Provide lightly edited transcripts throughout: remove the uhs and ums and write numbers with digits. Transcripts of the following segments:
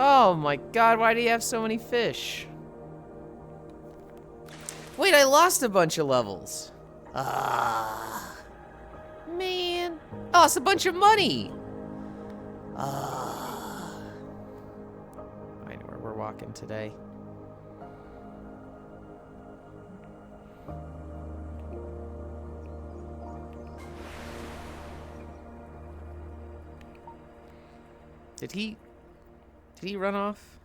Oh my god, why do you have so many fish? Wait, I lost a bunch of levels. Ah. Man. Oh, it's a bunch of money. Ah. I know where we're walking today. Did he run off?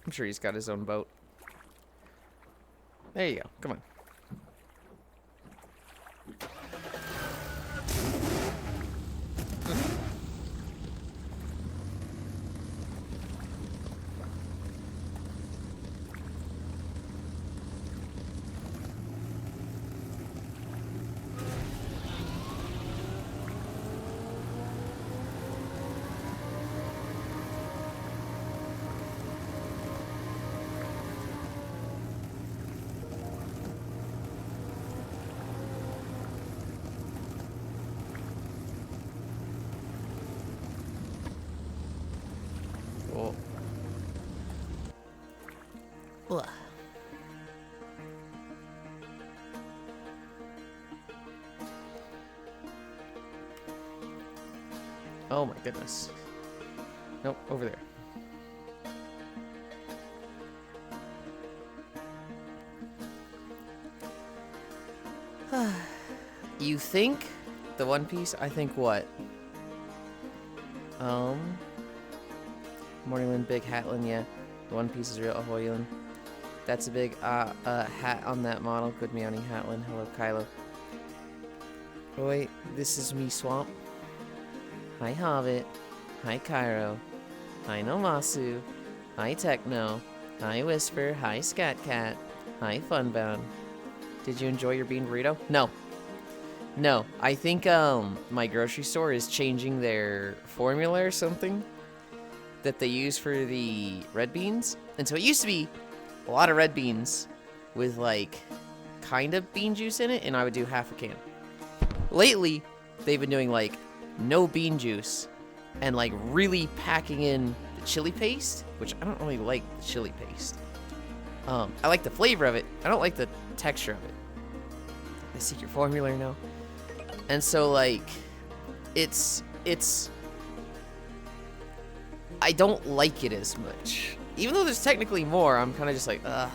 I'm sure he's got his own boat. There you go. Come on. Cool. Ugh. Oh my goodness. Nope, over there. You think the One Piece? I think what? Morningland, Big Hatland, yeah. The One Piece is real. Ahoyland. That's a big hat on that model. Good meowing Hatland. Hello, Kylo. Oh wait, this is me, Swamp. Hi, Hobbit. Hi, Cairo. Hi, Nomasu. Hi, Techno. Hi, Whisper. Hi, Scat Cat. Hi, Funbound. Did you enjoy your bean burrito? No. No. I think my grocery store is changing their formula or something that they use for the red beans. And so it used to be a lot of red beans with like kind of bean juice in it, and I would do half a can. Lately, they've been doing like no bean juice and like really packing in the chili paste, which I don't really like the chili paste. I like the flavor of it. I don't like the texture of it. The secret formula now. And so like it's I don't like it as much. Even though there's technically more, I'm kind of just like, ugh.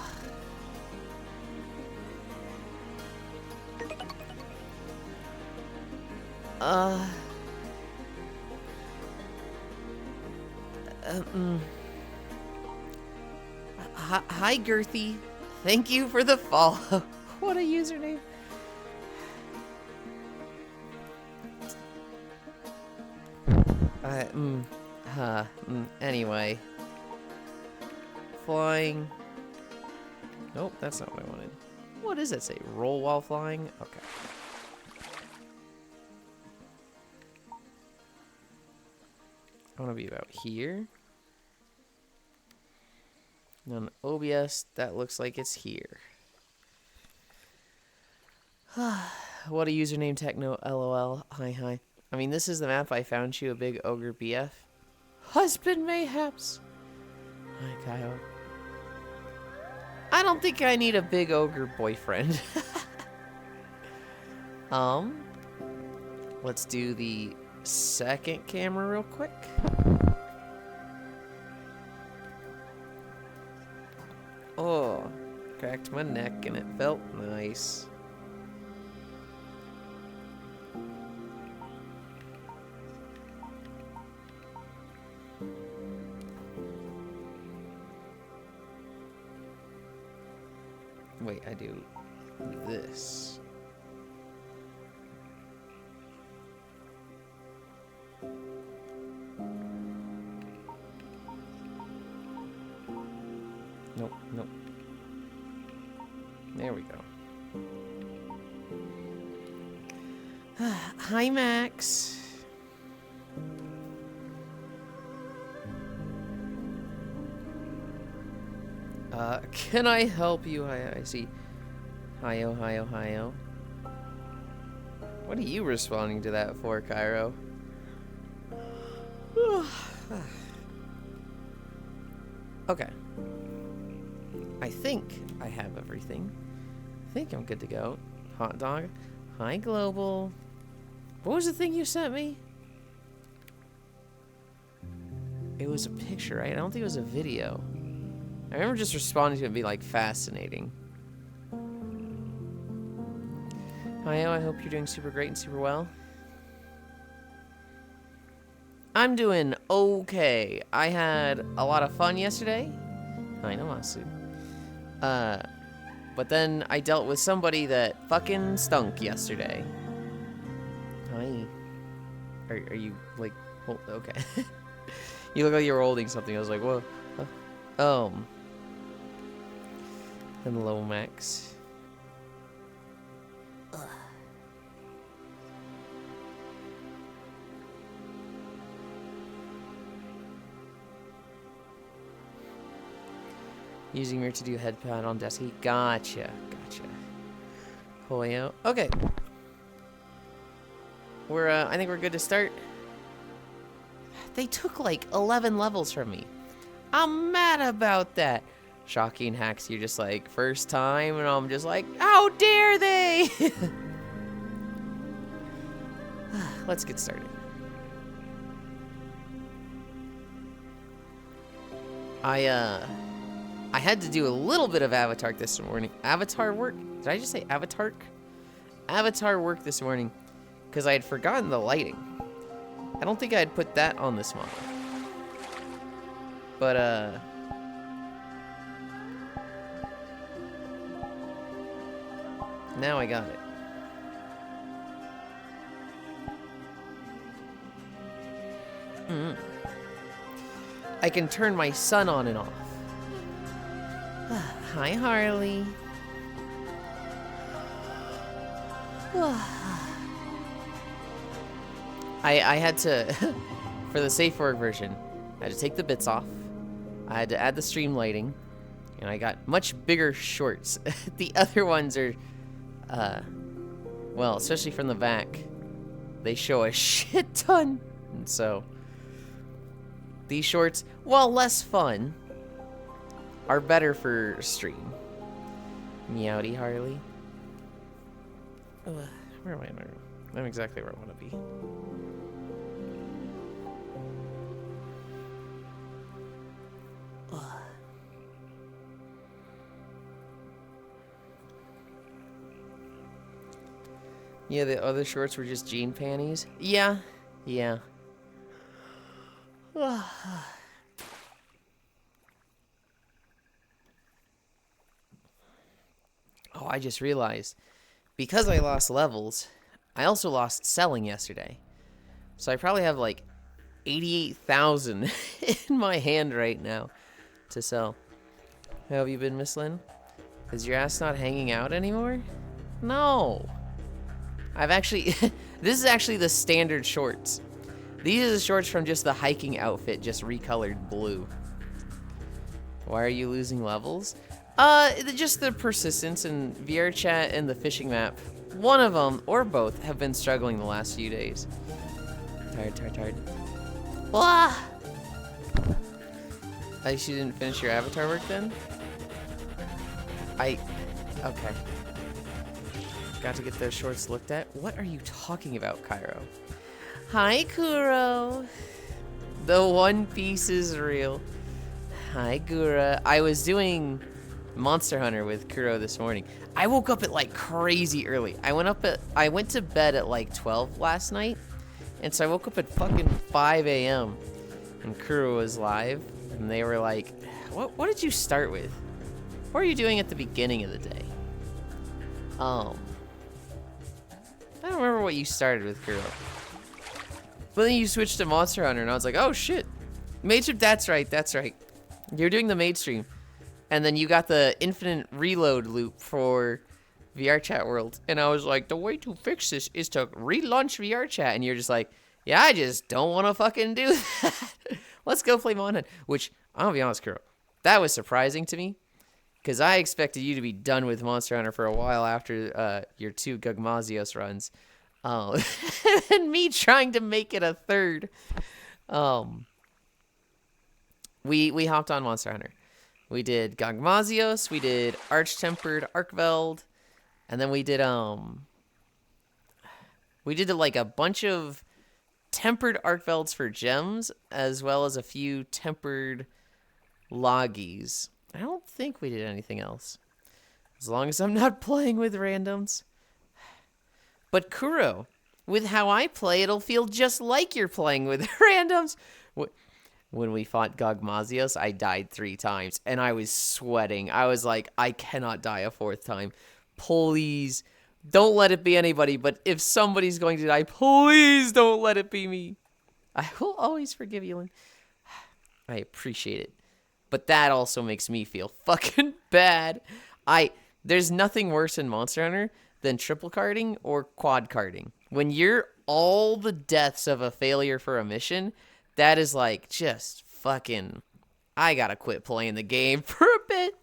Hi, Girthy. Thank you for the follow. What a username. Anyway. Flying. Nope, that's not what I wanted. What does that say? Roll while flying? Okay. I want to be about here. And on OBS, that looks like it's here. What a username, Techno, LOL. Hi, hi. I mean, this is the map I found you, a big ogre BF. Husband mayhaps. Hi, Kyle. I don't think I need a big ogre boyfriend. Let's do the second camera real quick. Oh, cracked my neck and it felt nice. Wait, I do this. Nope, nope. There we go. Hi, Max. Can I help you? I see. Hi-oh, hi-oh, hi-oh. What are you responding to that for, Cairo? Okay. I think I have everything. I think I'm good to go. Hot dog. Hi, Global. What was the thing you sent me? It was a picture, right? I don't think it was a video. I remember just responding to it and be like, fascinating. Hi, I hope you're doing super great and super well. I'm doing okay. I had a lot of fun yesterday. Hi, Namasu. But then I dealt with somebody that fucking stunk yesterday. Hi. Are you, like, okay. You look like you were holding something. I was like, whoa. Hello, Max. Using mirror to do head pad on Dusky. Gotcha. Hoyo. Okay. I think we're good to start. They took like 11 levels from me. I'm mad about that. Shocking hacks, you're just like, first time, and I'm just like, how dare they? Let's get started. I had to do a little bit of avatar this morning. Avatar work? Did I just say avatar? Avatar work this morning, because I had forgotten the lighting. I don't think I had put that on this model. But, now I got it. I can turn my sun on and off. Hi, Harley. I had to, for the safe work version, I had to take the bits off. I had to add the stream lighting, and I got much bigger shorts. The other ones are, well, especially from the back, they show a shit ton. And so, these shorts, while less fun, are better for stream. Meowdy Harley. Where am I? I'm exactly where I want to be. Yeah, the other shorts were just jean panties. Yeah. Oh, I just realized, because I lost levels, I also lost selling yesterday. So I probably have like 88,000 in my hand right now to sell. How have you been, Miss Lynn? Is your ass not hanging out anymore? No. I've actually, this is actually the standard shorts. These are the shorts from just the hiking outfit, just recolored blue. Why are you losing levels? Just the persistence and VR chat and the fishing map. One of them, or both, have been struggling the last few days. Tired. Wah! At least you didn't finish your avatar work then? Okay. Got to get those shorts looked at. What are you talking about, Cairo? Hi, Kuro. The One Piece is real. Hi, Gura. I was doing Monster Hunter with Kuro this morning. I woke up at like crazy early. I went to bed at like 12 last night, and so I woke up at fucking 5 a.m. and Kuro was live, and they were like, "What did you start with? What are you doing at the beginning of the day?" I don't remember what you started with, Kuro. But then you switched to Monster Hunter, and I was like, "Oh shit, Maid stream." That's right. You're doing the Maid stream. And then you got the infinite reload loop for VR Chat World. And I was like, the way to fix this is to relaunch VR Chat. And you're just like, yeah, I just don't want to fucking do that. Let's go play Mon Hunt. Which, I'm going to be honest, Kuro, that was surprising to me. Because I expected you to be done with Monster Hunter for a while after your 2 Gugmazios runs. And me trying to make it a third. We hopped on Monster Hunter. We did Gogmazios, we did Arch-Tempered Arkveld, and then we did like a bunch of tempered Arkvelds for gems, as well as a few tempered Loggies. I don't think we did anything else. As long as I'm not playing with randoms. But Kuro, with how I play, it'll feel just like you're playing with randoms. When we fought Gogmazios, I died 3 times, and I was sweating. I was like, I cannot die a 4th time. Please, don't let it be anybody, but if somebody's going to die, please don't let it be me. I will always forgive Yulind. I appreciate it. But that also makes me feel fucking bad. There's nothing worse in Monster Hunter than triple carding or quad carding. When you're all the deaths of a failure for a mission, that is like just fucking, I gotta quit playing the game for a bit.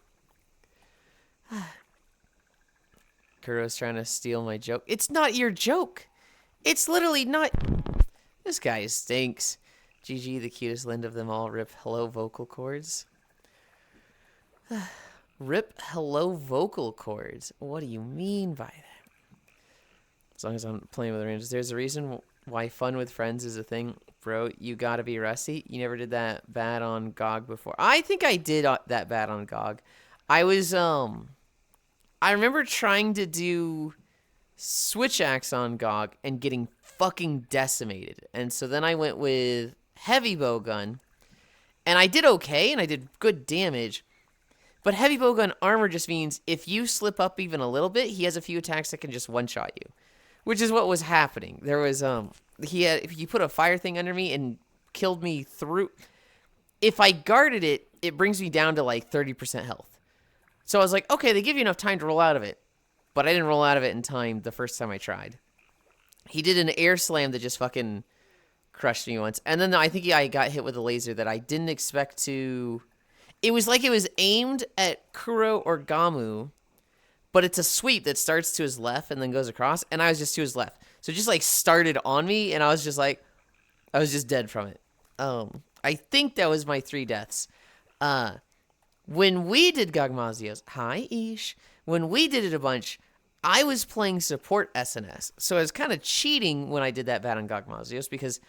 Kuro's trying to steal my joke. It's not your joke. It's literally not. This guy stinks. GG, the cutest Lind of them all. Rip hello vocal cords. Rip hello vocal cords. What do you mean by that? As long as I'm playing with ranges. There's a reason why fun with friends is a thing. Bro, you gotta be rusty. You never did that bad on GOG before. I think I did that bad on GOG. I was, I remember trying to do Switch Axe on GOG and getting fucking decimated. And so then I went with Heavy Bowgun. And I did okay, and I did good damage. But Heavy Bowgun armor just means if you slip up even a little bit, he has a few attacks that can just one-shot you. Which is what was happening. There was, if you put a fire thing under me and killed me through. If I guarded it, it brings me down to like 30% health. So I was like, okay, they give you enough time to roll out of it. But I didn't roll out of it in time the first time I tried. He did an air slam that just fucking crushed me once. And then I think I got hit with a laser that I didn't expect to. It was like it was aimed at Kuro or Gamu. But it's a sweep that starts to his left and then goes across. And I was just to his left. So it just like started on me. And I was just like, I was just dead from it. I think that was my 3 deaths. When we did Gogmazios, hi Ish. When we did it a bunch, I was playing support SNS. So I was kind of cheating when I did that bad on Gogmazios because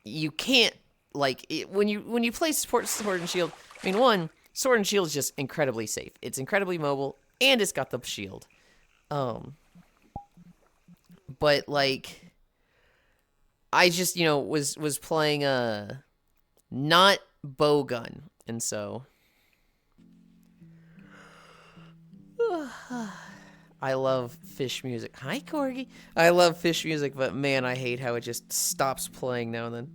you can't like when you play support Sword and Shield. I mean, one, Sword and Shield is just incredibly safe. It's incredibly mobile and it's got the shield. But like I just, was playing not bowgun, and so I love fish music. Hi, Corgi. I love fish music, but man, I hate how it just stops playing now and then.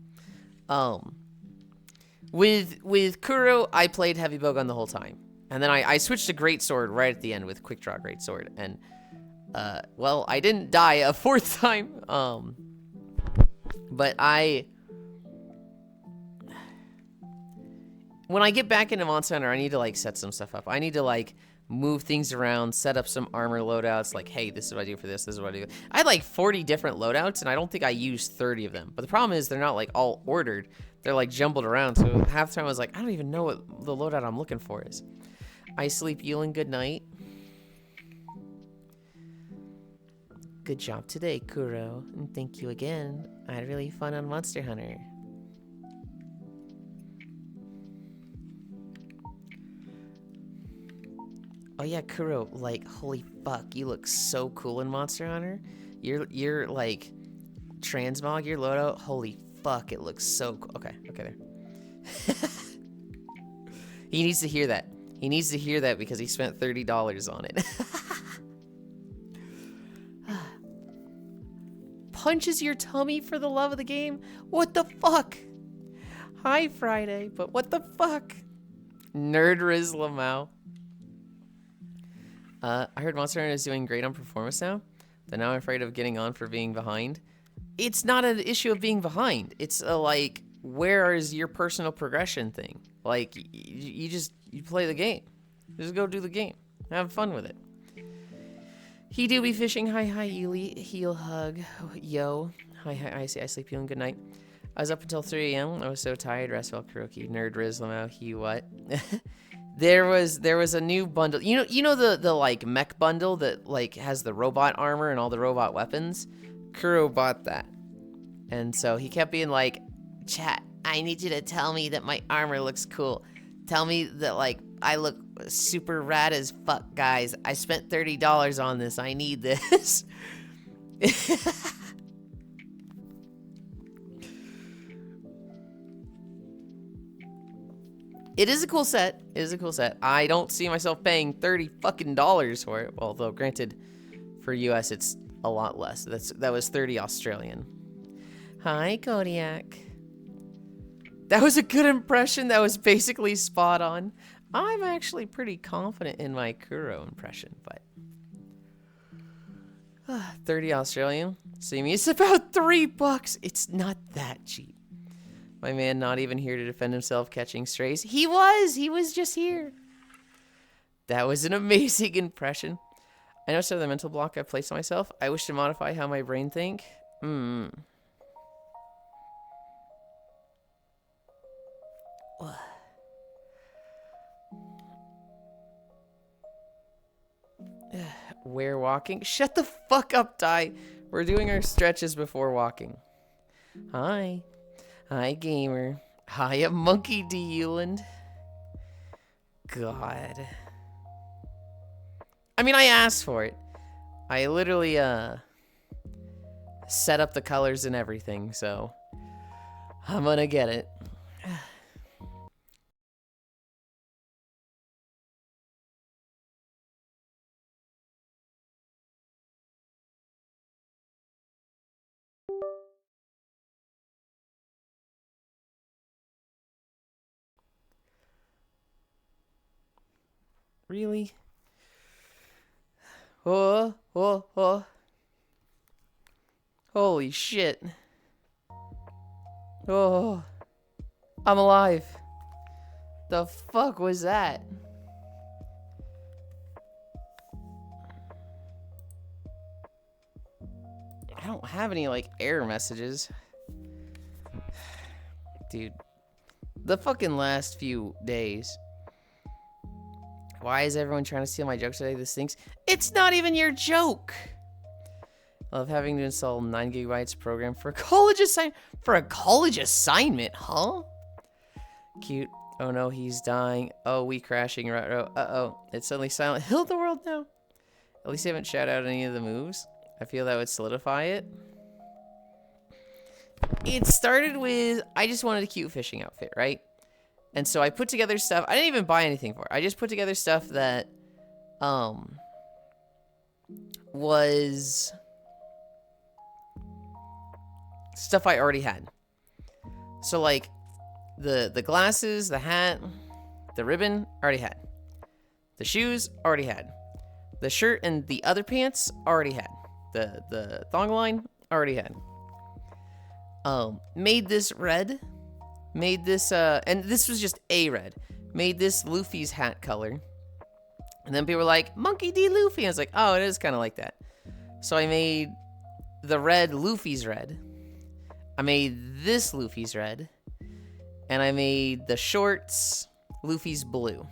With Kuro, I played Heavy Bowgun the whole time. And then I switched to Greatsword right at the end with Quick Draw Greatsword. And, well, I didn't die a 4th time. But when I get back into Monster Hunter, I need to, like, set some stuff up. I need to, like, move things around, set up some armor loadouts. Like, hey, this is what I do for this is what I do. I had, like, 40 different loadouts, and I don't think I used 30 of them. But the problem is they're not, like, all ordered. They're, like, jumbled around. So half the time I was like, I don't even know what the loadout I'm looking for is. I sleep Yulind, good night. Good job today, Kuro. And thank you again. I had really fun on Monster Hunter. Oh yeah, Kuro, like, holy fuck, you look so cool in Monster Hunter. You're like, transmog, your loadout, holy fuck, it looks so cool. Okay, there. He needs to hear that. He needs to hear that because he spent $30 on it. Punches your tummy for the love of the game? What the fuck? Hi, Friday, but what the fuck? Nerd Riz Lamau. I heard Monster Hunter is doing great on performance now, but now I'm afraid of getting on for being behind. It's not an issue of being behind. It's a, like, where is your personal progression thing? Like, you play the game. Just go do the game. Have fun with it. He do be fishing. Hi, Yuli. Heel hug. Yo. Hi, I sleep you and good night. I was up until 3 a.m. I was so tired. Rest well, Kuroki. Nerd Rizlamo. He what? There was a new bundle. You know the like mech bundle that like has the robot armor and all the robot weapons? Kuro bought that. And so he kept being like, chat, I need you to tell me that my armor looks cool. Tell me that like I look super rad as fuck, guys. I spent $30 on this. I need this. It is a cool set. It is a cool set. I don't see myself paying $30 fucking for it. Although, granted, for US, it's a lot less. That was 30 Australian. Hi, Kodiak. That was a good impression. That was basically spot on. I'm actually pretty confident in my Kuro impression, but 30 Australian. See me, it's about $3. It's not that cheap. My man not even here to defend himself catching strays. He was just here. That was an amazing impression. I noticed the mental block I placed on myself. I wish to modify how my brain think. We're walking. Shut the fuck up, Ty. We're doing our stretches before walking. Hi. Hi, gamer. Hi, a monkey D. Yulind. God. I mean, I asked for it. I literally, set up the colors and everything, so I'm gonna get it. Really? Oh. Holy shit. Oh. I'm alive. The fuck was that? I don't have any, like, error messages. Dude. The fucking last few days. Why is everyone trying to steal my jokes today? This stinks. It's not even your joke! I love having to install 9 gigabytes program for a college assignment. For a college assignment, huh? Cute. Oh no, he's dying. Oh, we crashing. Uh-oh. It's suddenly Silent Hill the world now. At least I haven't shouted out any of the moves. I feel that would solidify it. It started with, I just wanted a cute fishing outfit, right? And so I put together stuff. I didn't even buy anything for it. I just put together stuff that, was stuff I already had. So like, the glasses, the hat, the ribbon, already had. The shoes, already had. The shirt and the other pants, already had. The thong line, already had. Made this red. Made this, and this was just a red. Made this Luffy's hat color. And then people were like, Monkey D. Luffy. I was like, oh, it is kind of like that. So I made the red Luffy's red. I made this Luffy's red. And I made the shorts Luffy's blue.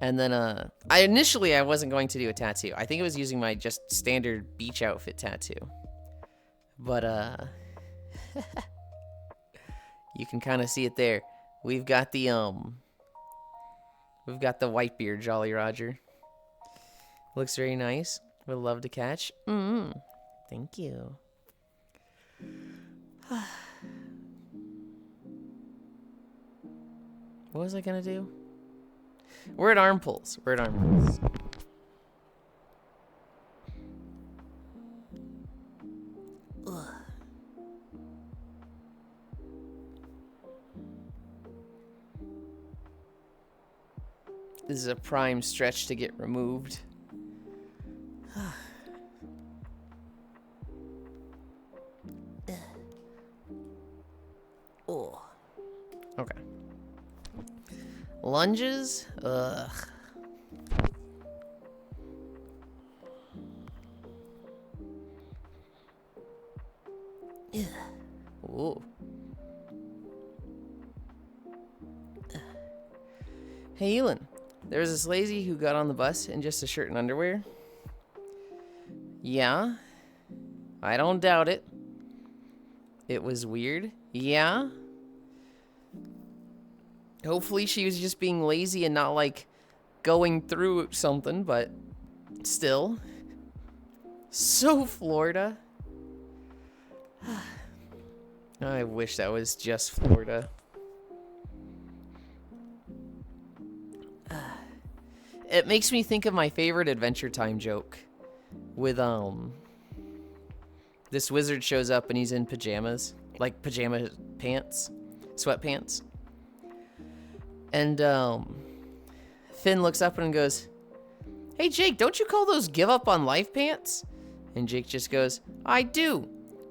And then, I wasn't going to do a tattoo. I think it was using my just standard beach outfit tattoo. But, you can kind of see it there. We've got the white beard Jolly Roger. Looks very nice. Would love to catch. Thank you. What was I gonna do? We're at arm pulls. We're at arm pulls. This is a prime stretch to get removed. Oh. Okay. Lunges? Ugh. Yeah. Ooh. Hey, Yulind. There was this lazy who got on the bus in just a shirt and underwear. Yeah. I don't doubt it. It was weird. Yeah. Hopefully she was just being lazy and not, like, going through something, but still. So Florida. I wish that was just Florida. It makes me think of my favorite Adventure Time joke with, this wizard shows up and he's in pajamas, like pajama pants, sweatpants. And, Finn looks up and goes, "Hey, Jake, don't you call those give up on life pants?" And Jake just goes, "I do.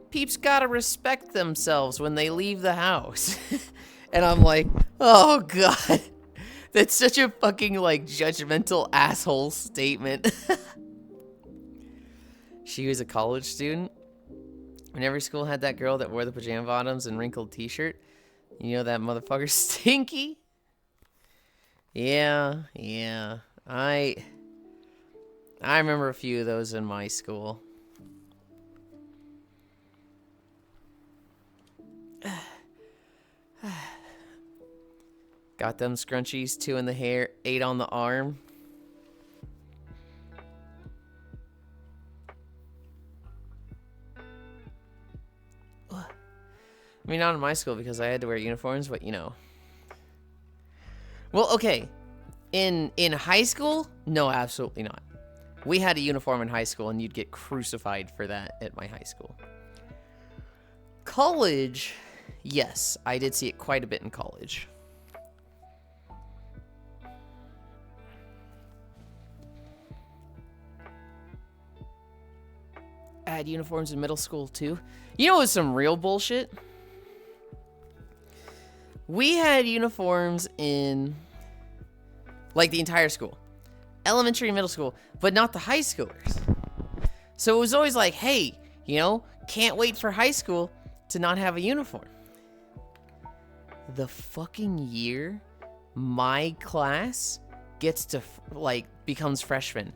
Peeps gotta respect themselves when they leave the house." And I'm like, oh, God. That's such a fucking, like, judgmental asshole statement. She was a college student. And every school had that girl that wore the pajama bottoms and wrinkled t-shirt. You know that motherfucker Stinky? Yeah. I remember a few of those in my school. Got them scrunchies, 2 in the hair, 8 on the arm. I mean, not in my school because I had to wear uniforms, but you know. Well, okay. In high school, no, absolutely not. We had a uniform in high school, and you'd get crucified for that at my high school. College, yes, I did see it quite a bit in college. I had uniforms in middle school, too. You know what's some real bullshit? We had uniforms in, like, the entire school. Elementary and middle school, but not the high schoolers. So it was always like, hey, you know, can't wait for high school to not have a uniform. The fucking year my class gets to, like, becomes freshmen.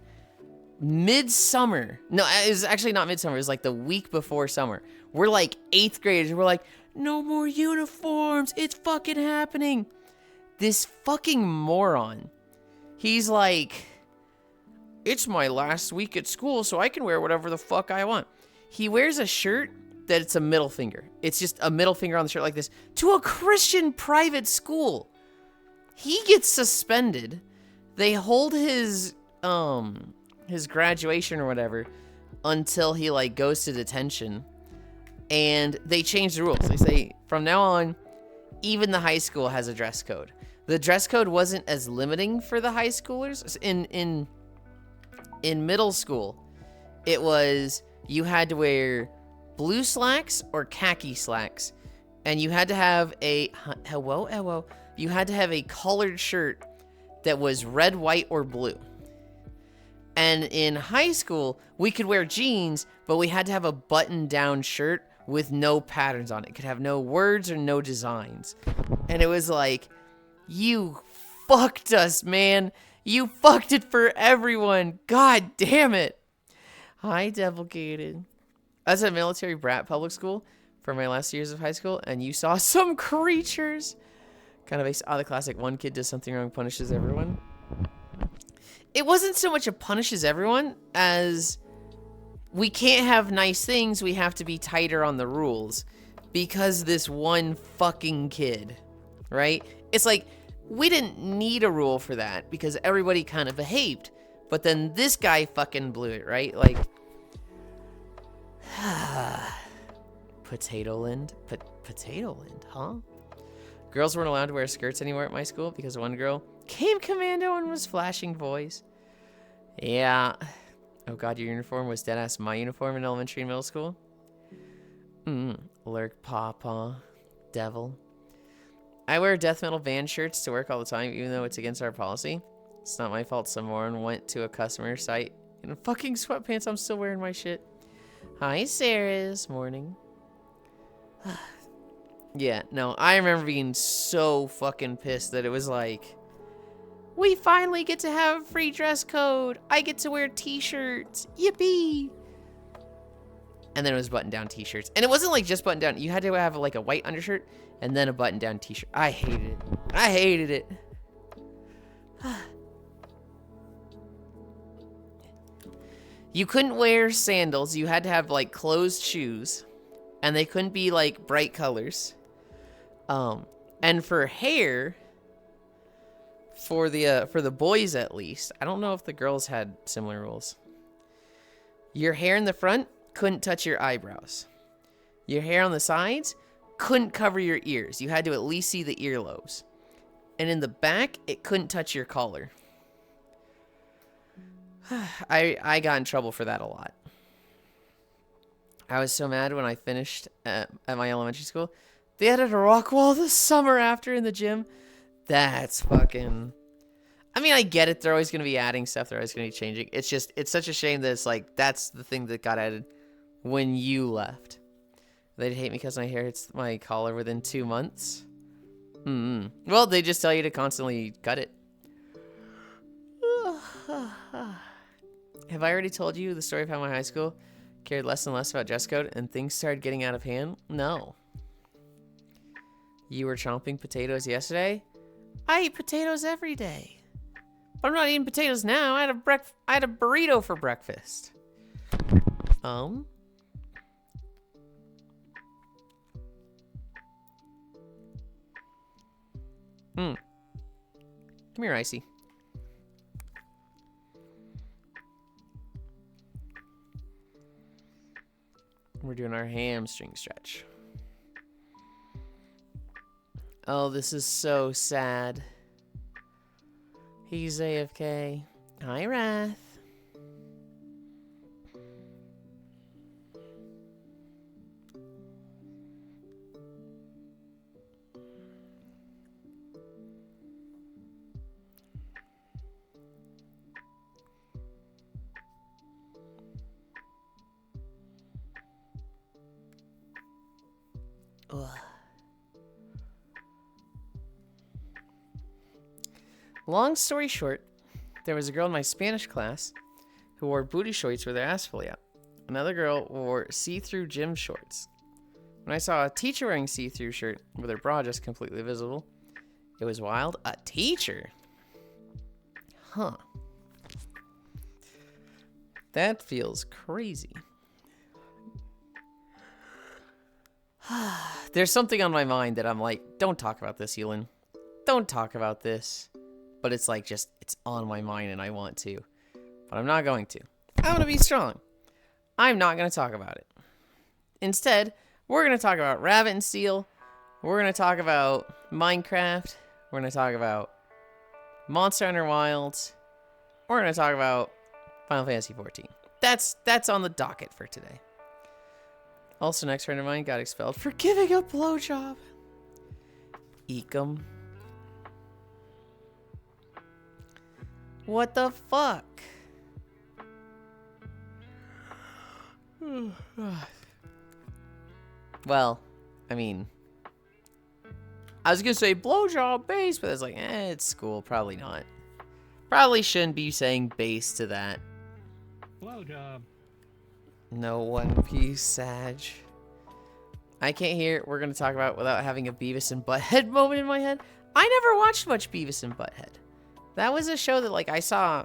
Midsummer. No, it was actually not midsummer. It was like the week before summer. We're like 8th graders. We're like, no more uniforms. It's fucking happening. This fucking moron. He's like, it's my last week at school, so I can wear whatever the fuck I want. He wears a shirt that it's a middle finger. It's just a middle finger on the shirt like this to a Christian private school. He gets suspended. They hold his graduation or whatever until he like goes to detention, and they change the rules. They say from now on even the high school has a dress code. The dress code wasn't as limiting for the high schoolers. In middle school, it was you had to wear blue slacks or khaki slacks, and you had to have a you had to have a colored shirt that was red, white, or blue. And in high school, we could wear jeans, but we had to have a button-down shirt with no patterns on it. It could have no words or no designs. And it was like, you fucked us, man. You fucked it for everyone. God damn it. I defecated. I was at a military brat public school for my last years of high school, and you saw some creatures. Kind of based on the classic, one kid does something wrong, punishes everyone. It wasn't so much a punishes everyone as we can't have nice things. We have to be tighter on the rules because this one fucking kid, right? It's like we didn't need a rule for that because everybody kind of behaved, but then this guy fucking blew it, right? Like, Potato Land, huh? Girls weren't allowed to wear skirts anymore at my school because one girl came commando and was flashing boys. Yeah. Oh god, your uniform was deadass my uniform in elementary and middle school? Lurk papa. Devil. I wear death metal band shirts to work all the time, even though it's against our policy. It's not my fault some moron went to a customer site in fucking sweatpants. I'm still wearing my shit. Hi, Sarah's. Morning. Yeah, no, I remember being so fucking pissed that it was like, We finally get to have a free dress code. I get to wear t-shirts. Yippee. And then it was button-down t-shirts. And it wasn't like just button-down. You had to have like a white undershirt and then a button-down t-shirt. I hated it. I hated it. You couldn't wear sandals. You had to have like closed shoes. And they couldn't be like bright colors. And for hair, for the boys at least, I don't know if the girls had similar rules. Your hair in the front couldn't touch your eyebrows. Your hair on the sides couldn't cover your ears. You had to at least see the earlobes. And in the back, it couldn't touch your collar. I got in trouble for that a lot. I was so mad when I finished at my elementary school. They added a rock wall this summer after in the gym. That's fucking... I mean, I get it. They're always going to be adding stuff. They're always going to be changing. It's just, it's such a shame that it's like, that's the thing that got added when you left. They'd hate me because my hair hits my collar within 2 months. Well, they just tell you to constantly cut it. Have I already told you the story of how my high school cared less and less about dress code and things started getting out of hand? No. You were chomping potatoes yesterday? I eat potatoes every day. But I'm not eating potatoes now. I had a burrito for breakfast. Come here, Icy. We're doing our hamstring stretch. Oh, this is so sad. He's AFK. Hi, Wrath. Ugh. Long story short, there was a girl in my Spanish class who wore booty shorts with her ass fully out. Another girl wore see-through gym shorts. When I saw a teacher wearing see-through shirt with her bra just completely visible, it was wild. A teacher? Huh. That feels crazy. There's something on my mind that I'm like, don't talk about this, Yulind. Don't talk about this. But it's like just, it's on my mind and I want to. But I'm not going to. I'm going to be strong. I'm not going to talk about it. Instead, we're going to talk about Rabbit and Steel. We're going to talk about Minecraft. We're going to talk about Monster Hunter Wilds. We're going to talk about Final Fantasy XIV. That's on the docket for today. Also, next friend of mine got expelled for giving a blowjob. Eekum. What the fuck? Well, I mean, I was gonna say blowjob base, but I was like, it's school, probably not. Probably shouldn't be saying base to that. Blowjob. No One Piece, Sag. I can't hear what we're gonna talk about without having a Beavis and Butthead moment in my head. I never watched much Beavis and Butthead. That was a show that, like, I saw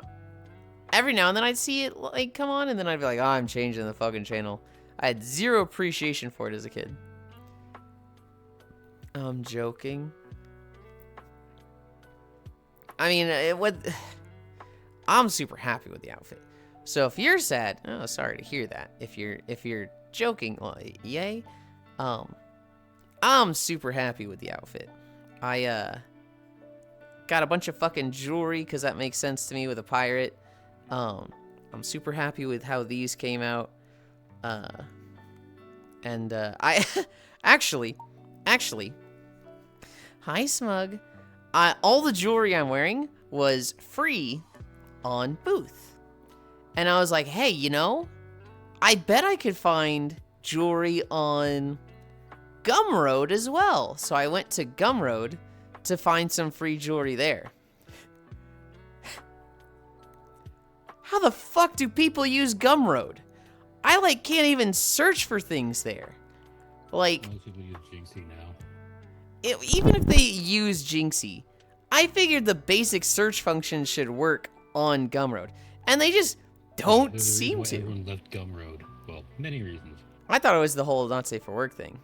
every now and then. I'd see it, like, come on, and then I'd be like, oh, I'm changing the fucking channel. I had zero appreciation for it as a kid. I'm joking. I mean, I'm super happy with the outfit. So if you're sad, oh, sorry to hear that. If you're joking, well, yay. I'm super happy with the outfit. I got a bunch of fucking jewelry because that makes sense to me with a pirate. I'm super happy with how these came out. I actually, hi Smug. All the jewelry I'm wearing was free on Booth. And I was like, hey, you know, I bet I could find jewelry on Gumroad as well. So I went to Gumroad to find some free jewelry there. How the fuck do people use Gumroad? I, like, can't even search for things there. Like, Most people use Jinxie now. even if they use Jinxie, I figured the basic search function should work on Gumroad. And they just don't There's a reason seem why to. Everyone left Gumroad. Well, many reasons. I thought it was the whole not safe for work thing.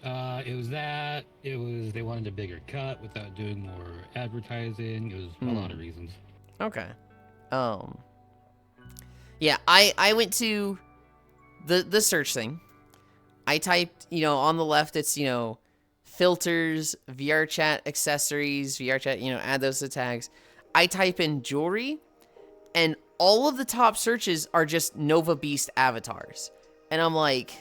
It was that. It was they wanted a bigger cut without doing more advertising. It was a lot of reasons. Okay. Yeah, I went to the search thing. I typed, on the left it's, filters, VR chat accessories, VR chat, add those to tags. I type in jewelry, and all of the top searches are just Nova Beast avatars. And I'm like...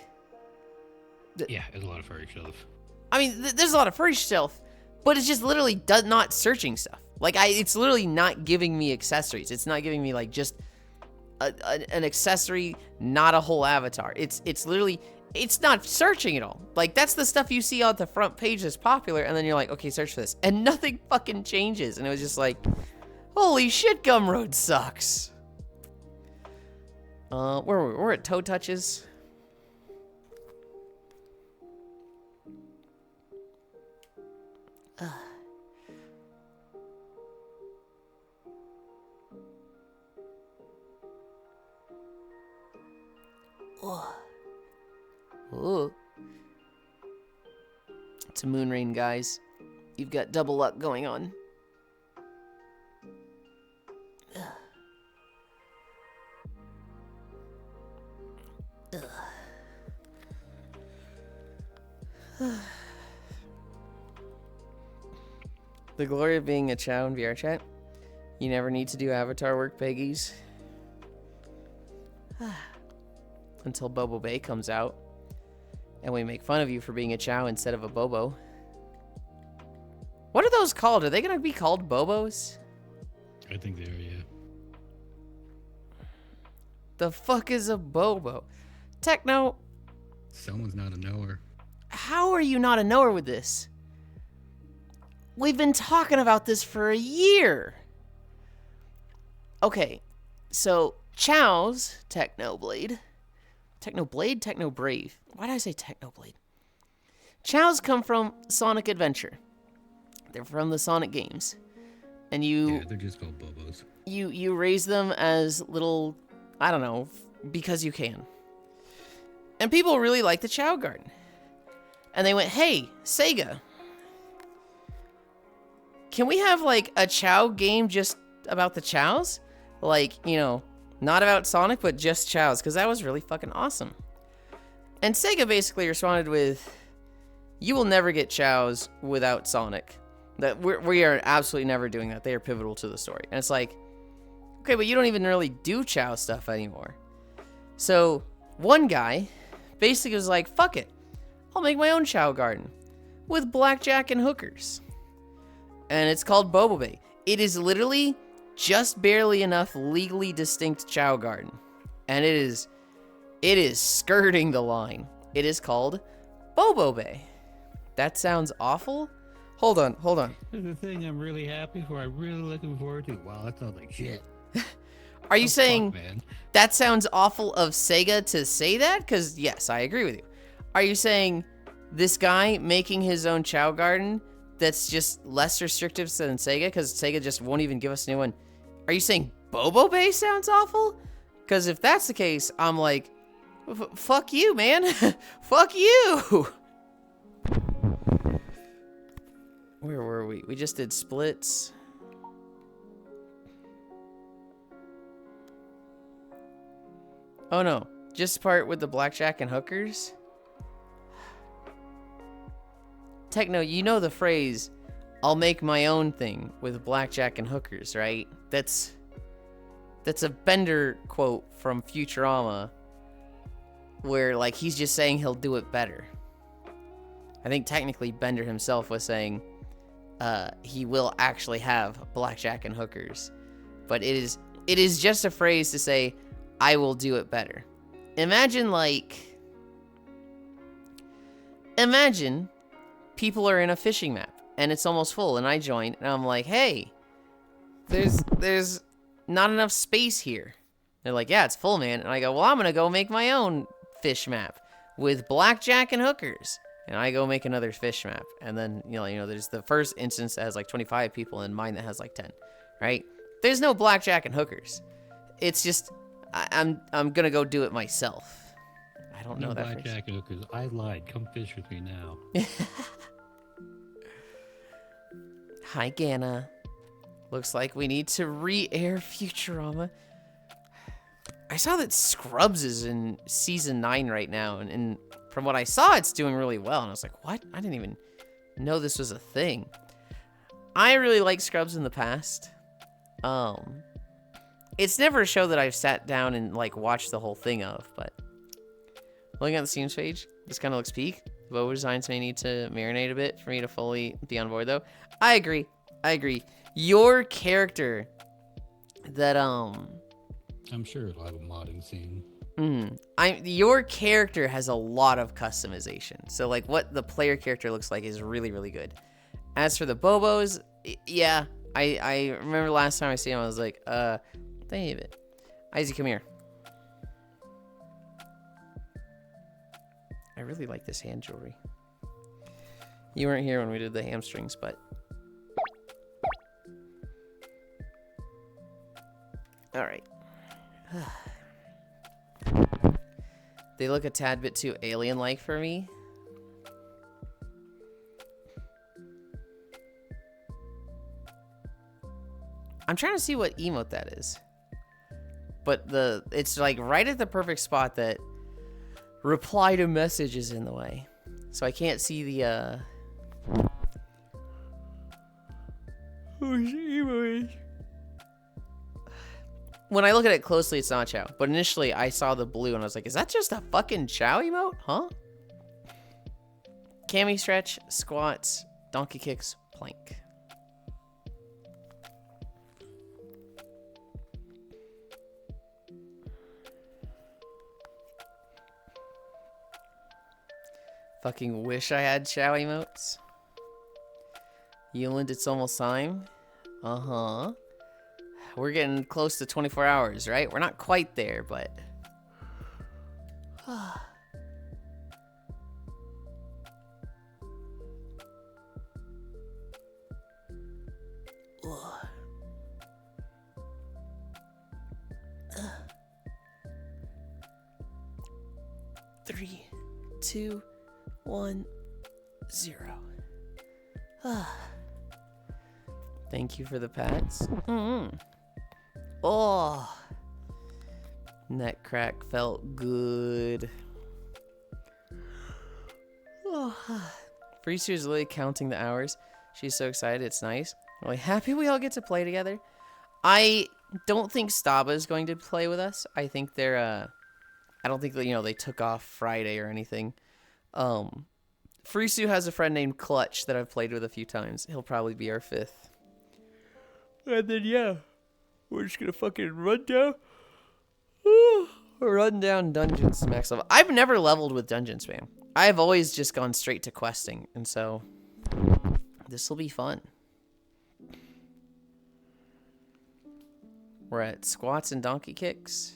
Yeah, there's a lot of furry stuff. I mean, there's a lot of furry stuff, but it's just literally not searching stuff. Like, it's literally not giving me accessories. It's not giving me, like, just an accessory, not a whole avatar. It's literally... It's not searching at all. Like, that's the stuff you see on the front page that's popular, and then you're like, okay, search for this. And nothing fucking changes. And it was just like, holy shit, Gumroad sucks. We're at Toe Touches. Ooh. It's a moon rain, guys. You've got double luck going on. The glory of being a chow in VR chat. You never need to do avatar work, Peggies. Until Bobo Bay comes out. And we make fun of you for being a chow instead of a Bobo. What are those called? Are they going to be called Bobos? I think they are, yeah. The fuck is a Bobo? Techno, Someone's not a knower. how are you not a knower with this? We've been talking about this for a year. Okay, so Chow's Technoblade. Technobrave. Why did I say Technoblade? Chow's come from Sonic Adventure. They're from the Sonic games. And Yeah, they're just called Bobos. you raise them as little, I don't know, because you can. And people really like the Chow Garden. And they went, hey, Sega, can we have like a Chow game just about the Chows? Like, not about Sonic, but just Chows, because that was really fucking awesome. And Sega basically responded with, you will never get Chows without Sonic. That we are absolutely never doing that. They are pivotal to the story. And it's like, okay, but you don't even really do Chow stuff anymore. So one guy basically was like, fuck it. I'll make my own Chow Garden with blackjack and hookers. And it's called Bobo Bay. It is literally just barely enough legally distinct Chow Garden. And it is skirting the line. It is called Bobo Bay. That sounds awful. Hold on. This is the thing I'm really happy for. I'm really looking forward to. Wow, that sounds like shit. Are you saying fuck, man. that sounds awful of Sega to say that? Because, yes, I agree with you. Are you saying this guy making his own Chow Garden that's just less restrictive than Sega? Because Sega just won't even give us a new one. Are you saying Bobo Bay sounds awful? Because if that's the case, I'm like, fuck you, man. Fuck you. Where were we? We just did splits. Oh no, just part with the blackjack and hookers? Techno, you know the phrase, I'll make my own thing with blackjack and hookers, right? That's a Bender quote from Futurama where, like, he's just saying he'll do it better. I think technically Bender himself was saying he will actually have blackjack and hookers. But it is just a phrase to say, I will do it better. Imagine people are in a fishing map and it's almost full and I join and I'm like, hey, there's not enough space here. They're like, yeah, it's full, man. And I go, well, I'm going to go make my own fish map with blackjack and hookers. And I go make another fish map. And then, there's the first instance that has like 25 people and mine that has like 10, right? There's no blackjack and hookers. It's just, I'm going to go do it myself. I don't know that blackjack and hookers. I lied. Come fish with me now. Hi, Ganna. Looks like we need to re-air Futurama. I saw that Scrubs is in season 9 right now, and from what I saw, it's doing really well. And I was like, what? I didn't even know this was a thing. I really liked Scrubs in the past. It's never a show that I've sat down and like watched the whole thing of, but looking at the Steam page, this kind of looks peak. Vote designs may need to marinate a bit for me to fully be on board, though. I agree. Your character that I'm sure it'll have a modding scene. Your character has a lot of customization. So like what the player character looks like is really, really good. As for the Bobos, yeah, I remember last time I see him, I was like, David, Isaac, come here. I really like this hand jewelry. You weren't here when we did the hamstrings, but all right. They look a tad bit too alien-like for me. I'm trying to see what emote that is. But it's like right at the perfect spot that reply to message is in the way. So I can't see the when I look at it closely, it's not Chow. But initially, I saw the blue, and I was like, is that just a fucking Chow emote? Huh? Cami stretch, squats, donkey kicks, plank. Fucking wish I had Chow emotes. Yulind, it's almost time. Uh-huh. We're getting close to 24 hours, right? We're not quite there, but... 3, 2, 1, 0. Thank you for the pats. Oh, neck crack felt good. Freezer is literally counting the hours. She's so excited. It's nice. Really happy we all get to play together. I don't think Staba is going to play with us. I think they're I don't think that, they took off Friday or anything. Frisu has a friend named Clutch that I've played with a few times. He'll probably be our 5th. And then, yeah, we're just gonna fucking run down dungeons to max level. I've never leveled with dungeon spam. I've always just gone straight to questing, and so this will be fun. We're at squats and donkey kicks.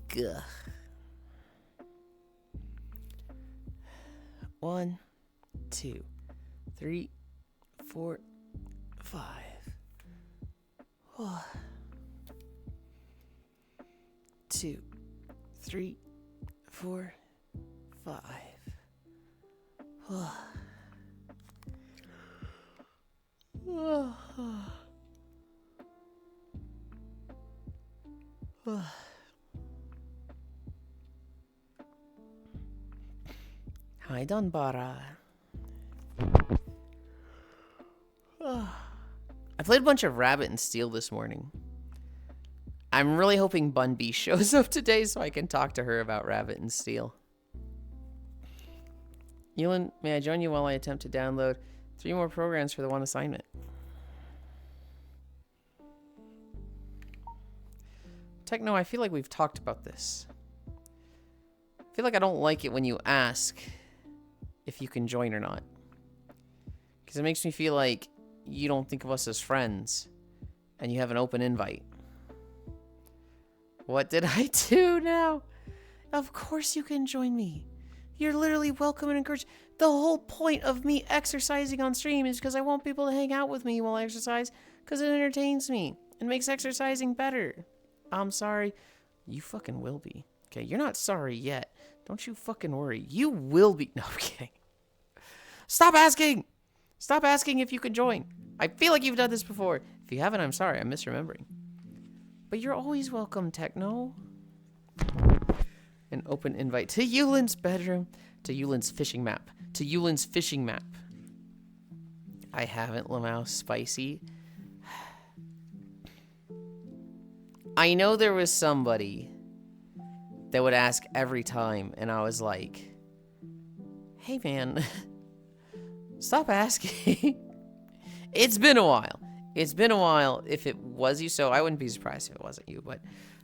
Gah. 1, 2, 3, 4, 5. 2, 3, 4, 5. Hi, Dunbara. I played a bunch of Rabbit and Steel this morning. I'm really hoping Bun B shows up today so I can talk to her about Rabbit and Steel. Yulind, may I join you while I attempt to download 3 more programs for the one assignment? Techno, I feel like we've talked about this. I feel like I don't like it when you ask if you can join or not. Because it makes me feel like you don't think of us as friends. And you have an open invite. What did I do now? Of course you can join me. You're literally welcome and encouraged. The whole point of me exercising on stream is because I want people to hang out with me while I exercise, because it entertains me and makes exercising better. I'm sorry. You fucking will be. Okay, you're not sorry yet. Don't you fucking worry. You will be. No, I'm kidding. Stop asking! Stop asking if you can join. I feel like you've done this before. If you haven't, I'm sorry. I'm misremembering. But you're always welcome, Techno. An open invite to Yulind's bedroom. To Yulind's fishing map. To Yulind's fishing map. I haven't, Lamau. Spicy. I know there was somebody that would ask every time, and I was like, hey, man. Stop asking. It's been a while. It's been a while. If it was you, so I wouldn't be surprised if it wasn't you.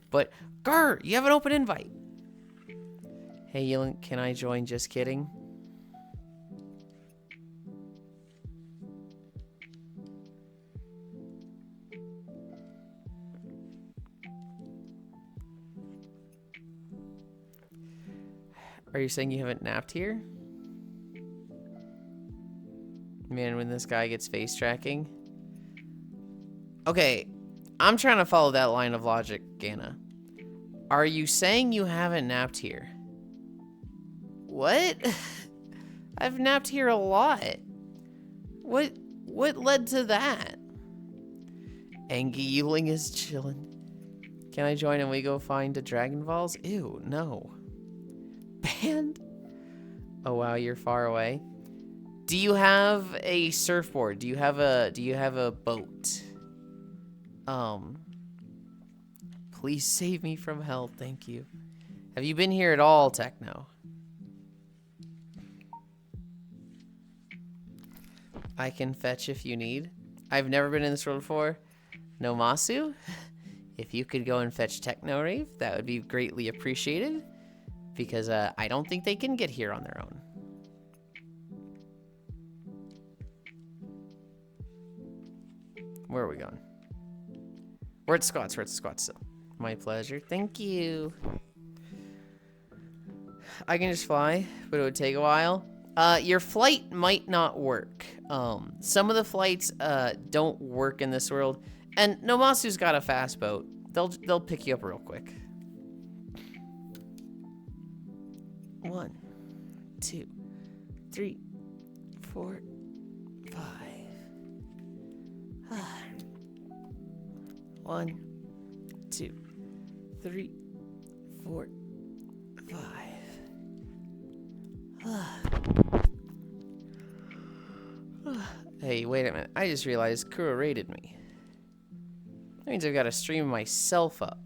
But, Grr, you have an open invite. Hey, Yulind, can I join? Just kidding. Are you saying you haven't napped here? Man, when this guy gets face tracking. Okay, I'm trying to follow that line of logic, Ganna. Are you saying you haven't napped here? What? I've napped here a lot. What led to that? Angie Yuling is chilling. Can I join and we go find a Dragon Balls? Ew, no. Banned? Oh wow, you're far away. Do you have a surfboard? Do you have a boat? Please save me from hell, thank you. Have you been here at all, Techno? I can fetch if you need. I've never been in this world before. No Masu? If you could go and fetch Techno Rave, that would be greatly appreciated. Because I don't think they can get here on their own. Where are we going? We're at Squats. We're at Squats still. My pleasure. Thank you. I can just fly, but it would take a while. Your flight might not work. Some of the flights don't work in this world. And Nomasu's got a fast boat. They'll pick you up real quick. 1, 2, 3, 4, 5. 1, 2, 3, 4, 5. Hey, wait a minute. I just realized Kuro rated me. That means I've got to stream myself up.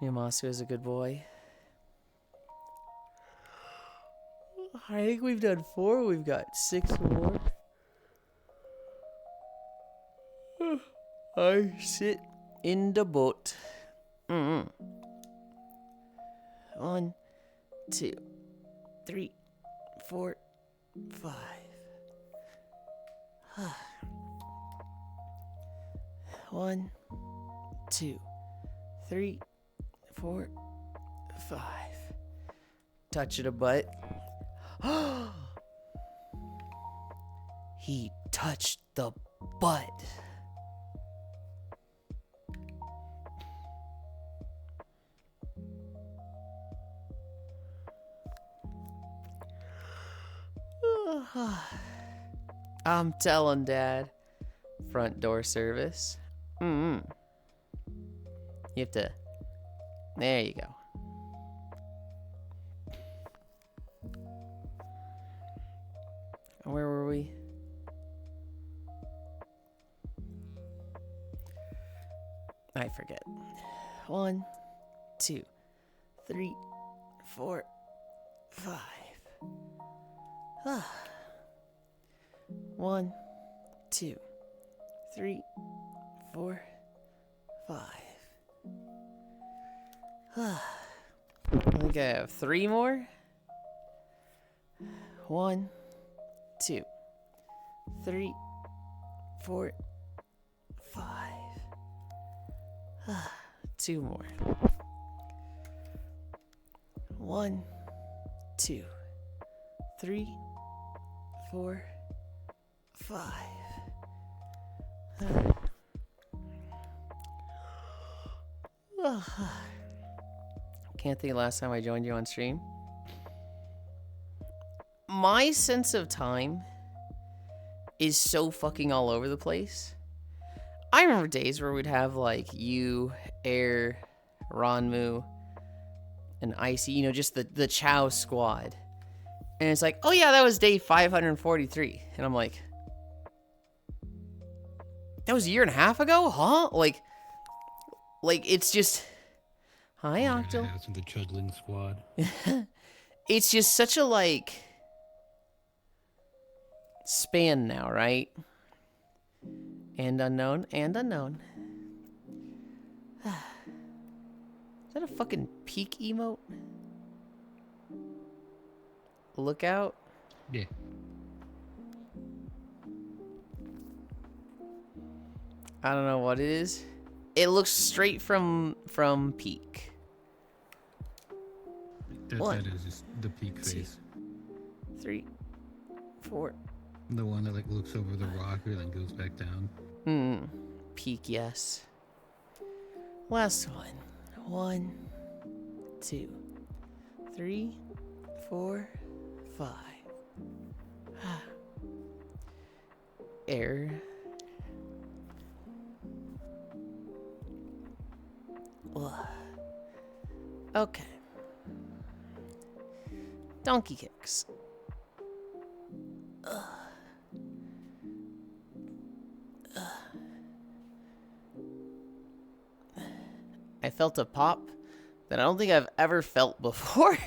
Yamasu is a good boy. I think we've done 4. We've got 6 more. I sit in the boat. 1, 2, 3, 4, 5. 1, 2, 3, 4, 5. Touch it a butt. He touched the butt. I'm telling Dad. Front door service. You have to. There you go. Where were we? I forget. 1, 2, 3, 4, 5. 1, 2, 3, 4, 5. I think I have 3 more. 1, 2, 3, 4, 5. 2 more. 1, 2, 3, 4, 5. Can't think of the last time I joined you on stream. My sense of time is so fucking all over the place. I remember days where we'd have like you, Air, Ronmu, and Icy, you know, just the Chow squad. And it's like, oh yeah, that was day 543. And I'm like, that was a year and a half ago? Huh? Like it's just... Hi, Octo. Yeah, it's the Chudling squad. It's just such a, like... span now, right? And unknown, and unknown. Is that a fucking peak emote? Look out. Yeah. I don't know what it is. It looks straight from peak. That is just the peak face. 3, 4. The one that like looks over the rock and then goes back down. Peak, yes. Last one. 1, 2, 3, 4, 5. Air. Okay. Donkey kicks. I felt a pop that I don't think I've ever felt before.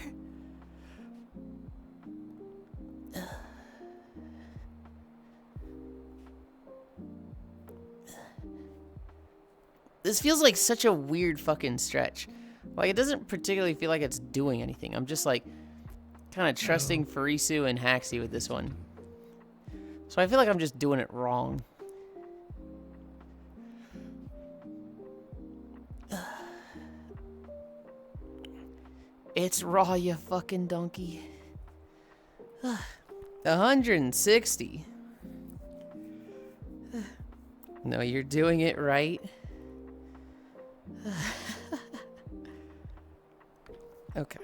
This feels like such a weird fucking stretch. Like, it doesn't particularly feel like it's doing anything. I'm just like kind of trusting Farisu and Haxi with this one. So I feel like I'm just doing it wrong. It's raw, you fucking donkey. 160. No, you're doing it right. Okay.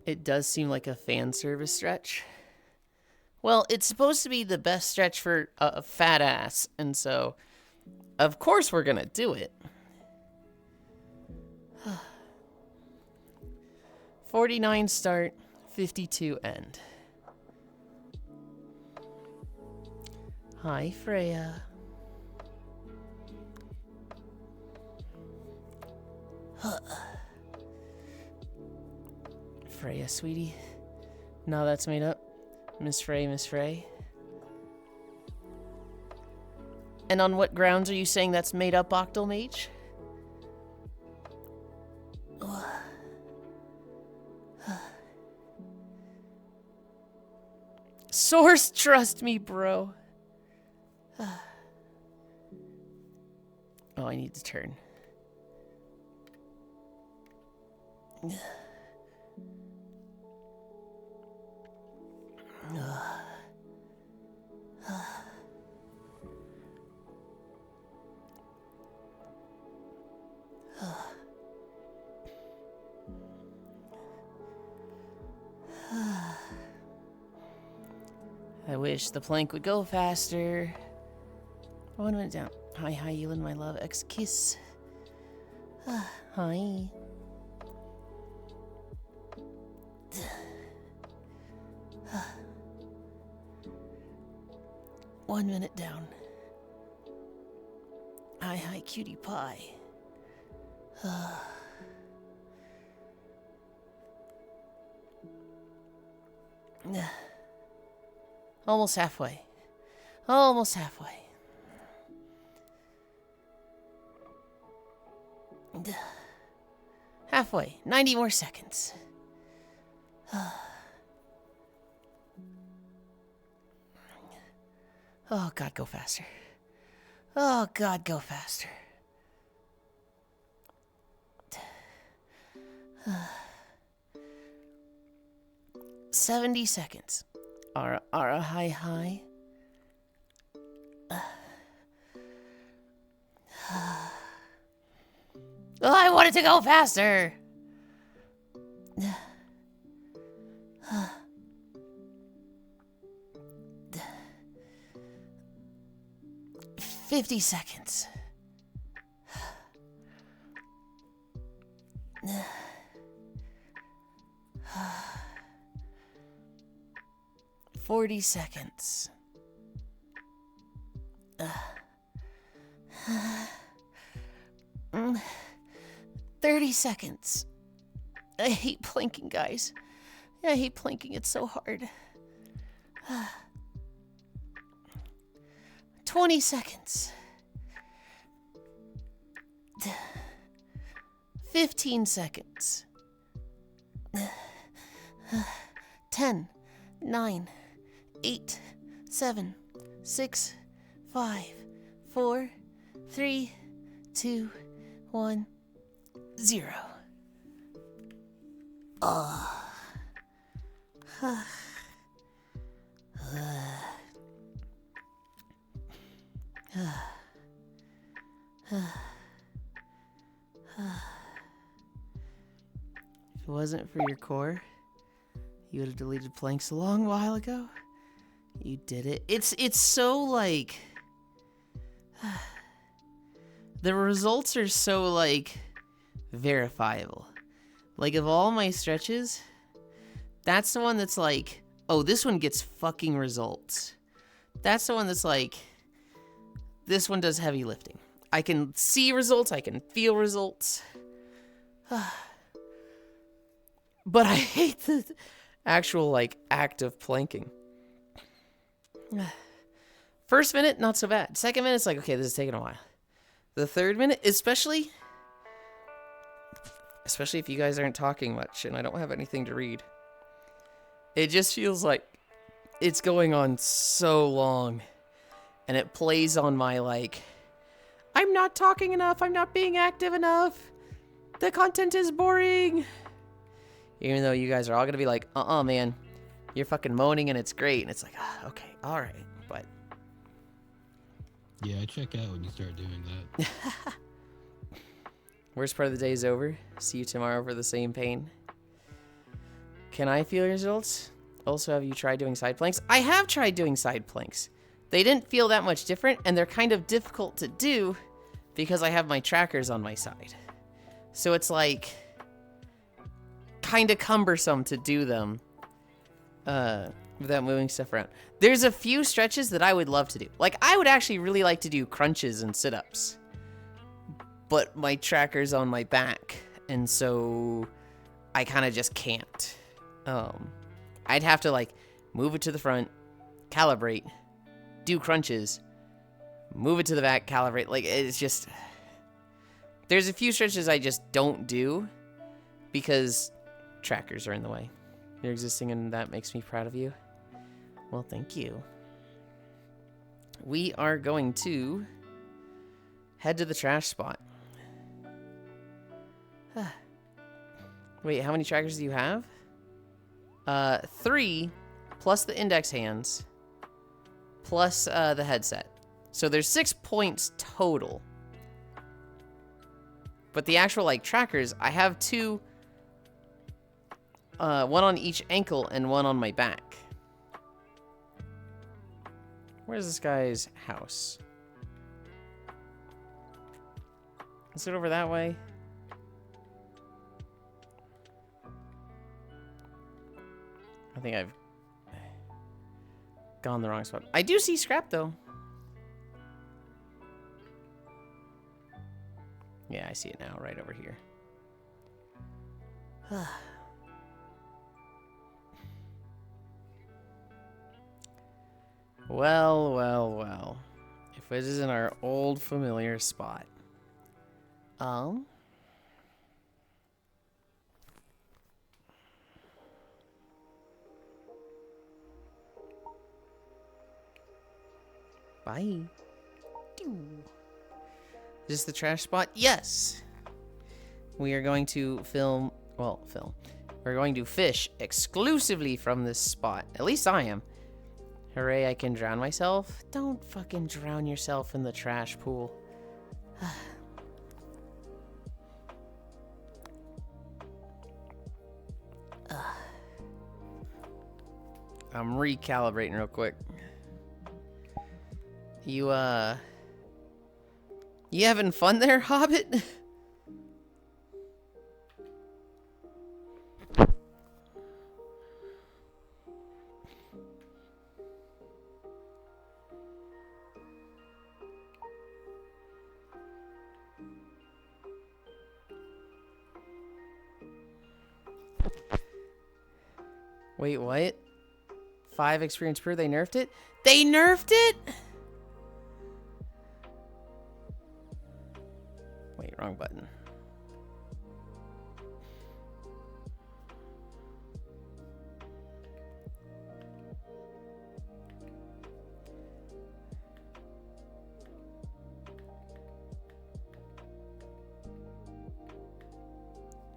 It does seem like a fan service stretch. Well, it's supposed to be the best stretch for a fat ass, and so, of course we're gonna do it. 49 start, 52 end. Hi, Freya. Freya, sweetie. No, that's made up. Miss Frey, Miss Frey. And on what grounds are you saying that's made up, Octal Mage? Source, trust me, bro. Oh, I need to turn. I wish the plank would go faster. 1 minute down. Hi, Yulind, my love. X-kiss. Hi. One minute down. Hi, cutie pie. Almost halfway. Almost halfway. Halfway. 90 more seconds. Oh, God, go faster. Oh, God, go faster. 70 seconds. Ara, hi, hi. Oh, I wanted to go faster. 50 seconds. 40 seconds. 30 seconds. I hate planking, guys. I hate planking. It's so hard. 20 seconds. 15 seconds. 10, 9, 8, 7, 6, 5, 4, 3, 2, 1, 0. If it wasn't for your core, you would have deleted planks a long while ago. You did it. It's so like the results are so like verifiable. Like of all my stretches, that's the one that's like, oh, this one gets fucking results. That's the one that's like, this one does heavy lifting. I can see results, I can feel results. But I hate the actual like act of planking. First minute, not so bad. Second minute, it's like, okay, this is taking a while. The third minute, especially if you guys aren't talking much and I don't have anything to read, it just feels like it's going on so long. And it plays on my like, I'm not talking enough, I'm not being active enough, the content is boring. Even though you guys are all gonna be like, man, you're fucking moaning and it's great. And it's like, okay, all right, but. Yeah, I check out when you start doing that. Worst part of the day is over. See you tomorrow for the same pain. Can I feel results? Also, have you tried doing side planks? I have tried doing side planks. They didn't feel that much different, and they're kind of difficult to do because I have my trackers on my side. So it's like kind of cumbersome to do them without moving stuff around. There's a few stretches that I would love to do. Like, I would actually really like to do crunches and sit-ups. But my tracker's on my back, and so I kind of just can't. I'd have to, like, move it to the front, calibrate, do crunches, move it to the back, calibrate. Like, it's just... There's a few stretches I just don't do because trackers are in the way. You're existing, and that makes me proud of you. Well, thank you. We are going to head to the trash spot. Wait, how many trackers do you have? 3, plus the index hands, plus the headset. So there's 6 points total. But the actual, like, trackers, I have 2, one on each ankle and one on my back. Where's this guy's house? Is it over that way? I think I've gone the wrong spot. I do see scrap, though. Yeah, I see it now, right over here. Well, well, well. If it isn't our old familiar spot. Bye. Is this the trash spot? Yes! We are going to film. We're going to fish exclusively from this spot. At least I am. Hooray, I can drown myself. Don't fucking drown yourself in the trash pool. I'm recalibrating real quick. You having fun there, Hobbit? Wait, what? 5 experience per? They nerfed it? They nerfed it?! Wait, wrong button.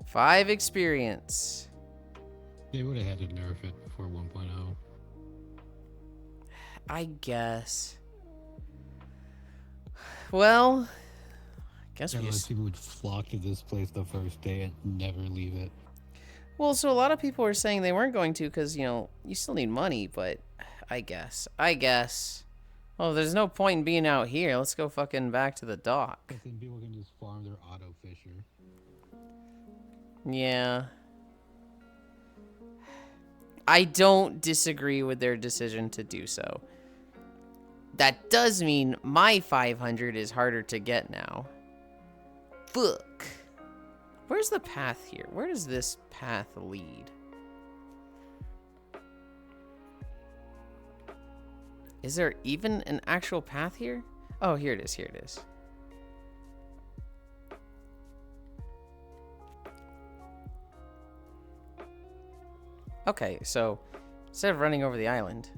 Five experience. They would have had to nerf it before 1.0. I guess. Well, I guess we just... people would flock to this place the first day and never leave it. Well, so a lot of people were saying they weren't going to because, you know, you still need money, but I guess. Well, there's no point in being out here. Let's go fucking back to the dock. I think people can just farm their auto fisher. Yeah. I don't disagree with their decision to do so. That does mean my 500 is harder to get now. Fuck. Where's the path here? Where does this path lead? Is there even an actual path here? Oh, here it is. Here it is. Okay, so instead of running over the island,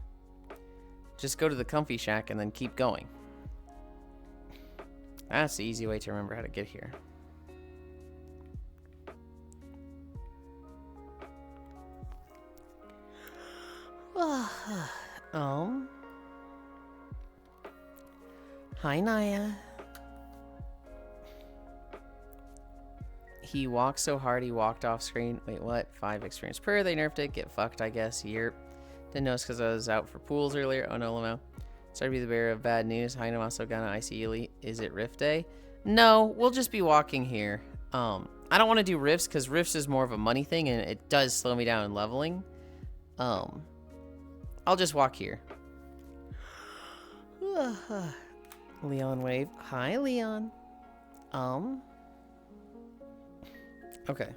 just go to the comfy shack and then keep going. That's the easy way to remember how to get here. Hi, Naya. He walked so hard he walked off screen. Wait, what? 5 experience per. They nerfed it. Get fucked, I guess. Yerp. Didn't notice because I was out for pools earlier. Oh no, Lamo. Sorry to be the bearer of bad news. Hi, Namaso Gana. I see Yuli. Is it Rift Day? No, we'll just be walking here. I don't want to do rifts because rifts is more of a money thing and it does slow me down in leveling. I'll just walk here. Leon wave. Hi, Leon. Okay.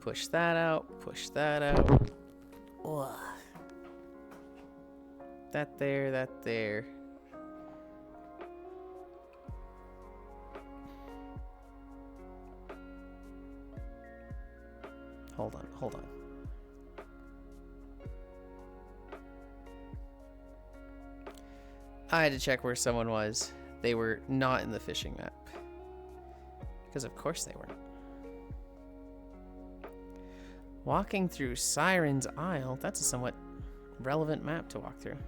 Push that out. Push that out. Ugh. That there. That there. Hold on. Hold on. I had to check where someone was. They were not in the fishing map. Because of course they weren't. Walking through Siren's Isle. That's a somewhat relevant map to walk through.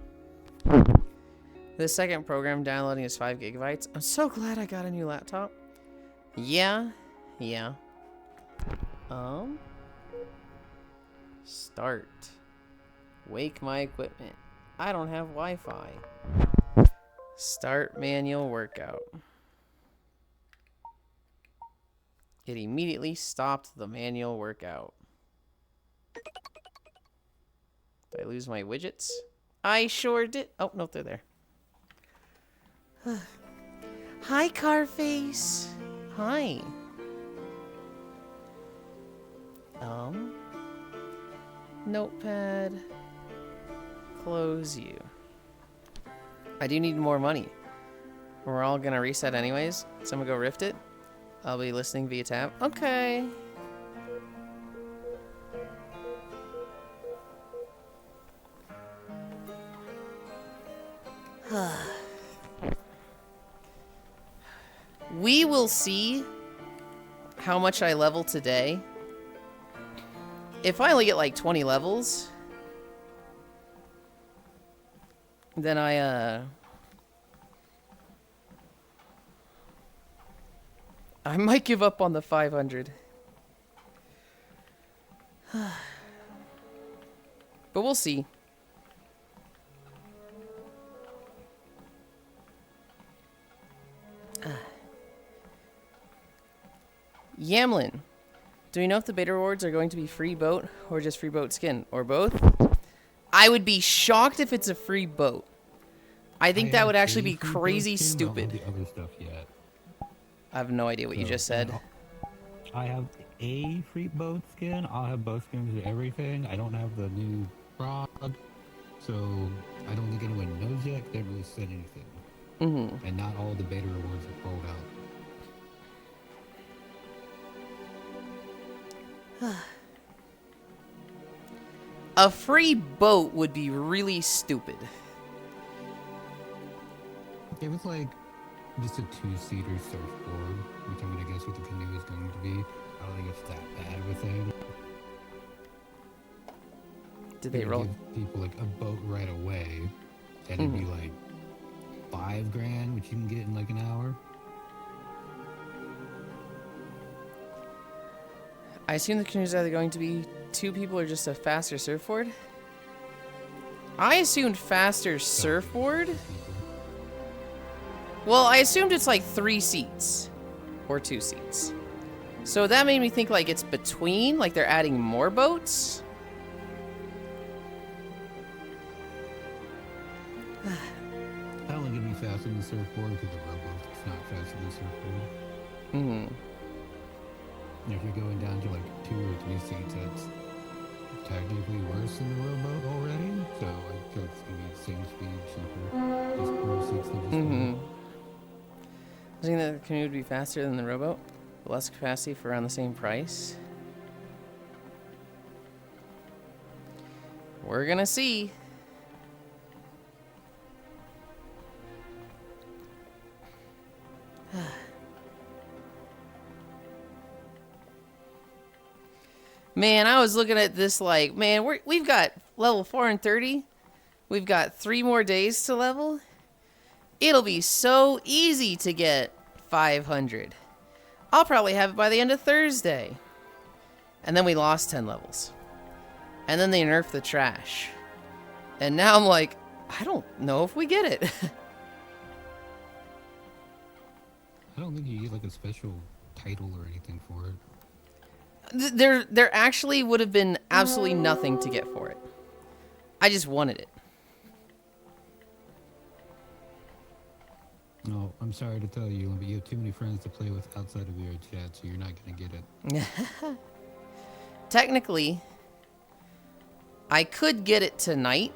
The second program downloading is 5 gigabytes. I'm so glad I got a new laptop. Yeah. Yeah. Start. Wake my equipment. I don't have Wi-Fi. Start manual workout. It immediately stopped the manual workout. Did I lose my widgets? I sure did. Oh, no, they're there. Hi, Carface. Hi. Notepad. close you. I do need more money. We're all gonna reset anyways. Someone go rift it. I'll be listening via tab. Okay. We will see how much I level today. If I only get like 20 levels, then I might give up on the 500. But we'll see. Yamlin, do we know if the beta rewards are going to be free boat or just free boat skin or both? I would be shocked if it's a free boat. I think that would actually be crazy stupid. The other stuff yet. I have no idea what you just said. I have a free boat skin. I'll have boat skins and everything. I don't have the new frog, so I don't think anyone knows yet. They haven't really said anything. Mm-hmm. And not all the beta rewards are rolled out. A free boat would be really stupid. If it's like just a two-seater surfboard, which I'm gonna guess what the canoe is going to be, I don't think it's that bad with it. Did they roll? Give people like a boat right away, and it'd be like $5,000, which you can get in like an hour. I assume the canoe's either going to be 2 people or just a faster surfboard. I assumed faster surfboard. Well, I assumed it's like 3 seats or 2 seats. So that made me think like it's between, like they're adding more boats. I don't think it'd be faster than the surfboard because the rowboat's not faster than the surfboard. Mm-hmm. And if you're going down to like 2 or 3 seats, that's technically worse than the rowboat already. So I feel it's gonna be the same speed, cheaper, just more seats than just Mm-hmm. I think that the canoe would be faster than the rowboat, but less capacity for around the same price. We're gonna see. Man, I was looking at this like, man, we've got level 430. We've got 3 more days to level. It'll be so easy to get 500. I'll probably have it by the end of Thursday. And then we lost 10 levels. And then they nerfed the trash. And now I'm like, I don't know if we get it. I don't think you get like a special title or anything for it. There actually would have been absolutely nothing to get for it. I just wanted it. No, I'm sorry to tell you, but you have too many friends to play with outside of your chat, so you're not going to get it. Technically, I could get it tonight.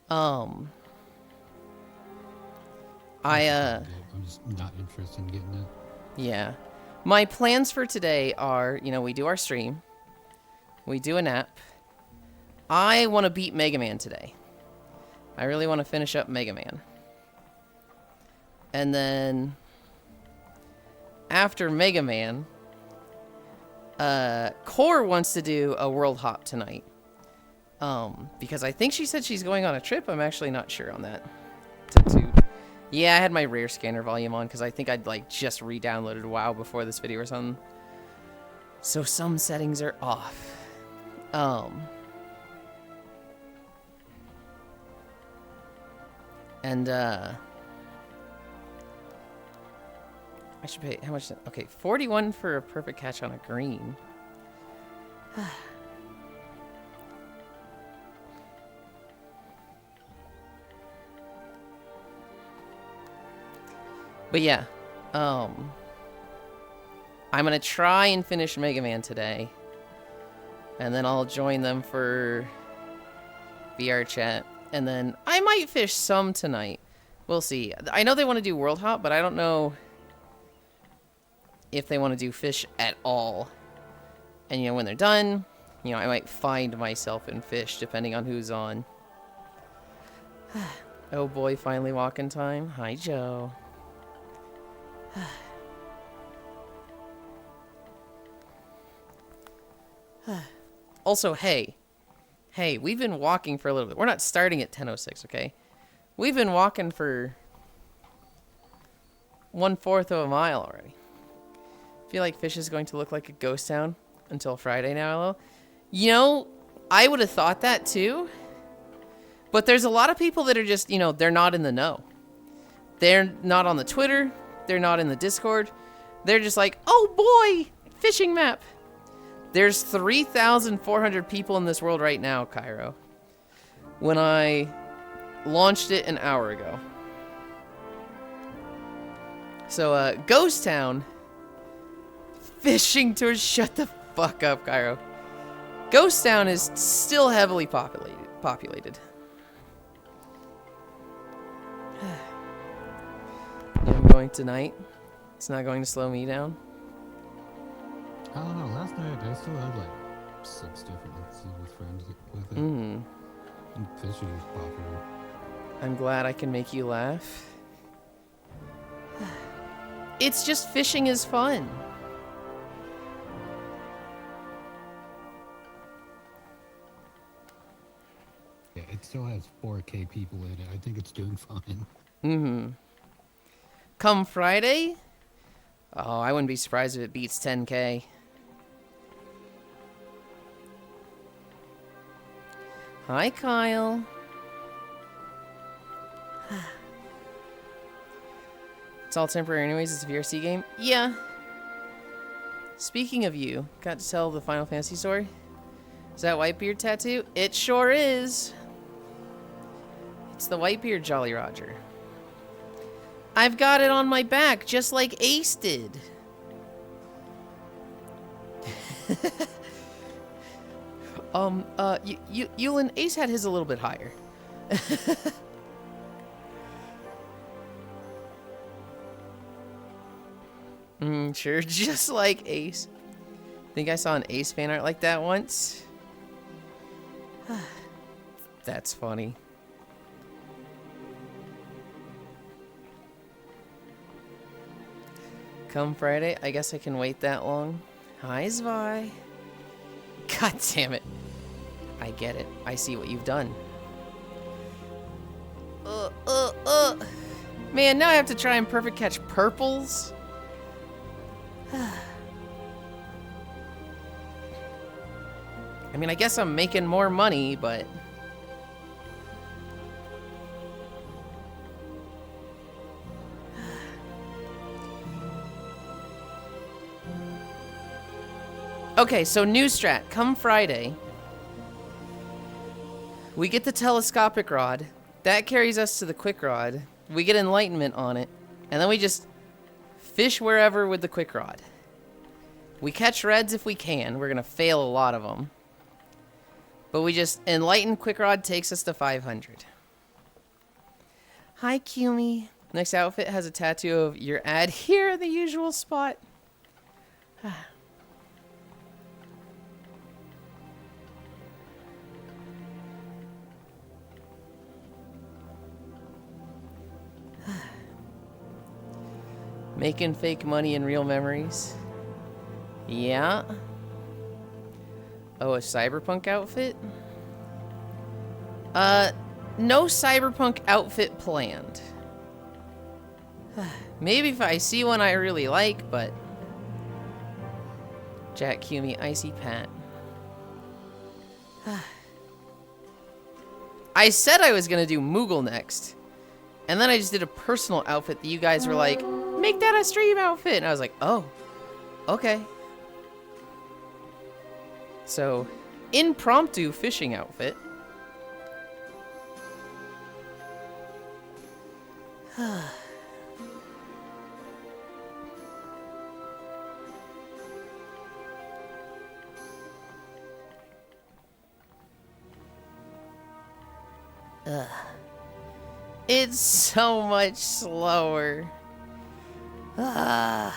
I'm just not interested in getting it. Yeah. My plans for today are, you know, we do our stream. We do a nap. I want to beat Mega Man today. I really want to finish up Mega Man. And then after Mega Man, Core wants to do a world hop tonight. Because I think she said she's going on a trip. I'm actually not sure on that. Yeah, I had my rare scanner volume on because I think I'd like just re-downloaded WoW before this video or something. So some settings are off. And I should pay how much? Okay, 41 for a perfect catch on a green. But yeah, I'm gonna try and finish Mega Man today, and then I'll join them for VR chat. And then I might fish some tonight. We'll see. I know they want to do World Hop, but I don't know if they want to do fish at all. And, you know, when they're done, you know, I might find myself in fish, depending on who's on. Oh boy, finally walking time. Hi, Joe. Also, hey, we've been walking for a little bit. We're not starting at 10:06, okay? We've been walking for 1/4 of a mile already. I feel like fish is going to look like a ghost town until Friday now, hello? You know, I would have thought that too. But there's a lot of people that are just, you know, they're not in the know. They're not on the Twitter. They're not in the Discord. They're just like, oh boy, fishing map. There's 3,400 people in this world right now, Cairo. When I launched it an hour ago. So, Ghost Town. Fishing tours, shut the fuck up, Cairo. Ghost Town is still heavily populated. I'm going tonight. It's not going to slow me down. I don't know. Last night I still had like 6 different leagues with friends with it. Mm. And fishing is popular. I'm glad I can make you laugh. It's just fishing is fun. Yeah, it still has 4K people in it. I think it's doing fine. Mm-hmm. Come Friday? Oh, I wouldn't be surprised if it beats 10K. Hi, Kyle. It's all temporary anyways, it's a VRC game? Yeah. Speaking of you, got to tell the Final Fantasy story? Is that Whitebeard tattoo? It sure is. It's the Whitebeard Jolly Roger. I've got it on my back, just like Ace did. Yulind, Ace had his a little bit higher. Sure, just like Ace. Think I saw an Ace fan art like that once? That's funny. Come Friday, I guess I can wait that long. Hi, Zvi. God damn it. I get it. I see what you've done. Man, now I have to try and perfect catch purples. I mean, I guess I'm making more money, but... Okay, so new strat. Come Friday, we get the telescopic rod. That carries us to the quick rod. We get enlightenment on it. And then we just fish wherever with the quick rod. We catch reds if we can. We're going to fail a lot of them. But we just... Enlightened quick rod takes us to 500. Hi, Kumi. Next outfit has a tattoo of your ad here in the usual spot. Making fake money in real memories. Yeah. Oh, a cyberpunk outfit? No cyberpunk outfit planned. Maybe if I see one I really like, but... Jack Cumey, Icy Pat. I said I was gonna do Moogle next. And then I just did a personal outfit that you guys were like, make that a stream outfit. And I was like, oh, okay. So, impromptu fishing outfit. Ugh. It's so much slower. Ah.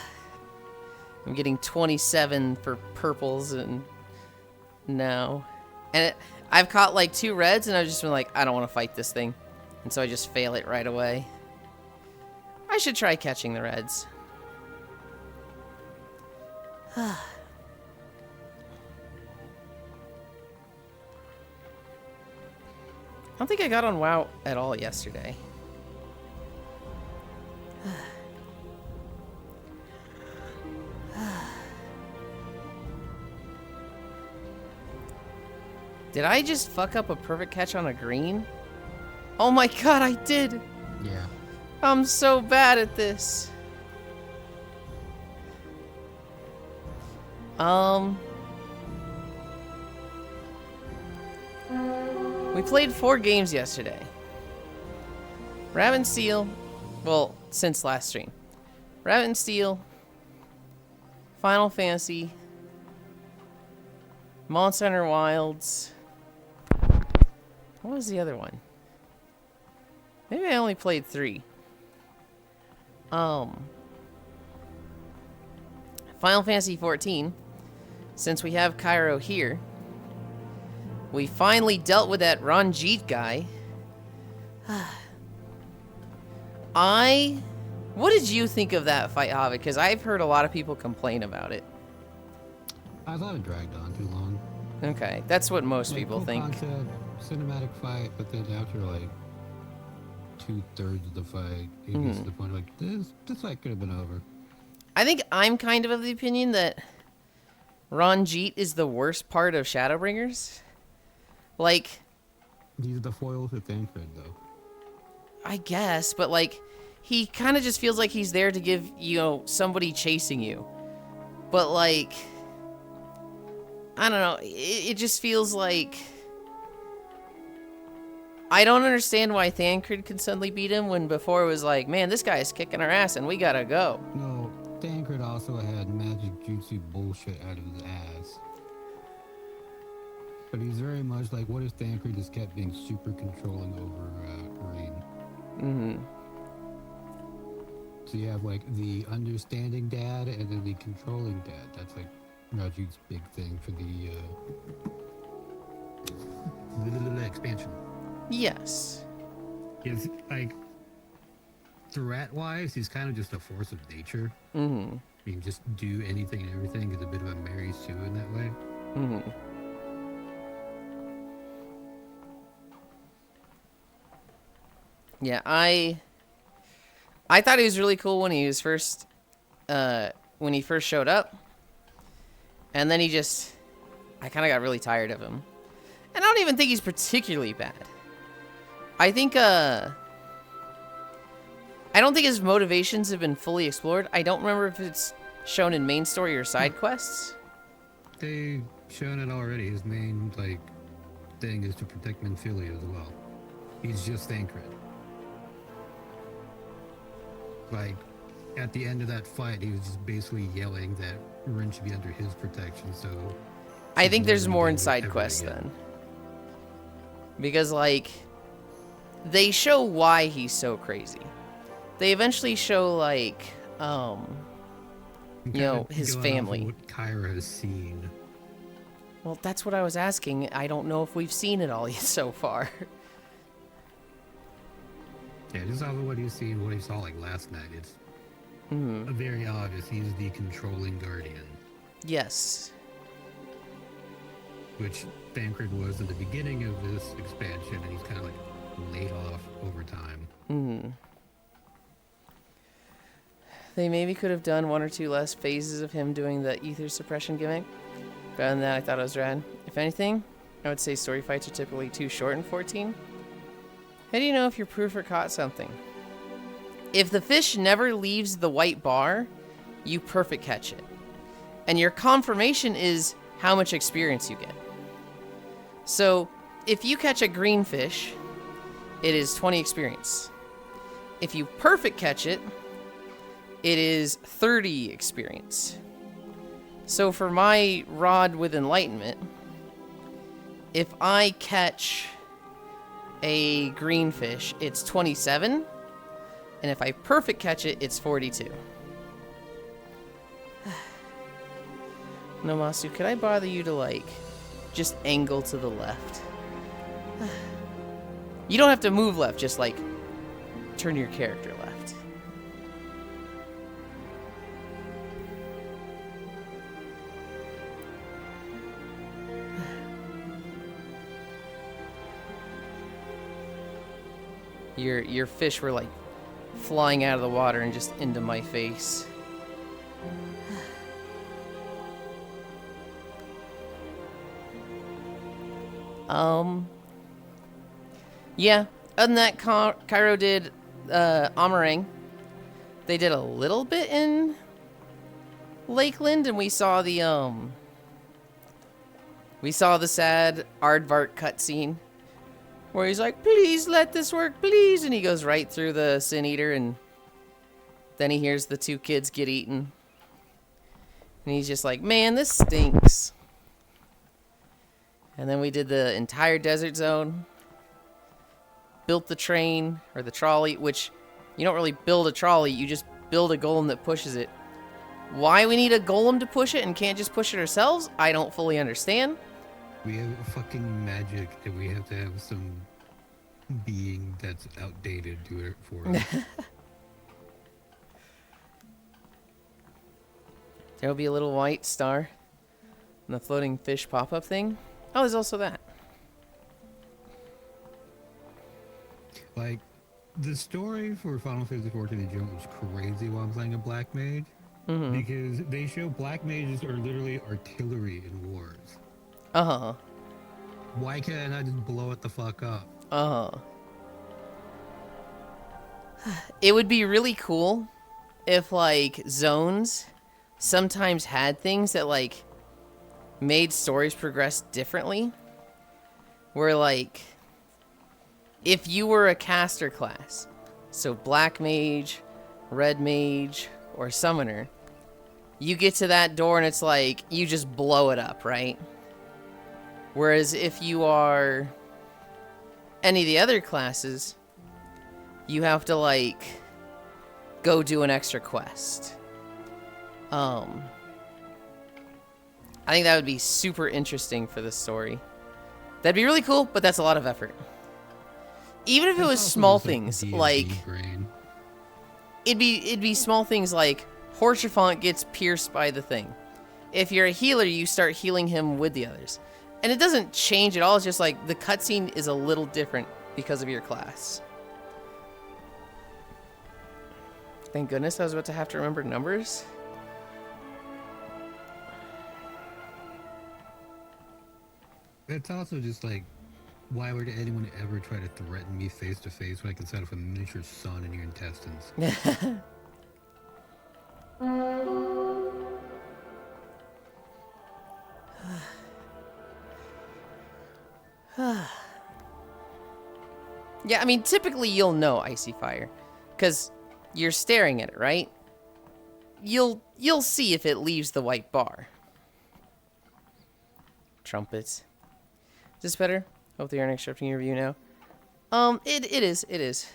I'm getting 27 for purples and now. And I've caught like 2 reds and I've just been like, I don't want to fight this thing. And so I just fail it right away. I should try catching the reds. I don't think I got on WoW at all yesterday. Did I just fuck up a perfect catch on a green? Oh my god, I did! Yeah. I'm so bad at this. We played 4 games yesterday. Rabbit and Steel, well, since last stream. Rabbit and Steel, Final Fantasy, Monster Hunter Wilds. What was the other one? Maybe I only played 3. Final Fantasy 14. Since we have Cairo here, we finally dealt with that Ranjit guy. What did you think of that fight, Javi? Because I've heard a lot of people complain about it. I thought it dragged on too long. Okay, that's what most Like, people cool think. concept, cinematic fight, but then after like 2/3 of the fight, it gets to the point like this fight could have been over. I think I'm kind of the opinion that Ranjit is the worst part of Shadowbringers. Like, He's the foil to Thancred, though. I guess, but like, he kind of just feels like he's there to give, you know, somebody chasing you. But like, I don't know, it just feels like... I don't understand why Thancred could suddenly beat him when before it was like, man, this guy is kicking our ass and we gotta go. No, Thancred also had magic jutsu bullshit out of his ass. But he's very much like, what if Thancred just kept being super controlling over Green? So you have like the understanding dad and then the controlling dad. That's like Rajit's big thing for the expansion. Yes. It's like, threat-wise, he's kind of just a force of nature. You can just do anything and everything. He's a bit of a Mary Sue in that way. Yeah, I thought he was really cool when he was first showed up. And then I kind of got really tired of him. And I don't even think he's particularly bad. I think, I don't think his motivations have been fully explored. I don't remember if it's shown in main story or side quests. They've shown it already. His main, like, thing is to protect Menphilia as well. He's just Thancred. Like, at the end of that fight, he was just basically yelling that Rin should be under his protection, so... I think there's more in ever side quests again. then. Because, like, they show why he's so crazy. They eventually show, like, you know, his Going off of family. what Kyra has seen. Well, that's what I was asking. I don't know if we've seen it all yet so far. Yeah, just off of what he's seen, what he saw like last night, it's very obvious he's the controlling guardian, Yes. which Thancred was in the beginning of this expansion, and he's kind of like laid off over time. They maybe could have done 1 or 2 less phases of him doing the ether suppression gimmick. But other than that, I thought it was rad. If anything, I would say story fights are typically too short in 14. How do you know if you're proof or caught something? If the fish never leaves the white bar, you perfect catch it. And your confirmation is how much experience you get. So, if you catch a green fish, it is 20 experience. If you perfect catch it, it is 30 experience. So for my rod with enlightenment, if I catch a green fish, it's 27. And if I perfect catch it, it's 42. Nomasu, could I bother you to, like, just angle to the left? You don't have to move left, just, like, turn your character left. Your fish were, like, flying out of the water and just into my face. Yeah, other than that, Cairo did, Amarang. They did a little bit in Lakeland, and we saw the sad Aardvark cutscene where he's like, please let this work, please, and he goes right through the Sin Eater, and then he hears the 2 kids get eaten. And he's just like, man, this stinks. And then we did the entire desert zone. Built the train, or the trolley, which you don't really build a trolley, you just build a golem that pushes it. Why we need a golem to push it and can't just push it ourselves, I don't fully understand. We have fucking magic, and we have to have some being that's outdated do it for us. There'll be a little white star. And the floating fish pop-up thing. Oh, there's also that. Like, the story for Final Fantasy XIV Jump was crazy while I'm playing a Black Mage. Mm-hmm. Because they show Black Mages are literally artillery in wars. Uh-huh. Why can't I not just blow it the fuck up? Uh-huh. It would be really cool if, like, zones sometimes had things that, like, made stories progress differently. Where, like, if you were a caster class, so Black Mage, Red Mage, or Summoner, you get to that door and it's like, you just blow it up, right? Whereas if you are any of the other classes, you have to, like, go do an extra quest. I think that would be super interesting for this story. That'd be really cool, but that's a lot of effort. Even if it was small things, like, it'd be small things like Horchafont gets pierced by the thing. If you're a healer, you start healing him with the others. And it doesn't change at all, it's just like the cutscene is a little different because of your class. Thank goodness I was about to have to remember numbers. It's also just like, why would anyone ever try to threaten me face to face when I can set up a miniature sun in your intestines? Yeah, I mean, typically you'll know Icy Fire, because you're staring at it, right? You'll see if it leaves the white bar. Trumpets. Is this better? Hope they aren't interrupting your view now. It is.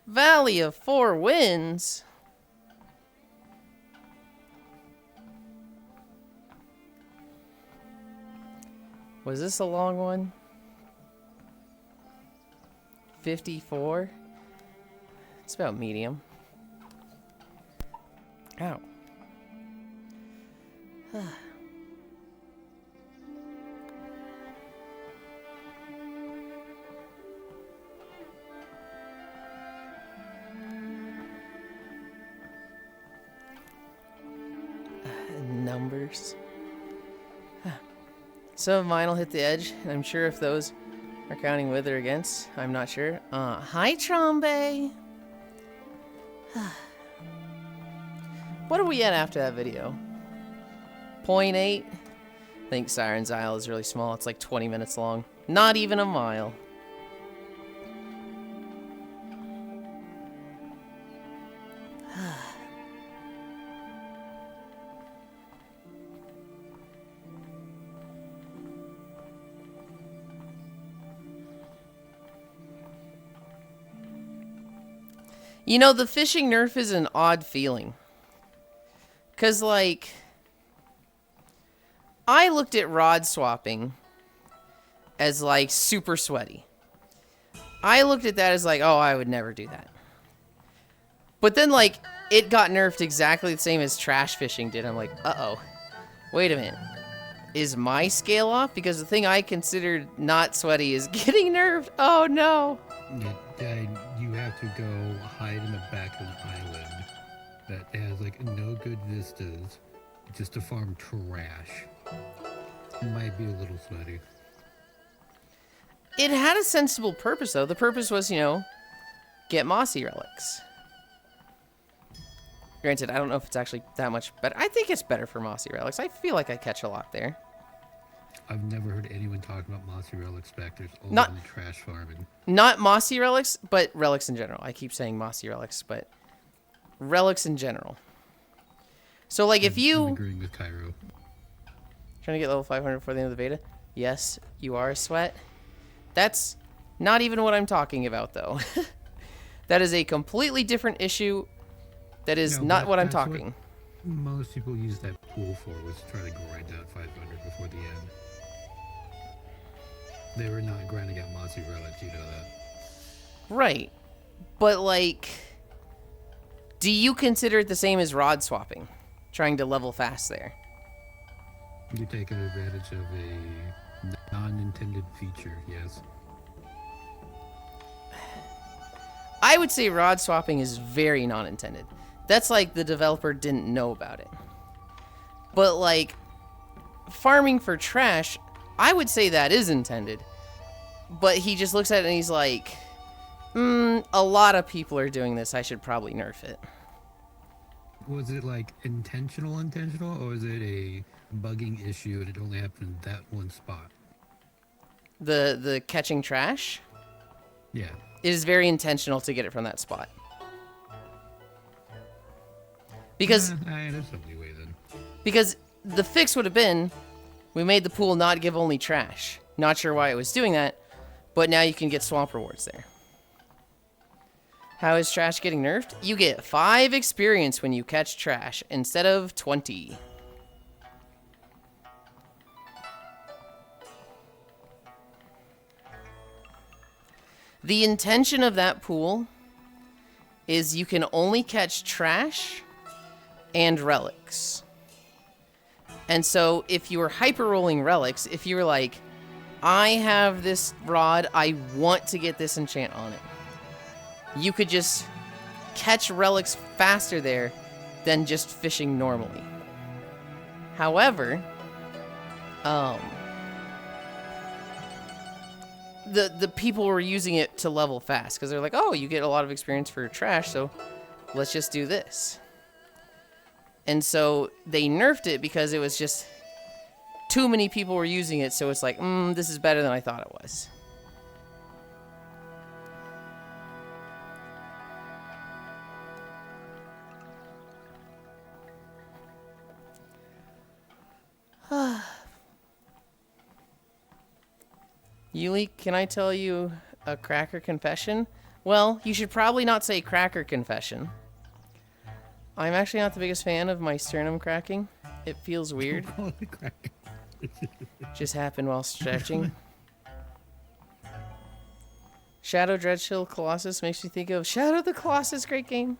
Valley of Four Winds. Was this a long one? 54? It's about medium. Ow. Numbers. Some of mine will hit the edge, and I'm sure if those are counting with or against, I'm not sure. Hi, Trombe! What are we at after that video? 0.8? I think Siren's Isle is really small. It's like 20 minutes long. Not even a mile. You know, the fishing nerf is an odd feeling. Because, like, I looked at rod swapping as, like, super sweaty. I looked at that as, like, oh, I would never do that. But then, like, it got nerfed exactly the same as trash fishing did. I'm like, uh-oh. Wait a minute. Is my scale off? Because the thing I considered not sweaty is getting nerfed. Oh, no. You have to go hide in the back of an island that has like no good vistas, just to farm trash. Might be a little sweaty. It had a sensible purpose, though. The purpose was, you know, get mossy relics. Granted, I don't know if it's actually that much better. I think it's better for mossy relics. I feel like I catch a lot there. I've never heard anyone talk about mossy relics specters other Not- than trash farming. Not mossy relics, but relics in general. I keep saying mossy relics, but relics in general. So, like, if you... I'm agreeing with Cairo. Trying to get level 500 before the end of the beta? Yes, you are a sweat. That's not even what I'm talking about, though. That is a completely different issue. That is not what I'm talking. What most people use that pool for was to try to grind out 500 before the end. They were not grinding out mossy relics, you know that. Right. But, like, do you consider it the same as rod swapping? Trying to level fast there? You're taking advantage of a non-intended feature, yes. I would say rod swapping is very non-intended. That's like the developer didn't know about it. But, like, farming for trash, I would say that is intended. But he just looks at it and he's like, a lot of people are doing this. I should probably nerf it. Was it, like, intentional, or is it a bugging issue and it only happened in that one spot? The catching trash? Yeah. It is very intentional to get it from that spot. Because That's the only way then. Because the fix would have been, we made the pool not give only trash. Not sure why it was doing that, but now you can get swamp rewards there. How is trash getting nerfed? You get 5 experience when you catch trash instead of 20. The intention of that pool is you can only catch trash and relics. And so if you were hyper rolling relics, if you were like, I have this rod, I want to get this enchant on it, you could just catch relics faster there than just fishing normally. However, the people were using it to level fast because they're like, oh, you get a lot of experience for trash, so let's just do this. And so they nerfed it because it was just too many people were using it, so it's like, this is better than I thought it was. Yuli, can I tell you a cracker confession? Well, you should probably not say cracker confession. I'm actually not the biggest fan of my sternum cracking. It feels weird. Just happened while stretching. Shadow Dreadchill Colossus makes me think of Shadow the Colossus, great game.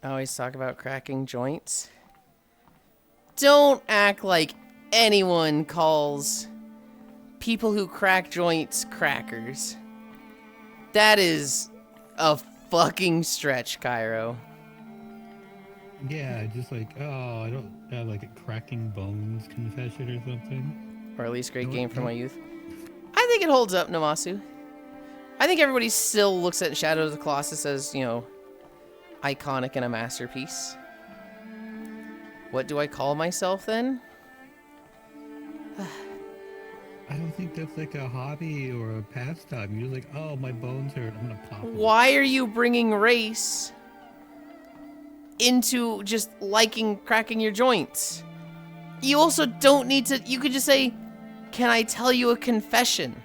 I always talk about cracking joints. Don't act like anyone calls people who crack joints crackers. That is a fucking stretch, Cairo. Yeah, just like, oh, I don't have like a cracking bones confession or something. Or at least great game from my youth. I think it holds up, Namasu. I think everybody still looks at Shadow of the Colossus as, you know, iconic and a masterpiece. What do I call myself then? I don't think that's like a hobby or a pastime. You're like, oh, my bones hurt. I'm gonna pop 'em." Why are you bringing race into just liking cracking your joints? You also don't need to. You could just say, "Can I tell you a confession?"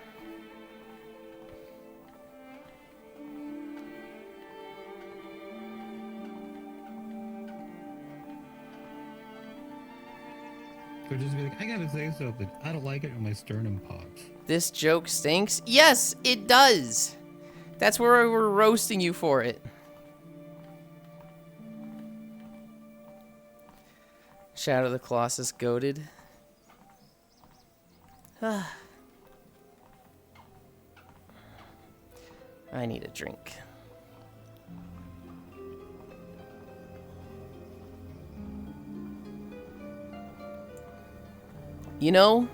Or just be like, I gotta say something. I don't like it when my sternum pops. This joke stinks? Yes, it does. That's where we're roasting you for it. Shadow of the Colossus goated. I need a drink. You know,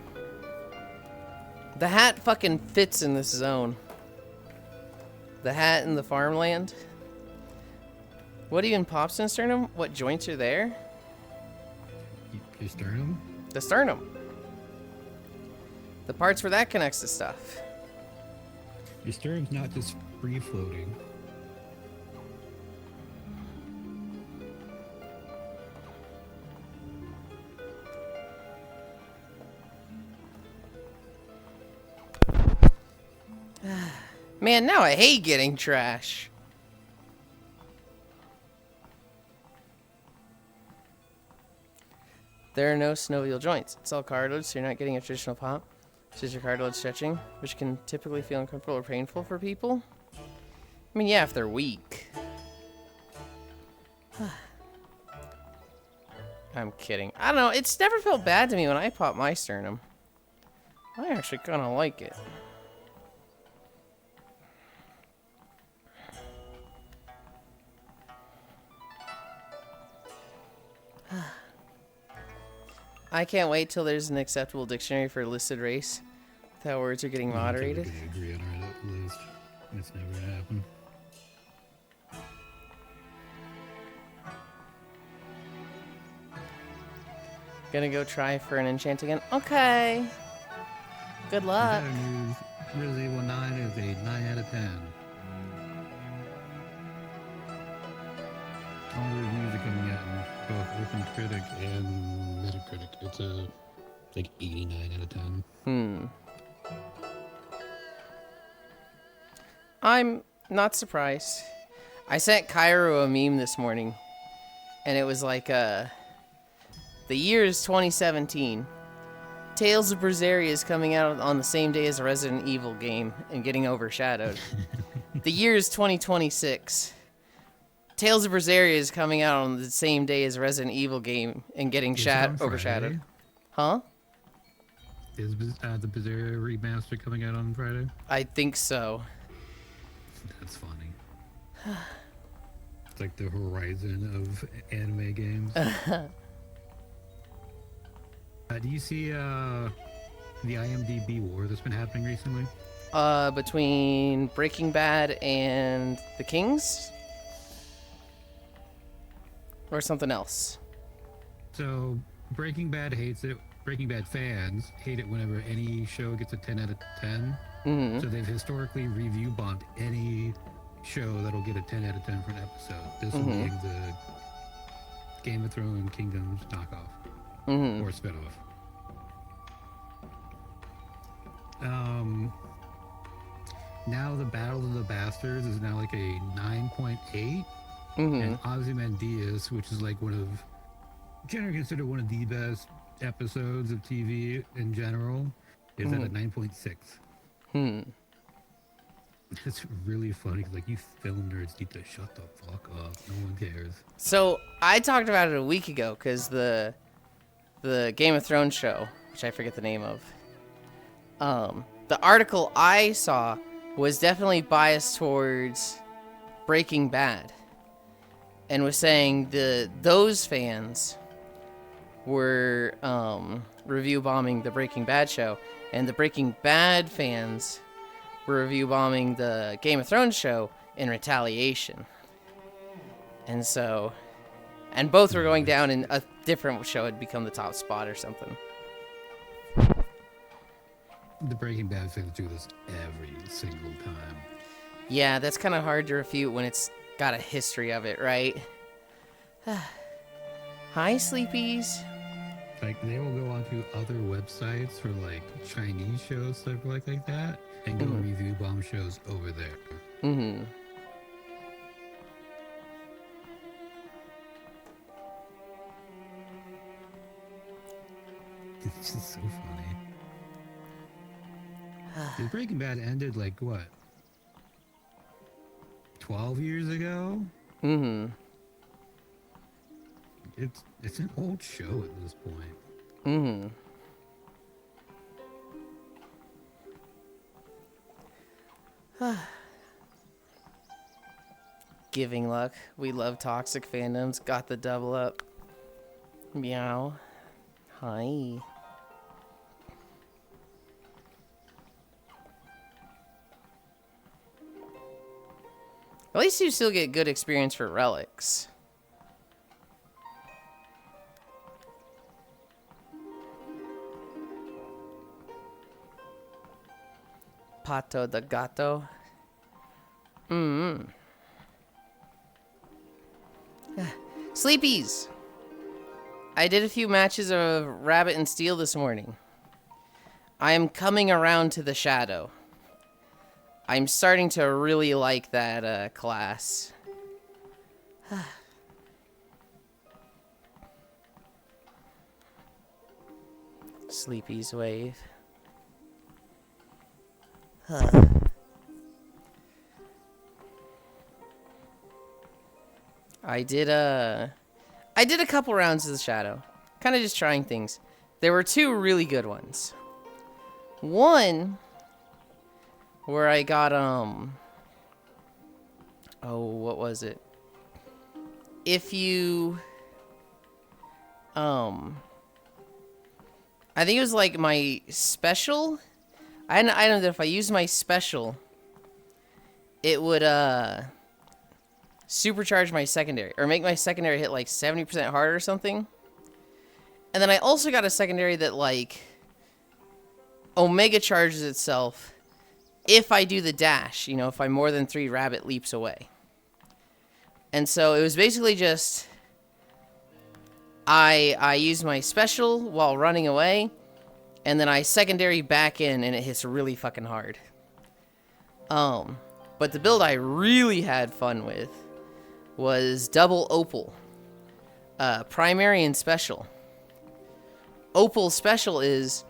the hat fucking fits in this zone. The hat in the farmland. What even pops in a sternum? What joints are there? Your sternum? The sternum. The parts where that connects to stuff. Your sternum's not just free floating. Man, now I hate getting trash. There are no synovial joints. It's all cartilage, so you're not getting a traditional pop. It's just your cartilage stretching, which can typically feel uncomfortable or painful for people. I mean, yeah, if they're weak. I'm kidding. I don't know. It's never felt bad to me when I pop my sternum. I actually kind of like it. I can't wait till there's an acceptable dictionary for listed race. That words are getting moderated. I don't think we're gonna agree on our list. It's never gonna happen. Gonna go try for an enchant again. Okay. Good luck. Better news. Resident Evil 9 is a 9 out of 10. All the reviews are coming out in both Open Critic and Metacritic. It's like 89 out of 10. I'm not surprised. I sent Cairo a meme this morning, and it was like, the year is 2017. Tales of Berseria is coming out on the same day as a Resident Evil game and getting overshadowed. The year is 2026. Tales of Berseria is coming out on the same day as a Resident Evil game and getting overshadowed. Huh? Is the Berseria remaster coming out on Friday? I think so. That's funny. It's like the horizon of anime games. Do you see the IMDb war that's been happening recently? Between Breaking Bad and The Kings? Or something else? So, Breaking Bad hates it. Breaking Bad fans hate it whenever any show gets a 10 out of 10. Mm-hmm. So they've historically review bombed any show that'll get a 10 out of 10 for an episode. This one being the Game of Thrones Kingdoms knockoff. Or spinoff. Now the Battle of the Bastards is now like a 9.8. And Ozymandias, which is like generally considered one of the best episodes of TV in general, is at a 9.6. It's really funny because like you film nerds need to shut the fuck up. No one cares. So I talked about it a week ago because the Game of Thrones show, which I forget the name of, the article I saw was definitely biased towards Breaking Bad, and was saying those fans were review bombing the Breaking Bad show, and the Breaking Bad fans were review bombing the Game of Thrones show in retaliation. And so, and both were going down, and a different show had become the top spot or something. the Breaking Bad fans do this every single time. Yeah, that's kind of hard to refute when it's got a history of it, right? Hi, sleepies. Like, they will go onto other websites for, like, Chinese shows, stuff like that, and go and review bomb shows over there. Mm-hmm. It's just so funny. The Breaking Bad ended, like, what? 12 years ago? Mm-hmm. It's an old show at this point. Mm-hmm. Giving luck. We love toxic fandoms. Got the double up. Meow. Hi. At least you still get good experience for relics. Pato de gato. Sleepies! I did a few matches of Rabbit and Steel this morning. I am coming around to the Shadow. I'm starting to really like that class. Sleepy's Wave. I did a couple rounds of the Shadow. Kind of just trying things. There were two really good ones. One where I got oh, what was it? If you I think it was like my special. I don't know if I used my special, it would supercharge my secondary or make my secondary hit like 70% harder or something. And then I also got a secondary that like omega charges itself if I do the dash, you know, if I'm more than 3 rabbit leaps away. And so it was basically just I use my special while running away, and then I secondary back in, and it hits really fucking hard. But the build I really had fun with was double Opal. Primary and special. Opal special is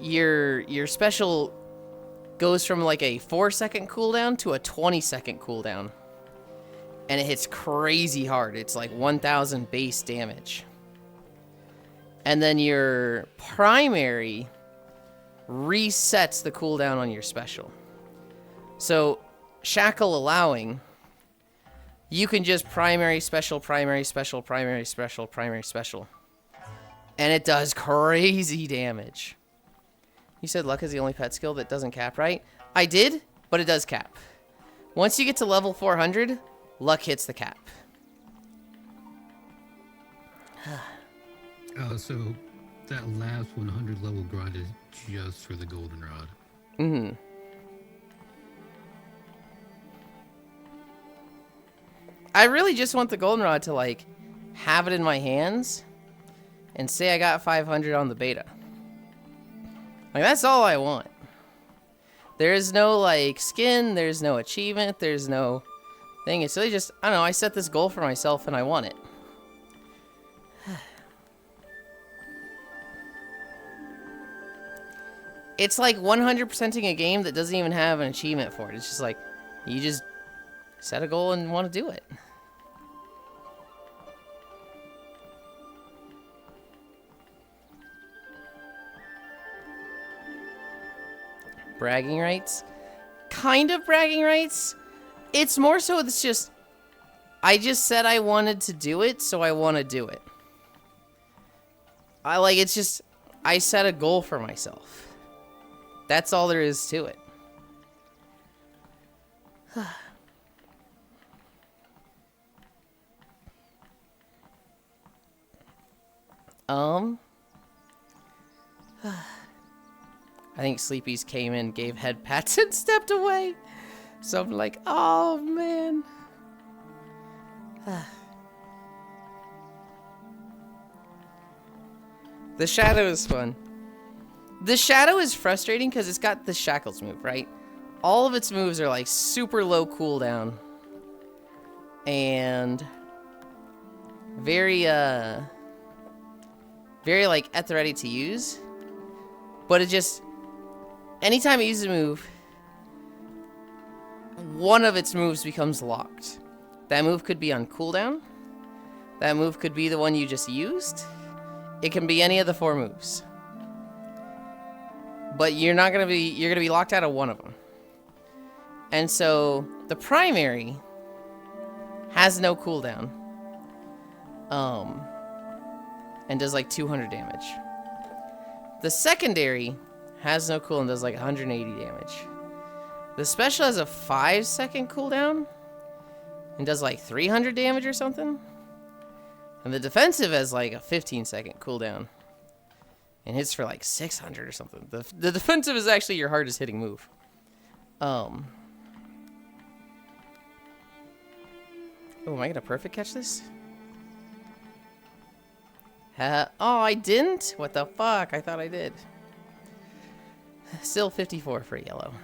your special goes from like a 4-second cooldown to a 20-second cooldown. And it hits crazy hard. It's like 1,000 base damage. And then your primary resets the cooldown on your special. So, shackle allowing, you can just primary, special, primary, special, primary, special, primary, special. And it does crazy damage. You said luck is the only pet skill that doesn't cap, right? I did, but it does cap. Once you get to level 400, luck hits the cap. Oh, so that last 100 level grind is just for the goldenrod. Mm-hmm. I really just want the goldenrod to, like, have it in my hands and say I got 500 on the beta. Like, that's all I want. There's no, like, skin, there's no achievement, there's no thing. It's really just, I don't know, I set this goal for myself and I want it. It's like 100%ing a game that doesn't even have an achievement for it. It's just like, you just set a goal and want to do it. Bragging rights? Kind of bragging rights. It's more so it's just, I just said I wanted to do it, so I want to do it. It's just, I set a goal for myself. That's all there is to it. I think Sleepy's came in, gave head pats, and stepped away. So I'm like, oh man. The shadow is fun. The shadow is frustrating because it's got the shackles move, right? All of its moves are like super low cooldown. And very like at the ready to use. But it just, anytime it uses a move, one of its moves becomes locked. That move could be on cooldown. That move could be the one you just used. It can be any of the 4 moves. But you're gonna be locked out of one of them. And so the primary has no cooldown. And does like 200 damage. The secondary has no cooldown and does like 180 damage. The special has a 5-second cooldown and does like 300 damage or something. And the defensive has like a 15-second cooldown and hits for like 600 or something. The defensive is actually your hardest hitting move. Oh, am I gonna perfect catch this? Oh, I didn't? What the fuck? I thought I did. Still 54 for yellow.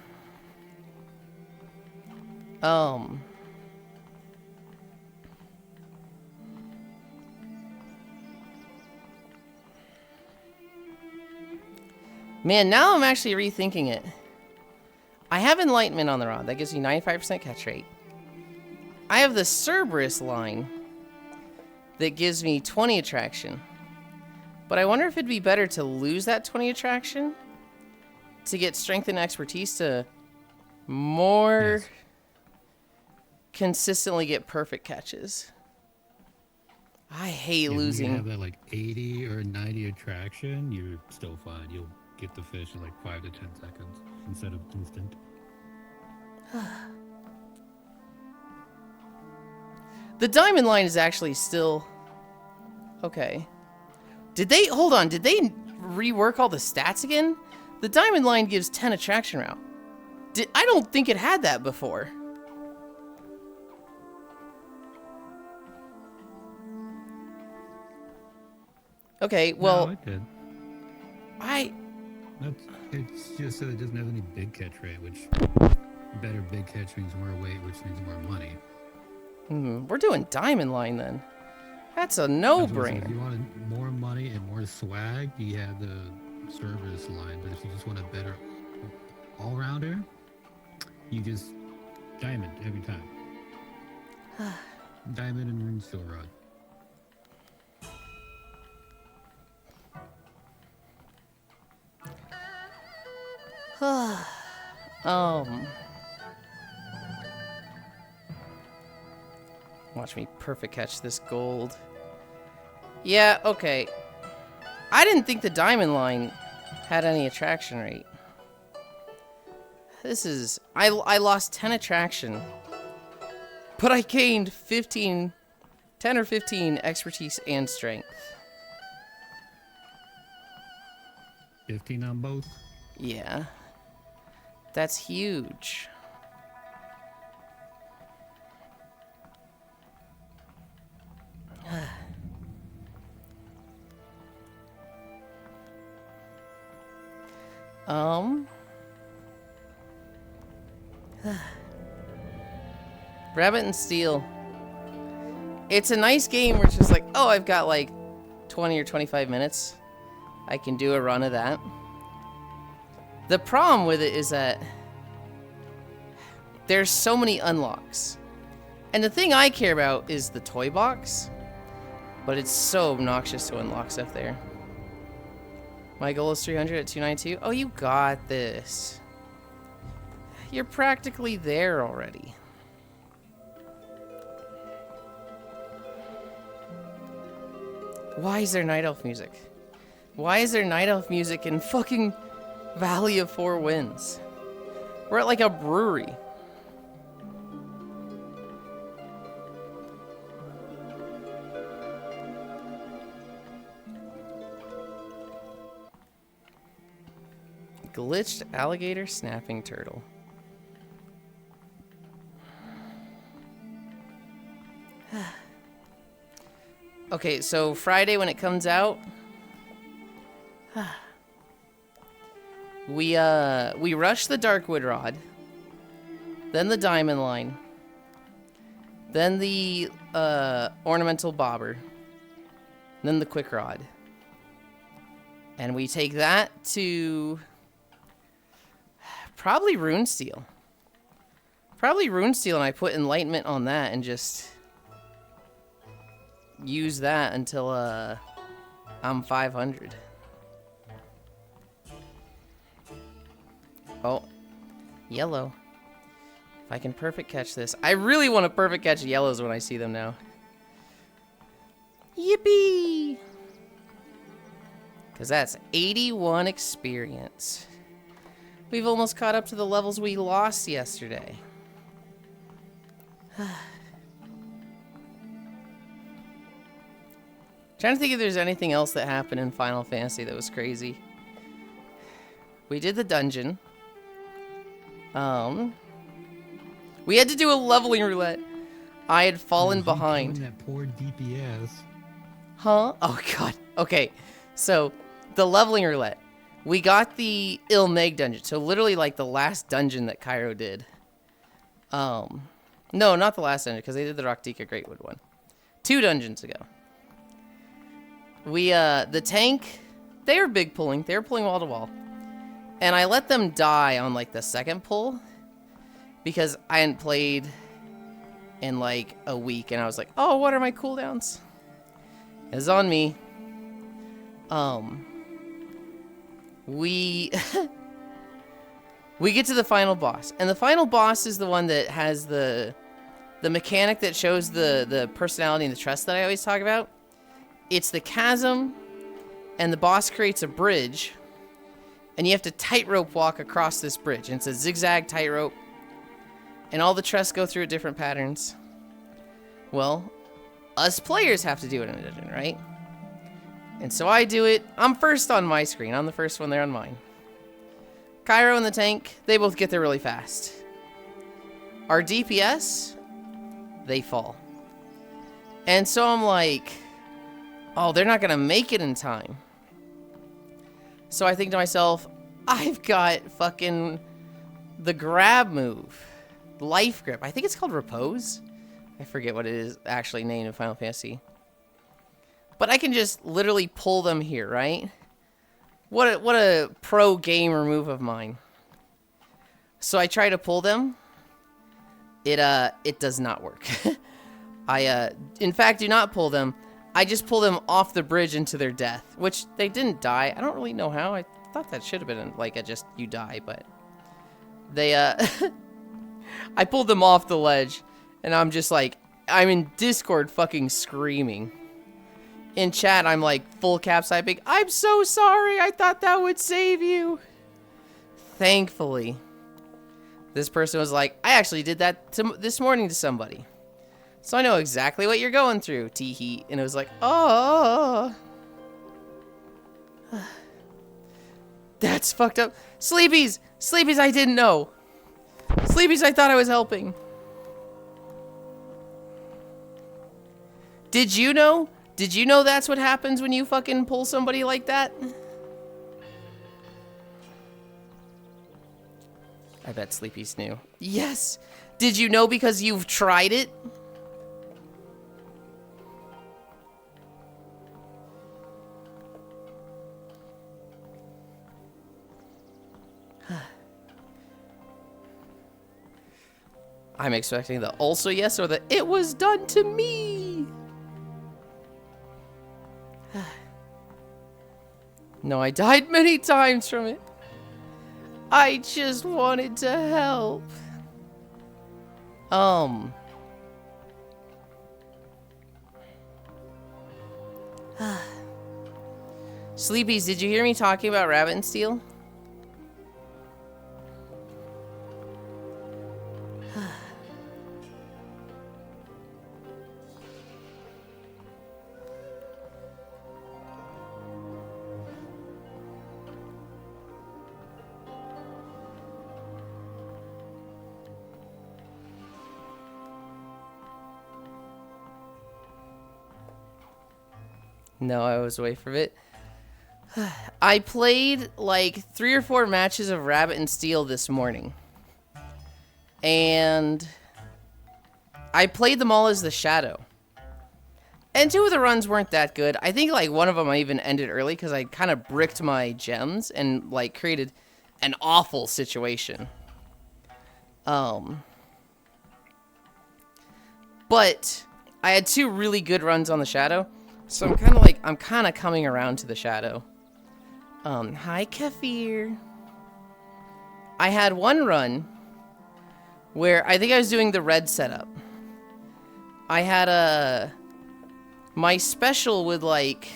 Man, now I'm actually rethinking it. I have Enlightenment on the rod. That gives me 95% catch rate. I have the Cerberus line that gives me 20 attraction. But I wonder if it'd be better to lose that 20 attraction to get strength and expertise to more consistently get perfect catches. I hate losing. If you have that like 80 or 90 attraction, you're still fine. You'll get the fish in like 5 to 10 seconds instead of instant. The diamond line is actually still okay. Hold on, did they rework all the stats again? The diamond line gives 10 attraction route. I don't think it had that before. Okay, well, no, it did. It's just that it doesn't have any big catch rate, which better big catch means more weight, which means more money. We're doing diamond line then. That's a no-brainer. If you wanted more money and more swag, you have the service line. But if you just want a better all-rounder, you just diamond every time. Diamond and rune steel rod. Watch me perfect catch this gold. Yeah, okay. I didn't think the diamond line had any attraction rate. This is... I lost 10 attraction. But I gained 10 or 15 expertise and strength. 15 on both? Yeah. That's huge. Rabbit and Steel. It's a nice game where it's just like, oh, I've got like 20 or 25 minutes. I can do a run of that. The problem with it is that there's so many unlocks. And the thing I care about is the toy box. But it's so obnoxious to unlock stuff there. My goal is 300 at 292. Oh, you got this. You're practically there already. Why is there Night Elf music? Why is there Night Elf music in fucking Valley of Four Winds? We're at like a brewery. Glitched alligator snapping turtle. Okay, so Friday when it comes out, we rush the Darkwood Rod, then the Diamond Line, then the Ornamental Bobber, then the Quick Rod. And we take that to probably Runesteel. Probably Runesteel, and I put Enlightenment on that and just use that until I'm 500. Oh, yellow. If I can perfect catch this. I really want to perfect catch yellows when I see them now. Yippee! Because that's 81 experience. We've almost caught up to the levels we lost yesterday. Trying to think if there's anything else that happened in Final Fantasy that was crazy. We did the dungeon. We had to do a leveling roulette. I had fallen behind. That poor DPS. Huh? Oh god. Okay. So, the leveling roulette. We got the Ilmeg dungeon. So literally like the last dungeon that Cairo did. No, not the last dungeon, because they did the Raktika Greatwood one. 2 dungeons ago. We, the tank, they were big pulling. They were pulling wall to wall. And I let them die on, like, the second pull. Because I hadn't played in, like, a week. And I was like, oh, what are my cooldowns? It's on me. We... we get to the final boss. And the final boss is the one that has the mechanic that shows the personality and the trust that I always talk about. It's the chasm, and the boss creates a bridge, and you have to tightrope walk across this bridge. And it's a zigzag tightrope, and all the trusts go through different patterns. Well, us players have to do it in a dungeon, right? And so I do it. I'm first on my screen. I'm the first one there on mine. Cairo and the tank, they both get there really fast. Our DPS, they fall. And so I'm like, oh, they're not going to make it in time. So I think to myself, I've got fucking the grab move. Life grip. I think it's called Repose. I forget what it is actually named in Final Fantasy. But I can just literally pull them here, right? What a pro gamer move of mine. So I try to pull them. It does not work. I in fact do not pull them. I just pull them off the bridge into their death, which they didn't die. I don't really know how. I thought that should have been like a just you die, but they I pulled them off the ledge, and I'm just like, I'm in Discord fucking screaming. In chat, I'm like full caps typing, I'm so sorry, I thought that would save you. Thankfully, this person was like, I actually did that this morning to somebody. So I know exactly what you're going through, Teehee. And it was like, oh. That's fucked up. Sleepies! Sleepies, I didn't know. Sleepies, I thought I was helping. Did you know? Did you know that's what happens when you fucking pull somebody like that? I bet Sleepy's knew. Yes! Did you know because you've tried it? I'm expecting the also yes or the it was done to me. No, I died many times from it. I just wanted to help. Sleepies, did you hear me talking about Rabbit and Steel? No, I was away from it. I played like 3 or 4 matches of Rabbit and Steel this morning. And I played them all as the Shadow. And 2 of the runs weren't that good. I think like one of them I even ended early because I kind of bricked my gems and like created an awful situation. But I had 2 really good runs on the Shadow. So I'm kind of coming around to the Shadow. Hi Kefir. I had 1 run where I think I was doing the red setup. I had my special would like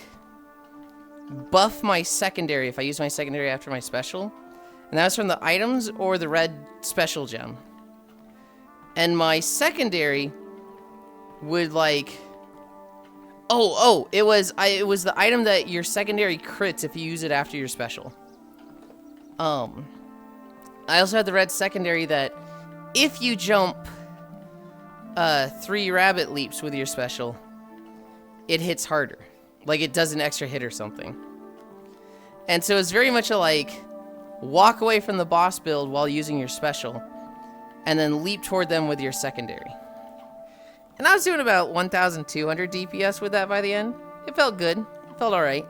buff my secondary if I use my secondary after my special. And that was from the items or the red special gem. And my secondary would like it was the item that your secondary crits if you use it after your special. I also had the red secondary that if you jump 3 rabbit leaps with your special, it hits harder. Like it does an extra hit or something. And so it's very much a like walk away from the boss build while using your special and then leap toward them with your secondary. And I was doing about 1,200 DPS with that by the end. It felt good. It felt alright.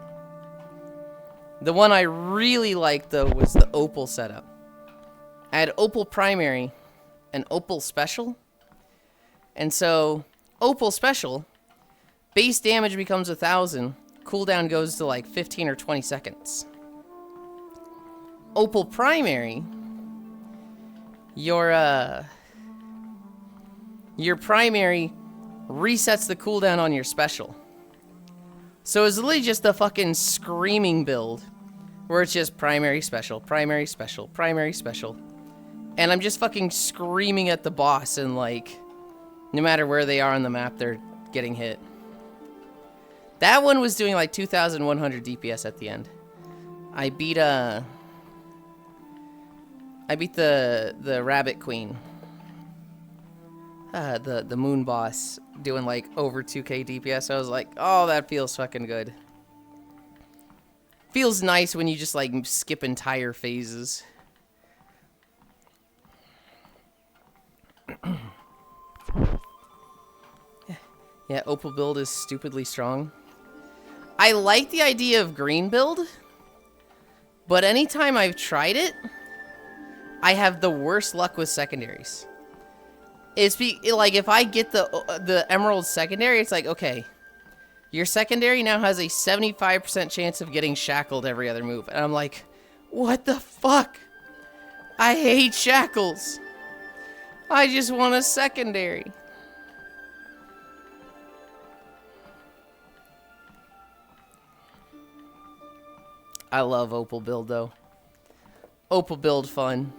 The one I really liked, though, was the Opal setup. I had Opal Primary and Opal Special. And so, Opal Special, base damage becomes 1,000. Cooldown goes to like 15 or 20 seconds. Opal Primary, your primary resets the cooldown on your special. So it's literally just a fucking screaming build where it's just primary special, primary special, primary special. And I'm just fucking screaming at the boss and like no matter where they are on the map, they're getting hit. That one was doing like 2,100 DPS at the end. I beat the Rabbit Queen. The moon boss doing like over 2k DPS. I was like, oh, that feels fucking good. Feels nice when you just like skip entire phases. Yeah, Opal build is stupidly strong. I like the idea of green build, but anytime I've tried it, I have the worst luck with secondaries. It's like if I get the emerald secondary, it's like, okay, your secondary now has a 75% chance of getting shackled every other move. And I'm like, what the fuck? I hate shackles. I just want a secondary. I love Opal build though. Opal build fun.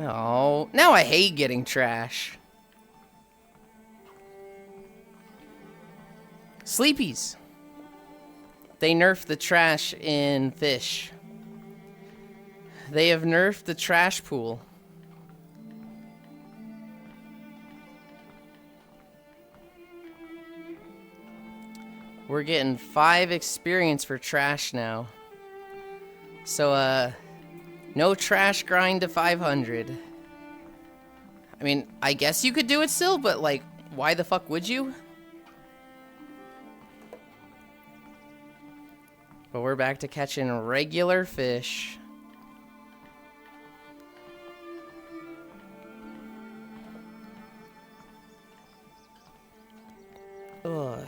Oh, now I hate getting trash. Sleepies. They nerfed the trash in Fish. They have nerfed the trash pool. We're getting 5 experience for trash now. So, no trash grind to 500. I mean, I guess you could do it still, but like, why the fuck would you? But we're back to catching regular fish. Ugh.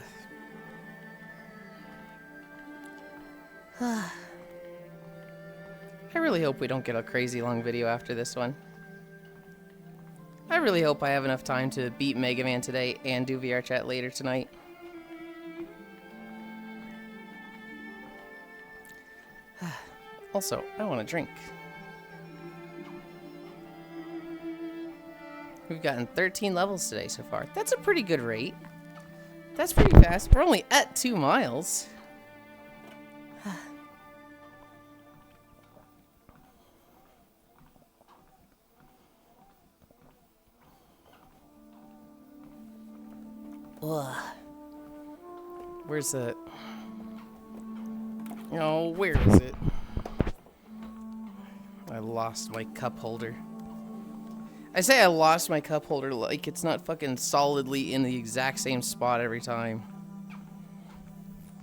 I really hope we don't get a crazy long video after this one. I really hope I have enough time to beat Mega Man today and do VR chat later tonight. Also, I want a drink. We've gotten 13 levels today so far. That's a pretty good rate. That's pretty fast. We're only at 2 miles. Ugh. Where's the... Oh, where is it? I lost my cup holder. I say I lost my cup holder like it's not fucking solidly in the exact same spot every time.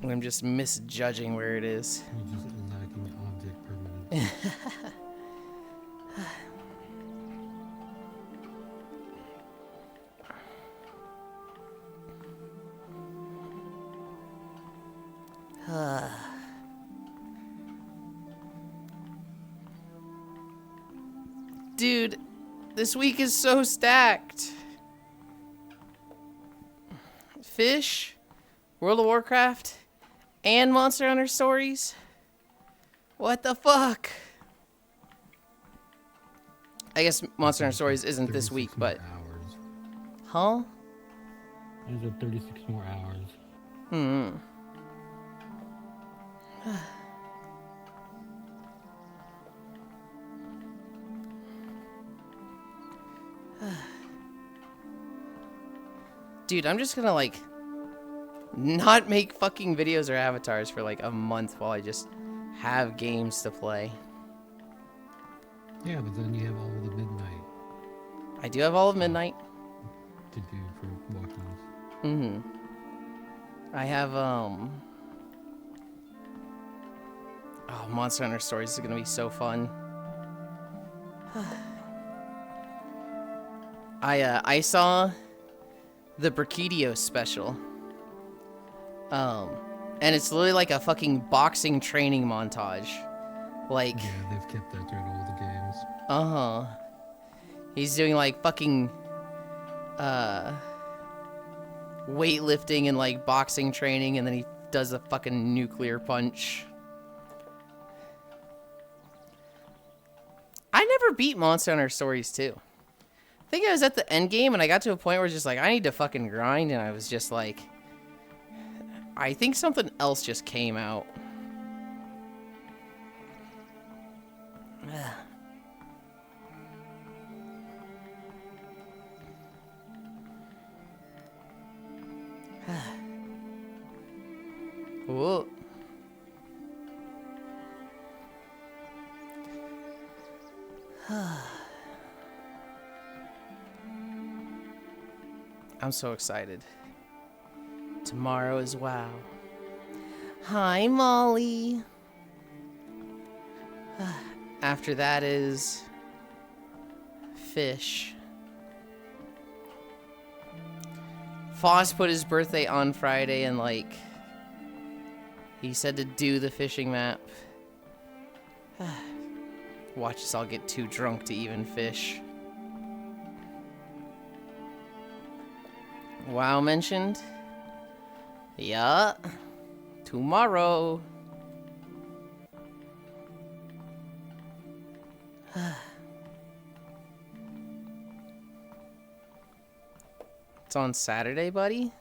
I'm just misjudging where it is. You're just lacking object permanence. Dude, this week is so stacked. Fish, World of Warcraft, and Monster Hunter Stories. What the fuck? I guess Monster Hunter Stories isn't this week, but... Hours. Huh? There's 36 more hours. Hmm. Dude, I'm just gonna, like, not make fucking videos or avatars for, like, a month while I just have games to play. Yeah, but then you have all of the midnight I do have all of midnight. to do for walk-ins. Mm-hmm. I have, Oh, Monster Hunter Stories is gonna be so fun. I saw the Brachidio special. And it's literally like a fucking boxing training montage. Like, Yeah, they've kept that throughout all the games. uh-huh. He's doing like fucking weightlifting and like boxing training, and then he does a fucking nuclear punch. I never beat Monster Hunter Stories 2. I think I was at the end game and I got to a point where it's just like, I need to fucking grind, and I was just like, I think something else just came out. Whoa. I'm so excited. Tomorrow is WoW. Hi, Molly. After that is Fish. Foss put his birthday on Friday, and like he said to do the fishing map. Watch us all get too drunk to even fish. WoW mentioned? Yeah. Tomorrow. It's on Saturday, buddy?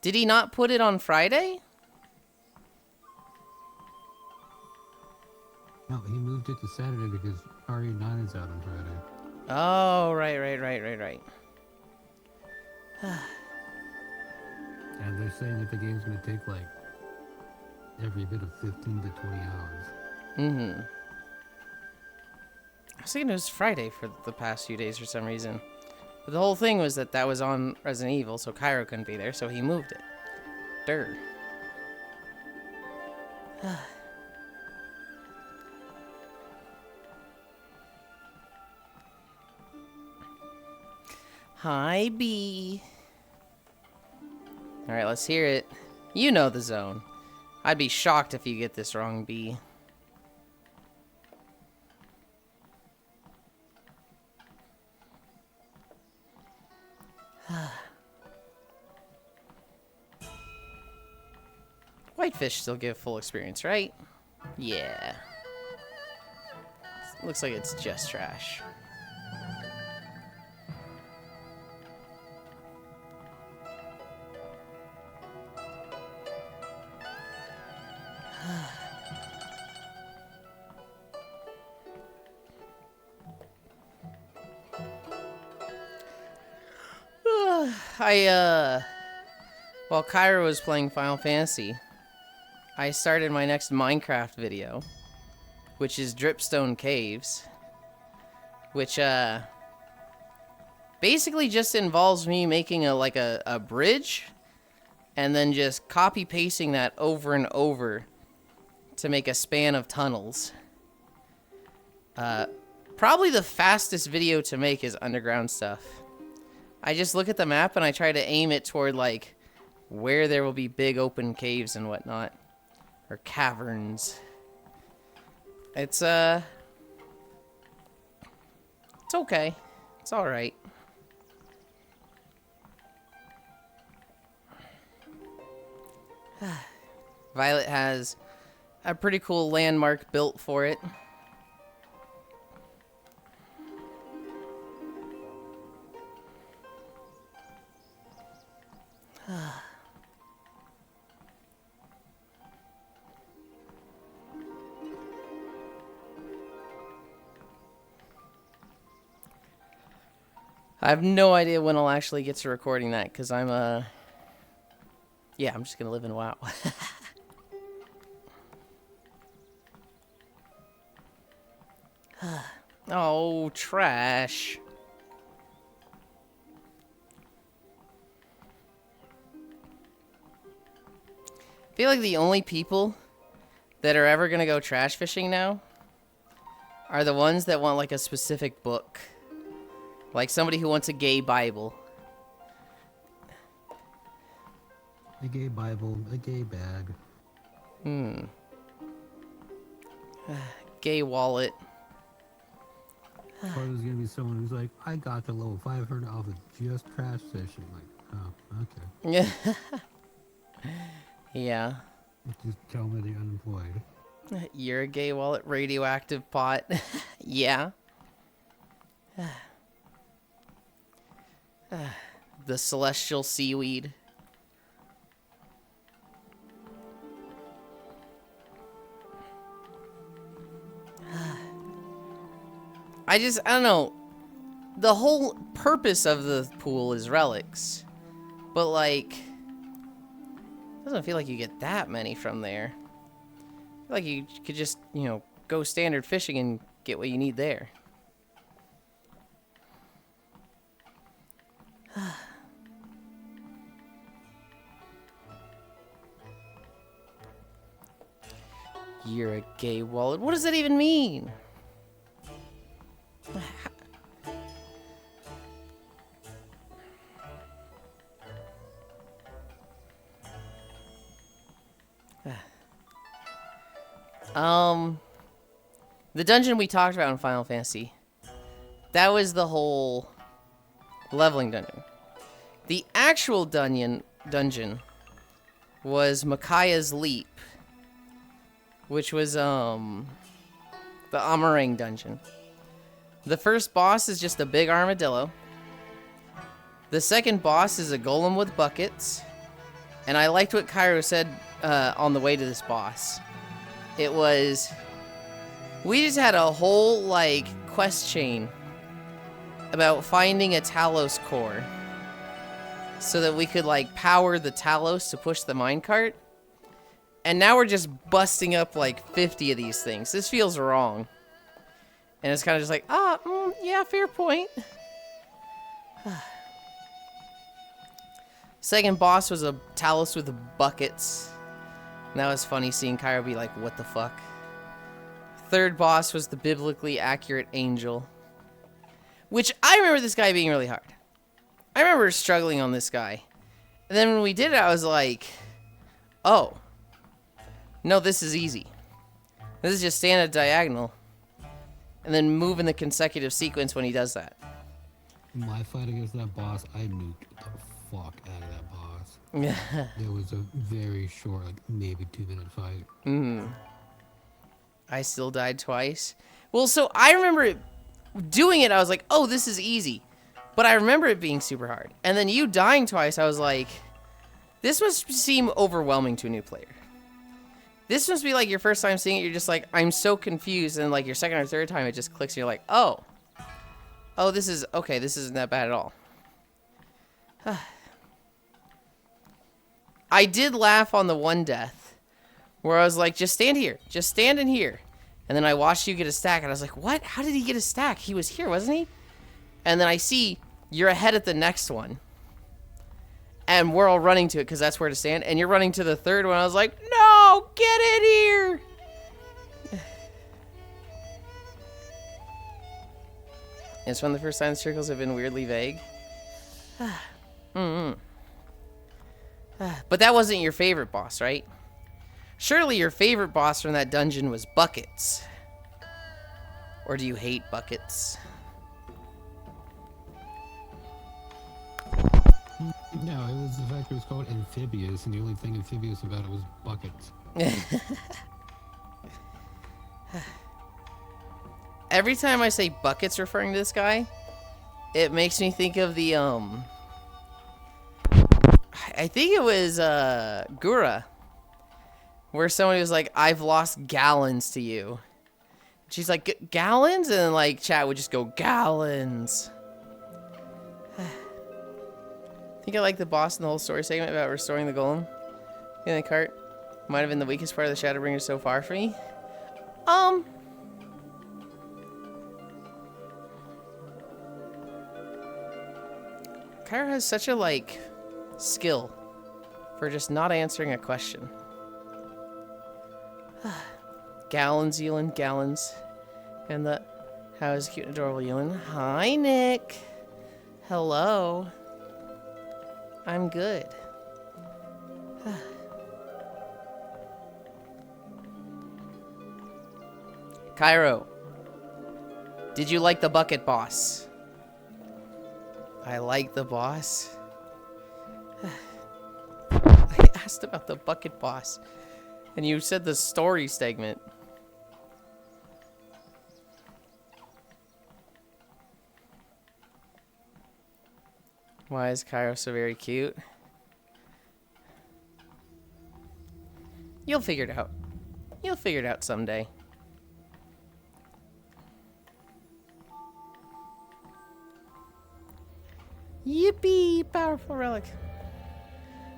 Did he not put it on Friday? No, he moved it to Saturday because RE9 is out on Friday. Oh, right. And they're saying that the game's going to take like every bit of 15 to 20 hours. Mm-hmm. I was thinking it was Friday for the past few days for some reason. But the whole thing was that was on Resident Evil, so Cairo couldn't be there, so he moved it. Durr. Hi, B. Alright, let's hear it. You know the zone. I'd be shocked if you get this wrong, B. Whitefish still give full experience, right? Yeah. Looks like it's just trash. While Kyra was playing Final Fantasy, I started my next Minecraft video, which is Dripstone Caves, which, basically just involves me making a bridge, and then just copy-pasting that over and over to make a span of tunnels. Probably the fastest video to make is underground stuff. I just look at the map and I try to aim it toward, like, where there will be big open caves and whatnot. Or caverns. It's okay. It's alright. Violet has a pretty cool landmark built for it. I have no idea when I'll actually get to recording that, because I'm, yeah, I'm just gonna live in WoW. Oh, trash. I feel like the only people that are ever gonna go trash fishing now are the ones that want, like, a specific book. Like somebody who wants a gay Bible. A gay Bible, a gay bag. Gay wallet. Or there's gonna be someone who's like, I got to level 500 off of just trash fishing. Like, oh, okay. Yeah. Yeah. Just tell me they're unemployed. You're a gay wallet, radioactive pot. Yeah. The celestial seaweed. I don't know. The whole purpose of the pool is relics. But, like, doesn't feel like you get that many from there. I feel like you could just, you know, go standard fishing and get what you need there. You're a gay wallet. What does that even mean? The dungeon we talked about in Final Fantasy, that was the whole leveling dungeon. The actual dungeon was Makaya's Leap, which was the Amarang dungeon. The first boss is just a big armadillo. The second boss is a golem with buckets. And I liked what Cairo said on the way to this boss. It was, we just had a whole, like, quest chain about finding a Talos core so that we could, like, power the Talos to push the minecart. And now we're just busting up, like, 50 of these things. This feels wrong. And it's kind of just like, yeah, fair point. Second boss was a Talos with buckets. And that was funny seeing Cairo be like, what the fuck? Third boss was the biblically accurate angel. Which, I remember this guy being really hard. I remember struggling on this guy. And then when we did it, I was like, oh. No, this is easy. This is just stand at diagonal. And then move in the consecutive sequence when he does that. My fight against that boss, I nuked the fuck out of that boss. It was a very short, like, maybe 2-minute fight. I still died twice. Well, so I remember doing it, I was like, oh, this is easy. But I remember it being super hard. And then you dying twice, I was like, this must seem overwhelming to a new player. This must be like your first time seeing it, you're just like, I'm so confused. And like your second or third time, it just clicks and you're like, oh. Oh, this is, okay, this isn't that bad at all. I did laugh on the one death where I was like, just stand here. Just stand in here. And then I watched you get a stack, and I was like, what? How did he get a stack? He was here, wasn't he? And then I see you're ahead at the next one. And we're all running to it because that's where to stand. And you're running to the third one. I was like, no, get in here. It's one of the first times circles have been weirdly vague. But that wasn't your favorite boss, right? Surely your favorite boss from that dungeon was Buckets. Or do you hate Buckets? No, it was the fact it was called Amphibious, and the only thing amphibious about it was buckets. Every time I say Buckets referring to this guy, it makes me think of the, I think it was, Gura, where somebody was like, I've lost gallons to you. She's like, gallons? And then, like, chat would just go, gallons. I think I like the boss in the whole story segment about restoring the golem in the cart. Might have been the weakest part of the Shadowbringers so far for me. Kyra has such a, like, skill for just not answering a question. Gallons, Yulind, gallons. And the, how is cute and adorable Yulind? Hi, Nick. Hello. I'm good. Cairo, did you like the bucket boss? I like the boss. I asked about the bucket boss, and you said the story segment. Why is Cairo so very cute? You'll figure it out. You'll figure it out someday. Yippee! Powerful relic.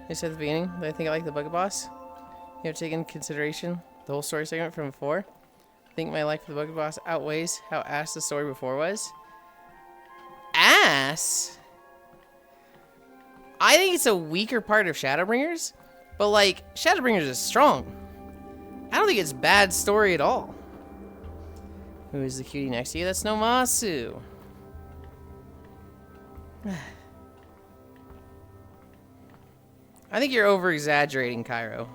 I said at the beginning that I think I like the bucket boss. You have to take into consideration the whole story segment from before. I think my like for the bucket boss outweighs how ass the story before was. Ass? I think it's a weaker part of Shadowbringers, but like, Shadowbringers is strong. I don't think it's bad story at all. Who is the cutie next to you? That's Nomasu. I think you're over-exaggerating, Cairo.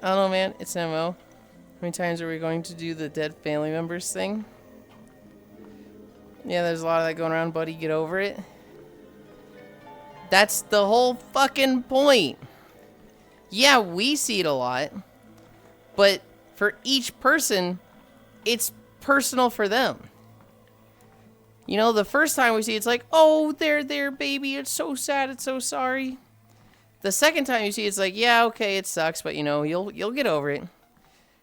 I don't know, man. It's an MO. How many times are we going to do the dead family members thing? Yeah, there's a lot of that going around, buddy. Get over it. That's the whole fucking point. Yeah, we see it a lot. But for each person, it's personal for them. You know, the first time we see it's like, oh, there, baby. It's so sad. It's so sorry. The second time you see it's like, yeah, okay, it sucks, but you know, you'll get over it.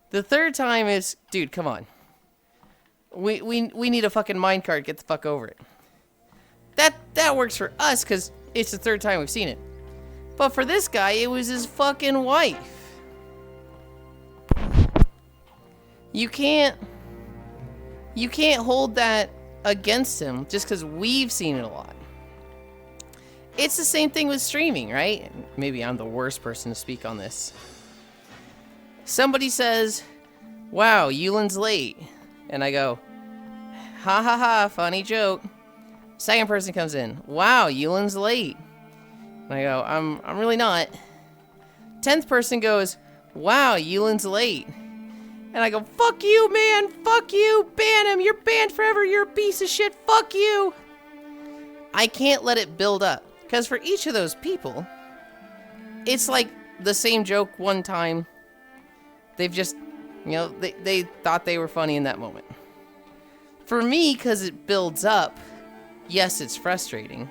The third time is, dude, come on. We need a fucking minecart. Get the fuck over it. That works for us because it's the third time we've seen it. But for this guy, it was his fucking wife. You can't hold that against him just because we've seen it a lot. It's the same thing with streaming, right? Maybe I'm the worst person to speak on this. Somebody says, wow, Yulind's late. And I go, ha ha ha, funny joke. Second person comes in, wow, Yulind's late. And I go, I'm really not. 10th person goes, wow, Yulind's late. And I go, fuck you, man, fuck you, ban him, you're banned forever, you're a piece of shit, fuck you. I can't let it build up. Because for each of those people, it's like the same joke one time. They've just, you know, they thought they were funny in that moment. For me, because it builds up, yes, it's frustrating.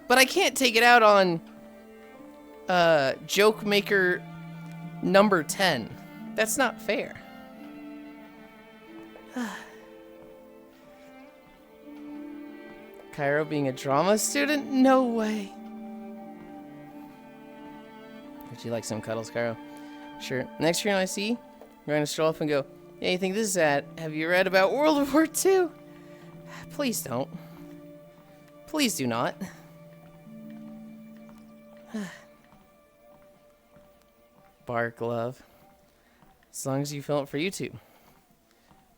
But I can't take it out on joke maker number 10. That's not fair. Cairo being a drama student? No way. Would you like some cuddles, Cairo? Sure. Next year I see, I'm going to stroll up and go, yeah, you think this is sad? Have you read about World War II? Please don't. Please do not. Bark, love. As long as you film it for YouTube.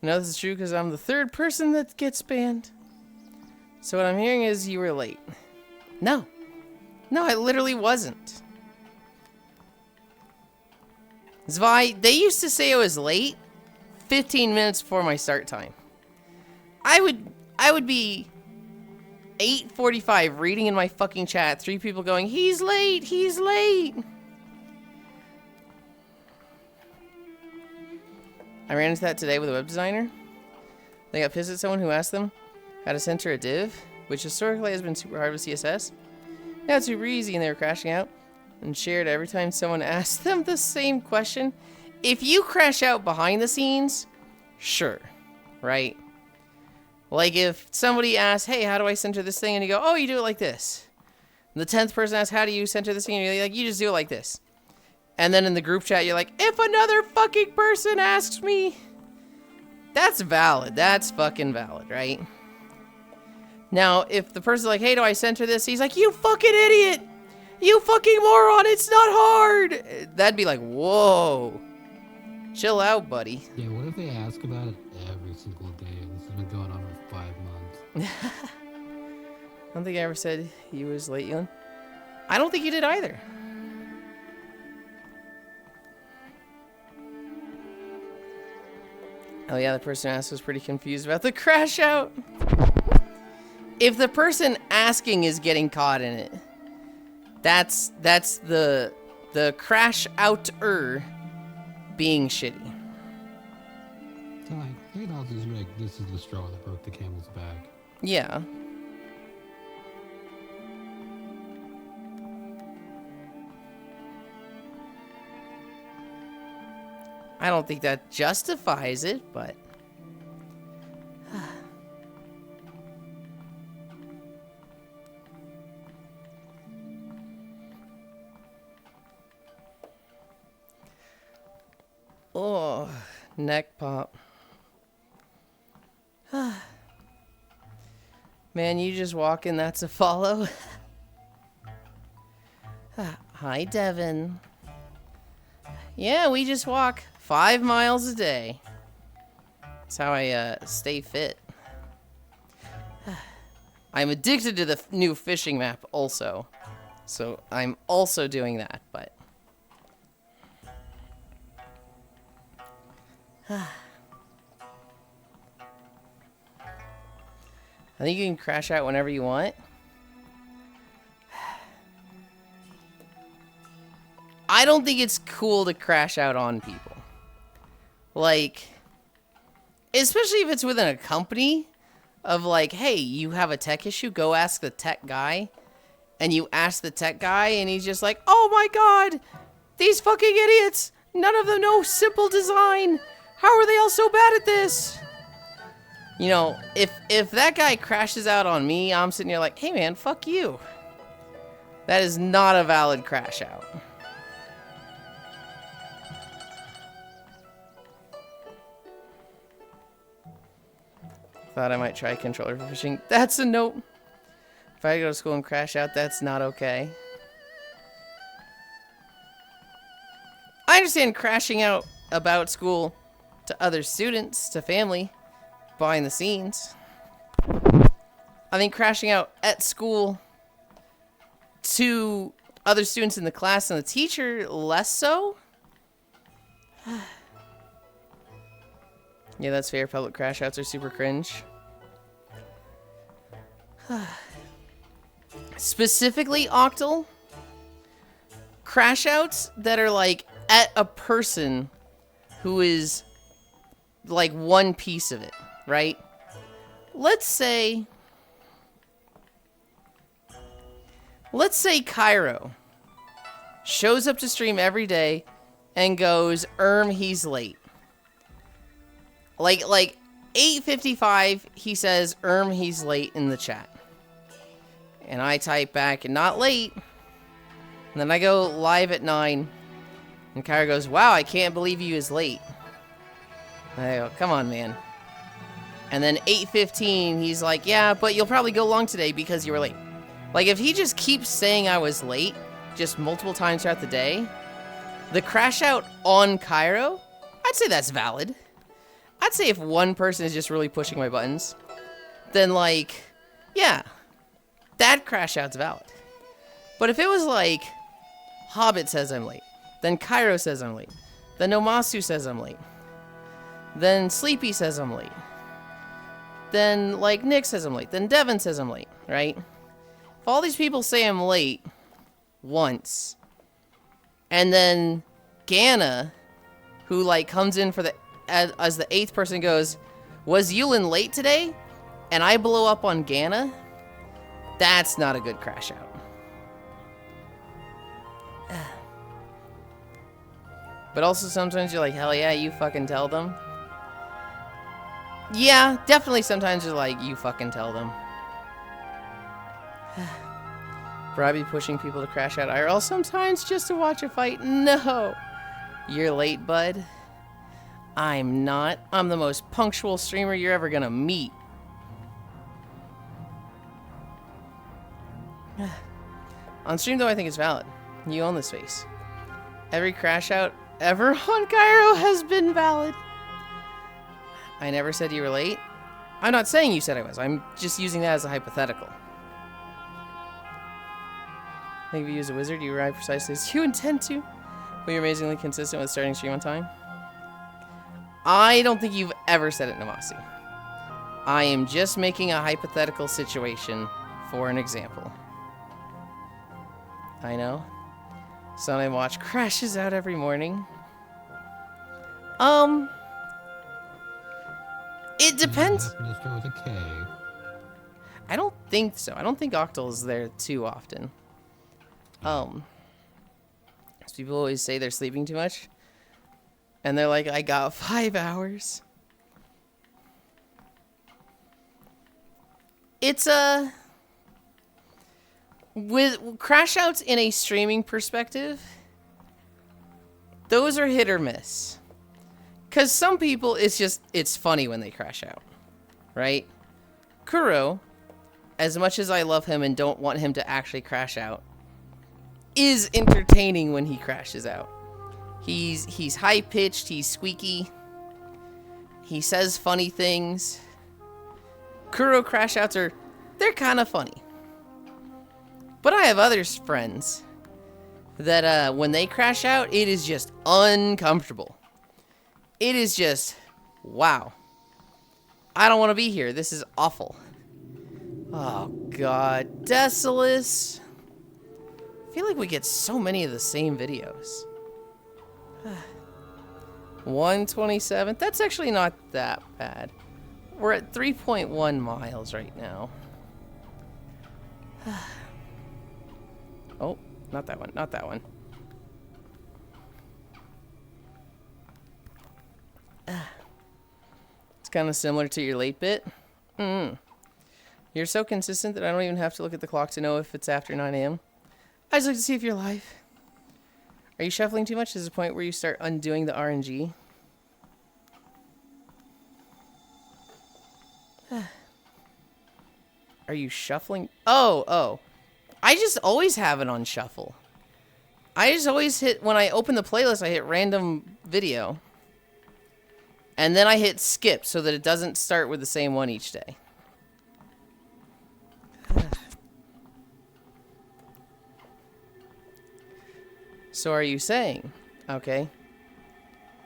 No, this is true because I'm the third person that gets banned. So what I'm hearing is you were late. No. No, I literally wasn't. Zvi, they used to say I was late 15 minutes before my start time. I would be 8:45 reading in my fucking chat, 3 people going, he's late, he's late. I ran into that today with a web designer. They got pissed at someone who asked them how to center a div, which historically has been super hard with CSS. Now it's super easy and they were crashing out and shared every time someone asked them the same question. If you crash out behind the scenes, sure, right? Like if somebody asks, hey, how do I center this thing? And you go, oh, you do it like this. And the 10th person asks, how do you center this thing? And you're like, you just do it like this. And then in the group chat, you're like, if another fucking person asks me, that's valid. That's fucking valid, right? Now, if the person's like, hey, do I center this? He's like, you fucking idiot. You fucking moron. It's not hard. That'd be like, whoa. Chill out, buddy. Yeah, what if they ask about it every single day? This has been going on for 5 months. I don't think I ever said you was late, Yulind. I don't think you did either. Oh yeah, the person who asked was pretty confused about the crash out. If the person asking is getting caught in it, that's the crash outer being shitty. So like, this is the straw that broke the camel's back. Yeah. I don't think that justifies it, but... oh, neck pop. Man, you just walk in, that's a follow. Hi, Devin. Yeah, we just walk 5 miles a day. That's how I stay fit. I'm addicted to the new fishing map also. So I'm also doing that, but... I think you can crash out whenever you want. I don't think it's cool to crash out on people. Like, especially if it's within a company of like, hey, you have a tech issue, go ask the tech guy. And you ask the tech guy and he's just like, oh my god, these fucking idiots. None of them know simple design. How are they all so bad at this? You know, if that guy crashes out on me, I'm sitting here like, hey man, fuck you. That is not a valid crash out. Thought I might try controller for fishing. That's a nope. If I go to school and crash out, that's not okay. I understand crashing out about school to other students, to family, behind the scenes. I think crashing out at school to other students in the class and the teacher, less so. Yeah, that's fair. Public crash outs are super cringe. Specifically, Octal, crash outs that are like at a person who is like one piece of it, right? Let's say Cairo shows up to stream every day and goes, he's late. Like 8:55, he says, he's late in the chat. And I type back, and not late. And then I go live at 9. And Kyra goes, wow, I can't believe you is late. I go, come on, man. And then 8:15, he's like, yeah, but you'll probably go long today because you were late. Like, if he just keeps saying I was late, just multiple times throughout the day, the crash out on Cairo, I'd say that's valid. I'd say if one person is just really pushing my buttons, then, like, yeah, that crash out's valid. But if it was like, Hobbit says I'm late, then Cairo says I'm late, then Nomasu says I'm late, then Sleepy says I'm late, then, like, Nick says I'm late, then Devin says I'm late, right? If all these people say I'm late once, and then Ganna, who, like, comes in for the as the 8th person, goes, was Yulind late today? And I blow up on Ganna? That's not a good crash out. But also sometimes you're like, hell yeah, you fucking tell them. Yeah, definitely sometimes you're like, you fucking tell them. Probably pushing people to crash out IRL sometimes just to watch a fight. No. You're late, bud. I'm not. I'm the most punctual streamer you're ever gonna meet. On stream, though, I think it's valid. You own this face. Every crash out ever on Cairo has been valid. I never said you were late. I'm not saying you said I was. I'm just using that as a hypothetical. I think if you use a wizard, you arrive precisely as you intend to. But you're amazingly consistent with starting stream on time. I don't think you've ever said it, Namasi. I am just making a hypothetical situation for an example. I know. Son I watch crashes out every morning. It depends. I don't think so. I don't think Octal is there too often. People always say they're sleeping too much. And they're like, I got 5 hours. It's with crash outs in a streaming perspective, those are hit or miss. Because some people, it's funny when they crash out, right? Kuro, as much as I love him and don't want him to actually crash out, is entertaining when he crashes out. He's high-pitched, he's squeaky, he says funny things. Kuro crash outs they're kind of funny. But I have other friends that when they crash out, it is just uncomfortable. It is just, wow. I don't want to be here. This is awful. Oh, God. Desolus. I feel like we get so many of the same videos. 127. That's actually not that bad. We're at 3.1 miles right now. Oh, not that one. Not that one. It's kind of similar to your late bit. You're so consistent that I don't even have to look at the clock to know if it's after 9 a.m. I just like to see if you're alive. Are you shuffling too much to the point where you start undoing the RNG? Are you shuffling? Oh. I just always have it on shuffle. I just always hit, when I open the playlist, I hit random video. And then I hit skip so that it doesn't start with the same one each day. So are you saying, okay,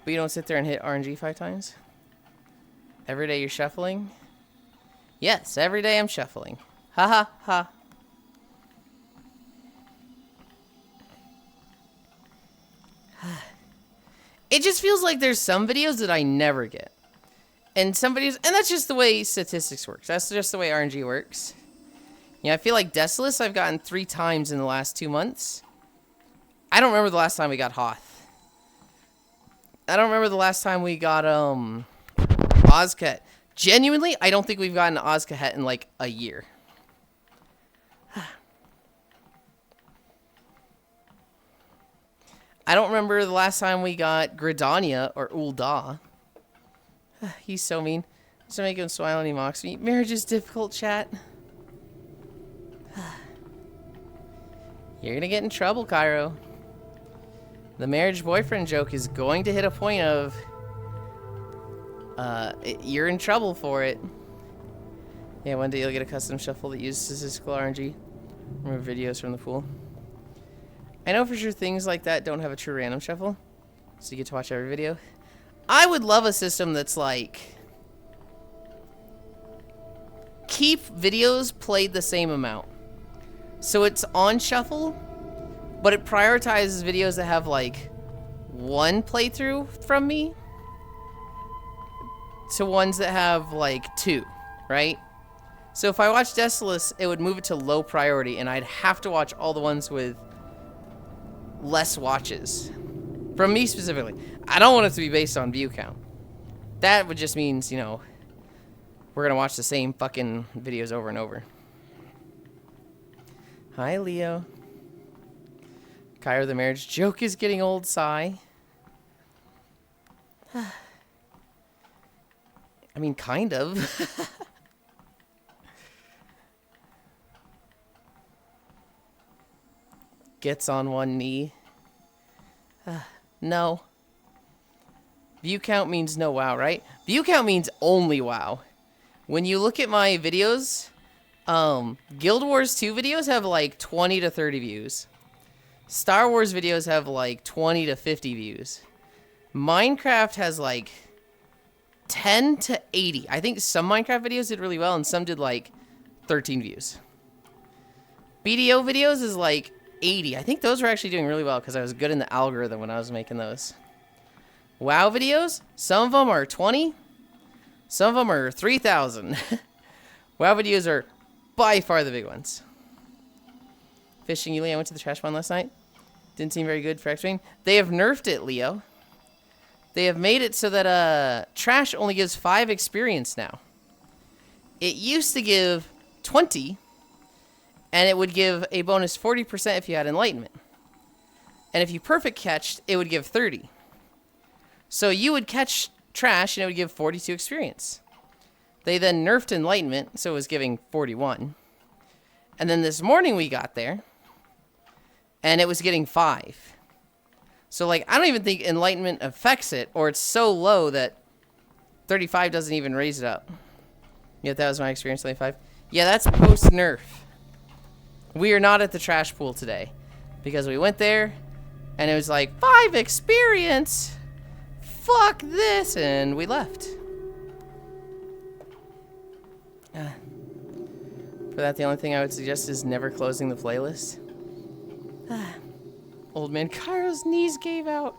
but you don't sit there and hit RNG 5 times? Every day you're shuffling? Yes, every day I'm shuffling. Ha ha ha. It just feels like there's some videos that I never get. And some videos, and that's just the way statistics works. That's just the way RNG works. Yeah, I feel like Desolus I've gotten 3 times in the last 2 months. I don't remember the last time we got Hoth. I don't remember the last time we got, Ozcat. Genuinely, I don't think we've gotten Ozcat in, like, a year. I don't remember the last time we got Gridania or Ulda. He's so mean. So make him smile and he mocks me. Marriage is difficult, chat. You're gonna get in trouble, Cairo. The marriage boyfriend joke is going to hit a point of you're in trouble for it. Yeah, one day you'll get a custom shuffle that uses statistical RNG. Remove videos from the pool. I know for sure things like that don't have a true random shuffle, so you get to watch every video. I would love a system that's like, keep videos played the same amount. So it's on shuffle, but it prioritizes videos that have like one playthrough from me to ones that have like 2, right? So if I watch Desolus, it would move it to low priority, and I'd have to watch all the ones with less watches. From me specifically. I don't want it to be based on view count. That would just means, you know, we're gonna watch the same fucking videos over and over. Hi, Leo. Cairo, the marriage joke is getting old, sigh. I mean, kind of. Gets on one knee. No. View count means no WoW, right? View count means only WoW. When you look at my videos, Guild Wars 2 videos have like 20 to 30 views. Star Wars videos have like 20 to 50 views. Minecraft has like 10 to 80. I think some Minecraft videos did really well and some did like 13 views. BDO videos is like 80. I think those were actually doing really well because I was good in the algorithm when I was making those. WoW videos, some of them are 20. Some of them are 3,000. WoW videos are by far the big ones. Fishing, Yulind. I went to the trash pond last night. Didn't seem very good for X-Wing. They have nerfed it, Leo. They have made it so that trash only gives 5 experience now. It used to give 20, and it would give a bonus 40% if you had enlightenment. And if you perfect catched, it would give 30. So you would catch trash and it would give 42 experience. They then nerfed enlightenment, so it was giving 41. And then this morning we got there, and it was getting 5. So like, I don't even think enlightenment affects it, or it's so low that 35 doesn't even raise it up. Yeah, that was my experience, 25. Yeah, that's post-nerf. We are not at the trash pool today, because we went there, and it was like, 5 experience! Fuck this! And we left. For that, the only thing I would suggest is never closing the playlist. Old man Cairo's knees gave out.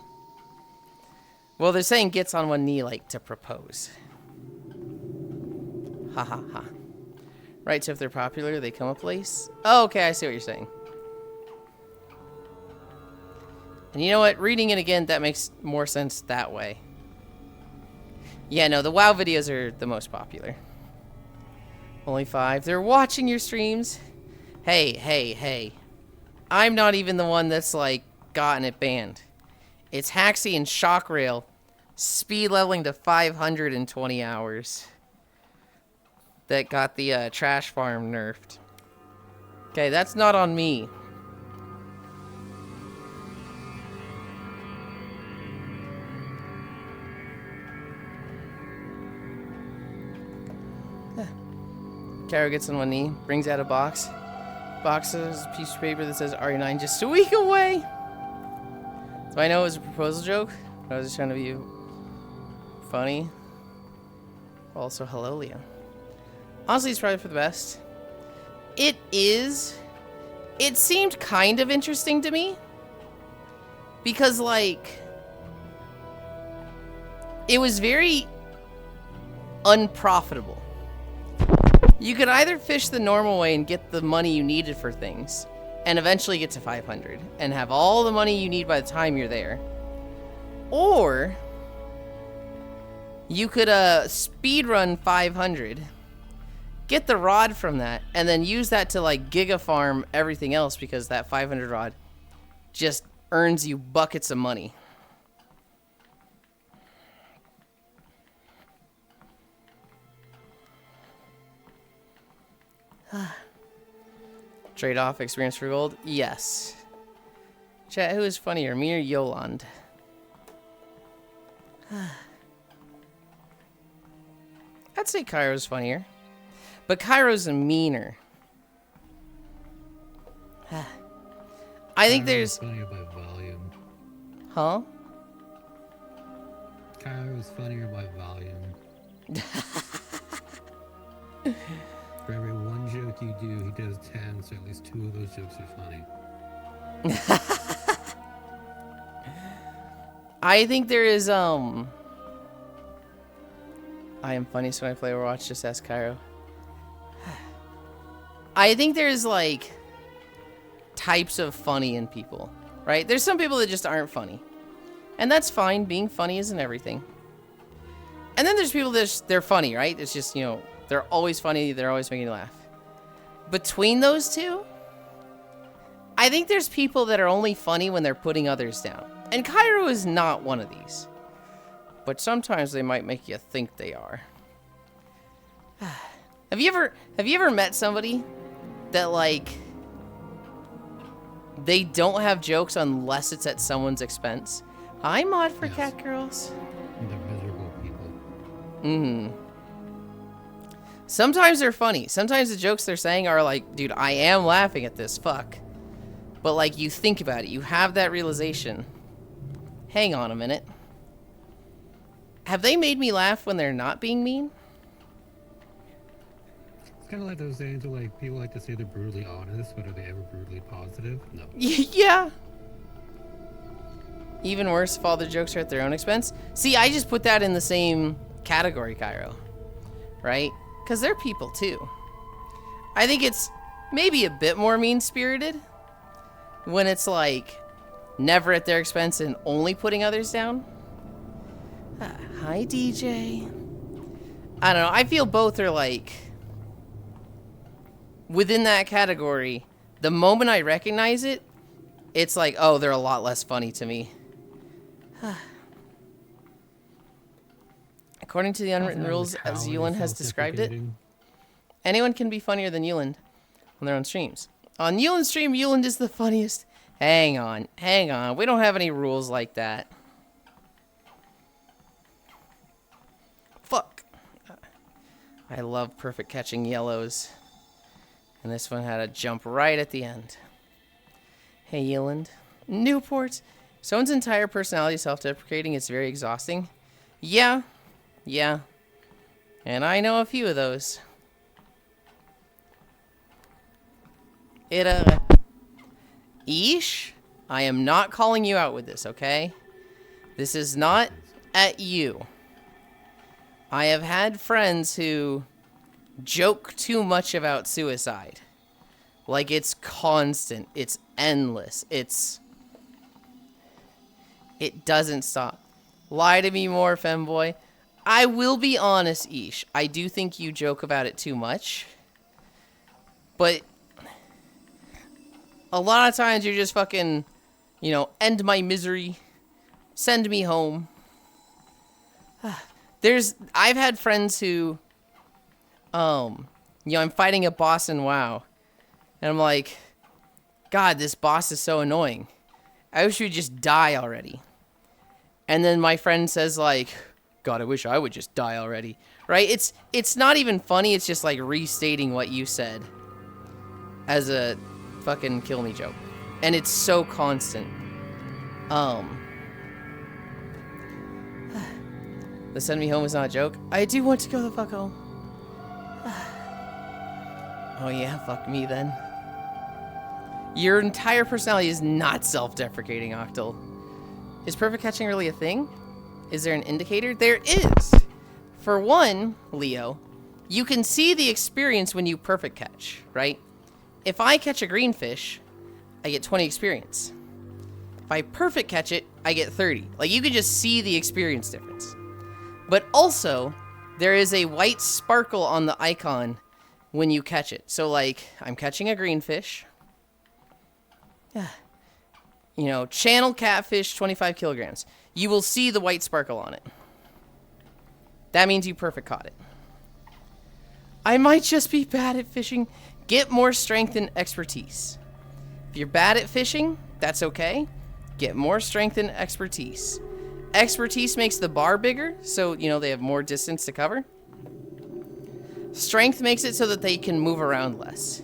Well, they're saying gets on one knee, like, to propose. Ha ha ha. Right, so if they're popular, they come a place. Oh, okay, I see what you're saying. And you know what? Reading it again, that makes more sense that way. Yeah, no, the WoW videos are the most popular. Only 5. They're watching your streams. Hey, hey, hey. I'm not even the one that's, like, gotten it banned. It's Haxie and Shockrail speed leveling to 520 hours that got the trash farm nerfed. Okay, that's not on me. Cairo gets on one knee, brings out a box. Box is a piece of paper that says RE9 just a week away. So I know it was a proposal joke, but I was just trying to be funny. Also, hello, Leo. Honestly, it's probably for the best. It is. It seemed kind of interesting to me. Because, like, it was very unprofitable. You could either fish the normal way and get the money you needed for things, and eventually get to 500, and have all the money you need by the time you're there. Or, you could speedrun 500, get the rod from that, and then use that to, like, giga farm everything else, because that 500 rod just earns you buckets of money. Trade-off experience for gold? Yes. Chat, who is funnier, me or Yulind? I'd say Cairo's funnier. But Cairo's meaner. I think there's... funnier by volume. Huh? Cairo's funnier by volume. For every one joke you do, he does 10, so at least 2 of those jokes are funny. I think there is, I am funny, so when I play Overwatch, just ask Cairo. I think there's, like, types of funny in people, right? There's some people that just aren't funny. And that's fine. Being funny isn't everything. And then there's people that they're funny, right? It's just, you know, they're always funny. They're always making you laugh. Between those two, I think there's people that are only funny when they're putting others down. And Cairo is not one of these. But sometimes they might make you think they are. Have you ever met somebody that, like, they don't have jokes unless it's at someone's expense? Hi, Mod for Cat Girls. They're miserable people. Mm-hmm. Sometimes they're funny. Sometimes the jokes they're saying are like, dude, I am laughing at this, fuck. But, like, you think about it. You have that realization. Hang on a minute. Have they made me laugh when they're not being mean? It's kind of like those things where, like, people like to say they're brutally honest, but are they ever brutally positive? No. Yeah. Even worse if all the jokes are at their own expense. See, I just put that in the same category, Cairo. Right? Because they're people, too. I think it's maybe a bit more mean-spirited when it's, like, never at their expense and only putting others down. Hi, DJ. I don't know. I feel both are, like, within that category. The moment I recognize it, it's like, oh, they're a lot less funny to me. According to the unwritten rules, as Yulind has described it, anyone can be funnier than Yulind on their own streams. On Yuland's stream, Yulind is the funniest. Hang on. We don't have any rules like that. Fuck. I love perfect catching yellows. And this one had a jump right at the end. Hey, Yulind. Newport. Someone's entire personality is self-deprecating. It's very exhausting. Yeah. And I know a few of those. Ish, I am not calling you out with this, okay? This is not at you. I have had friends who joke too much about suicide. Like, it's constant. It's endless. It doesn't stop. Lie to me more, femboy. I will be honest, Ish. I do think you joke about it too much. But a lot of times you're just fucking, you know, end my misery. Send me home. I've had friends who, you know, I'm fighting a boss in WoW. And I'm like, God, this boss is so annoying. I wish you would just die already. And then my friend says, like, God, I wish I would just die already. Right? It's not even funny. It's just like restating what you said as a fucking kill me joke. And it's so constant. The send me home is not a joke. I do want to go the fuck home. Oh yeah, fuck me then. Your entire personality is not self-deprecating, Octal. Is perfect catching really a thing? Is there an indicator? There is. For one, Leo, you can see the experience when you perfect catch, right? If I catch a green fish, I get 20 experience. If I perfect catch it, I get 30. Like, you can just see the experience difference. But also, there is a white sparkle on the icon when you catch it. So, like, I'm catching a green fish. You know, channel catfish, 25 kilograms. You will see the white sparkle on it. That means you perfect caught it. I might just be bad at fishing. Get more strength and expertise. If you're bad at fishing, that's okay. Get more strength and expertise. Expertise makes the bar bigger, so, you know, they have more distance to cover. Strength makes it so that they can move around less.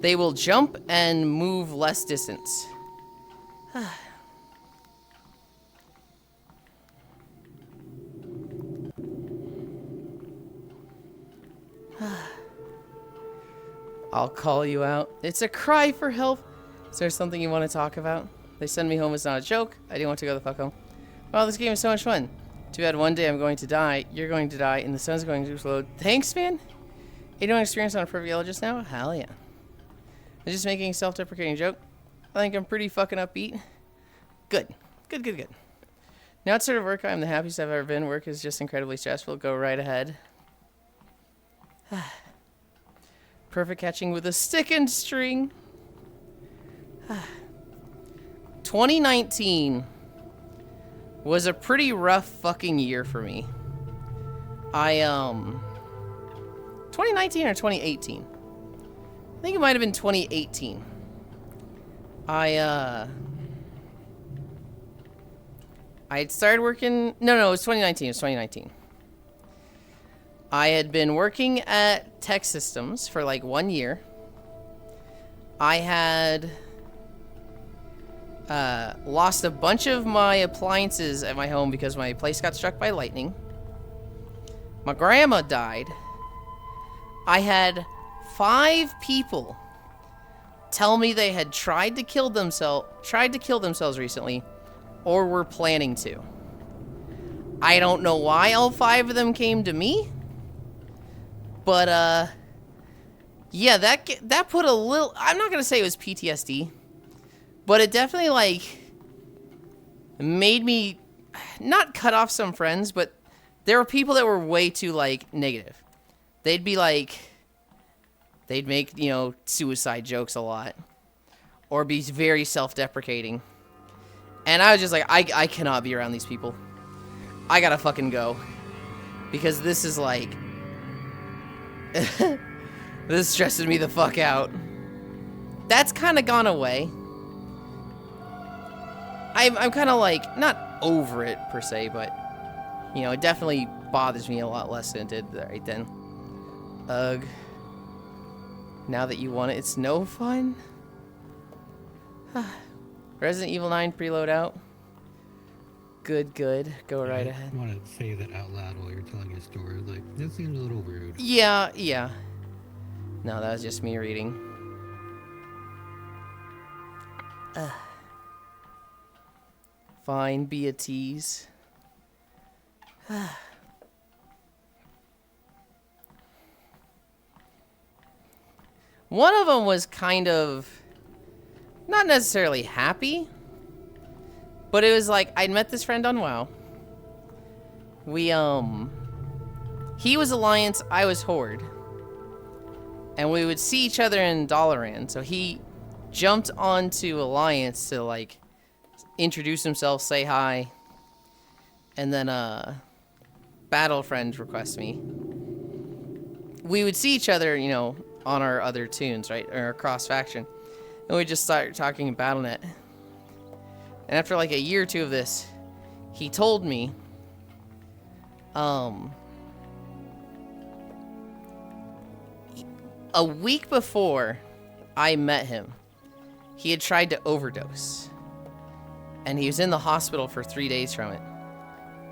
They will jump and move less distance. I'll call you out. It's a cry for help. Is there something you want to talk about? They send me home. It's not a joke. I didn't want to go the fuck home. Wow, this game is so much fun. Too bad one day I'm going to die, you're going to die, and the sun's going to explode. Thanks, man. You don't experience on a perfect yellow just now? Hell yeah. I'm just making a self-deprecating joke. I think I'm pretty fucking upbeat. Good. Good, good, good. Now it's sort of work. I'm the happiest I've ever been. Work is just incredibly stressful. Go right ahead. Perfect catching with a stick and string. 2019 was a pretty rough fucking year for me. 2019 or 2018? I think it might have been 2018. I had started working... No, it was 2019. It was 2019. I had been working at Tech Systems for like 1 year. I had lost a bunch of my appliances at my home because my place got struck by lightning. My grandma died. I had 5 people tell me they had tried to kill themselves recently, or were planning to. I don't know why all 5 of them came to me, but yeah, that put a little. I'm not gonna say it was PTSD, but it definitely like made me not cut off some friends, but there were people that were way too like negative. They'd be like, they'd make, you know, suicide jokes a lot, or be very self-deprecating. And I was just like, I cannot be around these people. I gotta fucking go. Because this is like... this stresses me the fuck out. That's kind of gone away. I'm kind of like, not over it per se, but, you know, it definitely bothers me a lot less than it did right then. Ugh. Now that you want it, it's no fun? Resident Evil 9 preload out. Good, good. Go right ahead. I want to say that out loud while you're telling your story. Like, that seems a little rude. Yeah. No, that was just me reading. Fine, be a tease. One of them was kind of not necessarily happy, but it was like I'd met this friend on WoW. He was Alliance, I was Horde, and we would see each other in Dalaran. So he jumped onto Alliance to like introduce himself, say hi, and then Battle Friend requests me. We would see each other, you know, on our other tunes, right? Or cross faction. And we just start talking in BattleNet. And after like a year or two of this, he told me, a week before I met him, he had tried to overdose. And he was in the hospital for 3 days from it.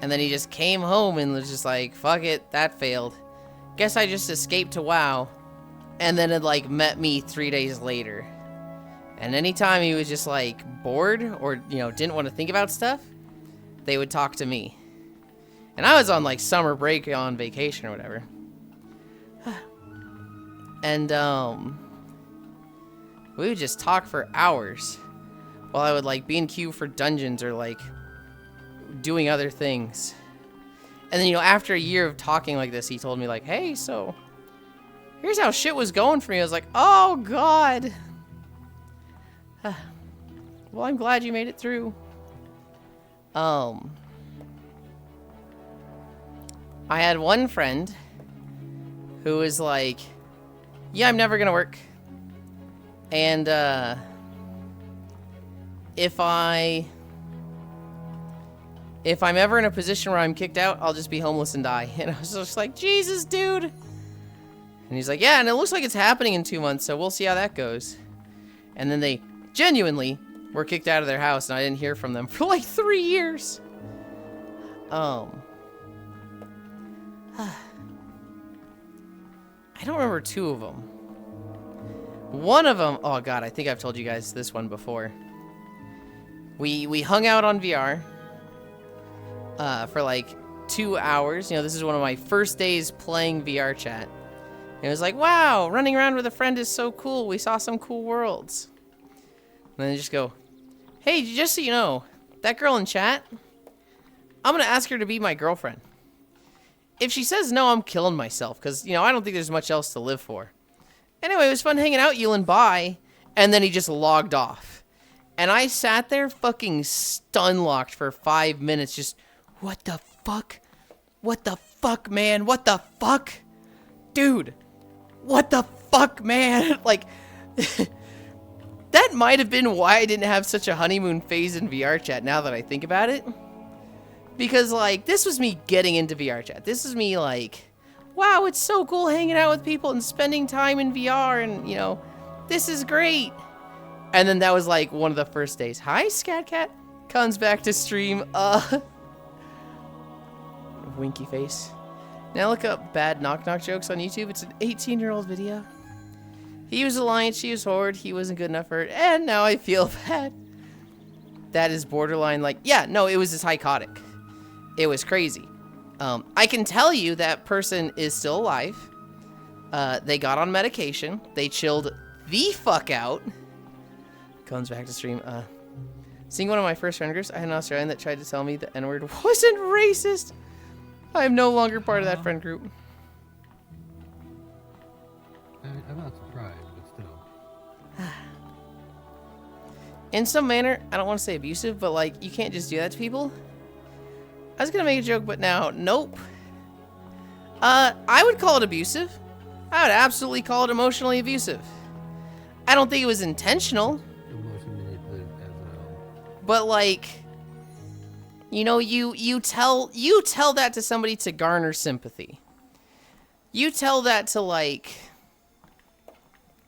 And then he just came home and was just like, fuck it, that failed. Guess I just escaped to WoW. And then it like met me 3 days later. And anytime he was just like bored or, you know, didn't want to think about stuff, they would talk to me. And I was on like summer break on vacation or whatever. And we would just talk for hours while I would like be in queue for dungeons or like doing other things. And then, you know, after a year of talking like this, he told me like, hey, so here's how shit was going for me. I was like, oh, God. Well, I'm glad you made it through. I had one friend who was like, yeah, I'm never gonna work. And, if I'm ever in a position where I'm kicked out, I'll just be homeless and die. And I was just like, Jesus, dude. And he's like, yeah, and it looks like it's happening in 2 months, so we'll see how that goes. And then they genuinely were kicked out of their house, and I didn't hear from them for like 3 years. I don't remember 2 of them. One of them, oh god, I think I've told you guys this one before. We hung out on VR for like 2 hours. You know, this is one of my first days playing VR chat. And it was like, wow, running around with a friend is so cool. We saw some cool worlds. And then they just go, hey, just so you know, that girl in chat, I'm going to ask her to be my girlfriend. If she says no, I'm killing myself because, you know, I don't think there's much else to live for. Anyway, it was fun hanging out, Yulind, bye. And then he just logged off. And I sat there fucking stun-locked for 5 minutes just, what the fuck? What the fuck, man? What the fuck? Dude, what the fuck, man? Like, that might have been why I didn't have such a honeymoon phase in VR chat now that I think about it. Because, like, this was me getting into VR chat. This is me, like, wow, it's so cool hanging out with people and spending time in VR and, you know, this is great. And then that was, like, one of the first days. Hi, Scatcat. Comes back to stream. Winky face. Now look up bad knock-knock jokes on YouTube. It's an 18-year-old video. He was Alliance, she was Horde. He wasn't good enough for it. And now I feel bad. That is borderline, like, yeah, no, it was just psychotic. It was crazy. I can tell you that person is still alive. They got on medication. They chilled the fuck out. Comes back to stream. Seeing one of my first friend groups, I had an Australian that tried to tell me the N-word wasn't racist. I am no longer part of that friend group. I'm not surprised, but still. In some manner, I don't want to say abusive, but like, you can't just do that to people. I was gonna make a joke, but now, nope. I would call it abusive. I would absolutely call it emotionally abusive. I don't think it was intentional. Emotionally as well. But like, you know, you tell that to somebody to garner sympathy. You tell that to like,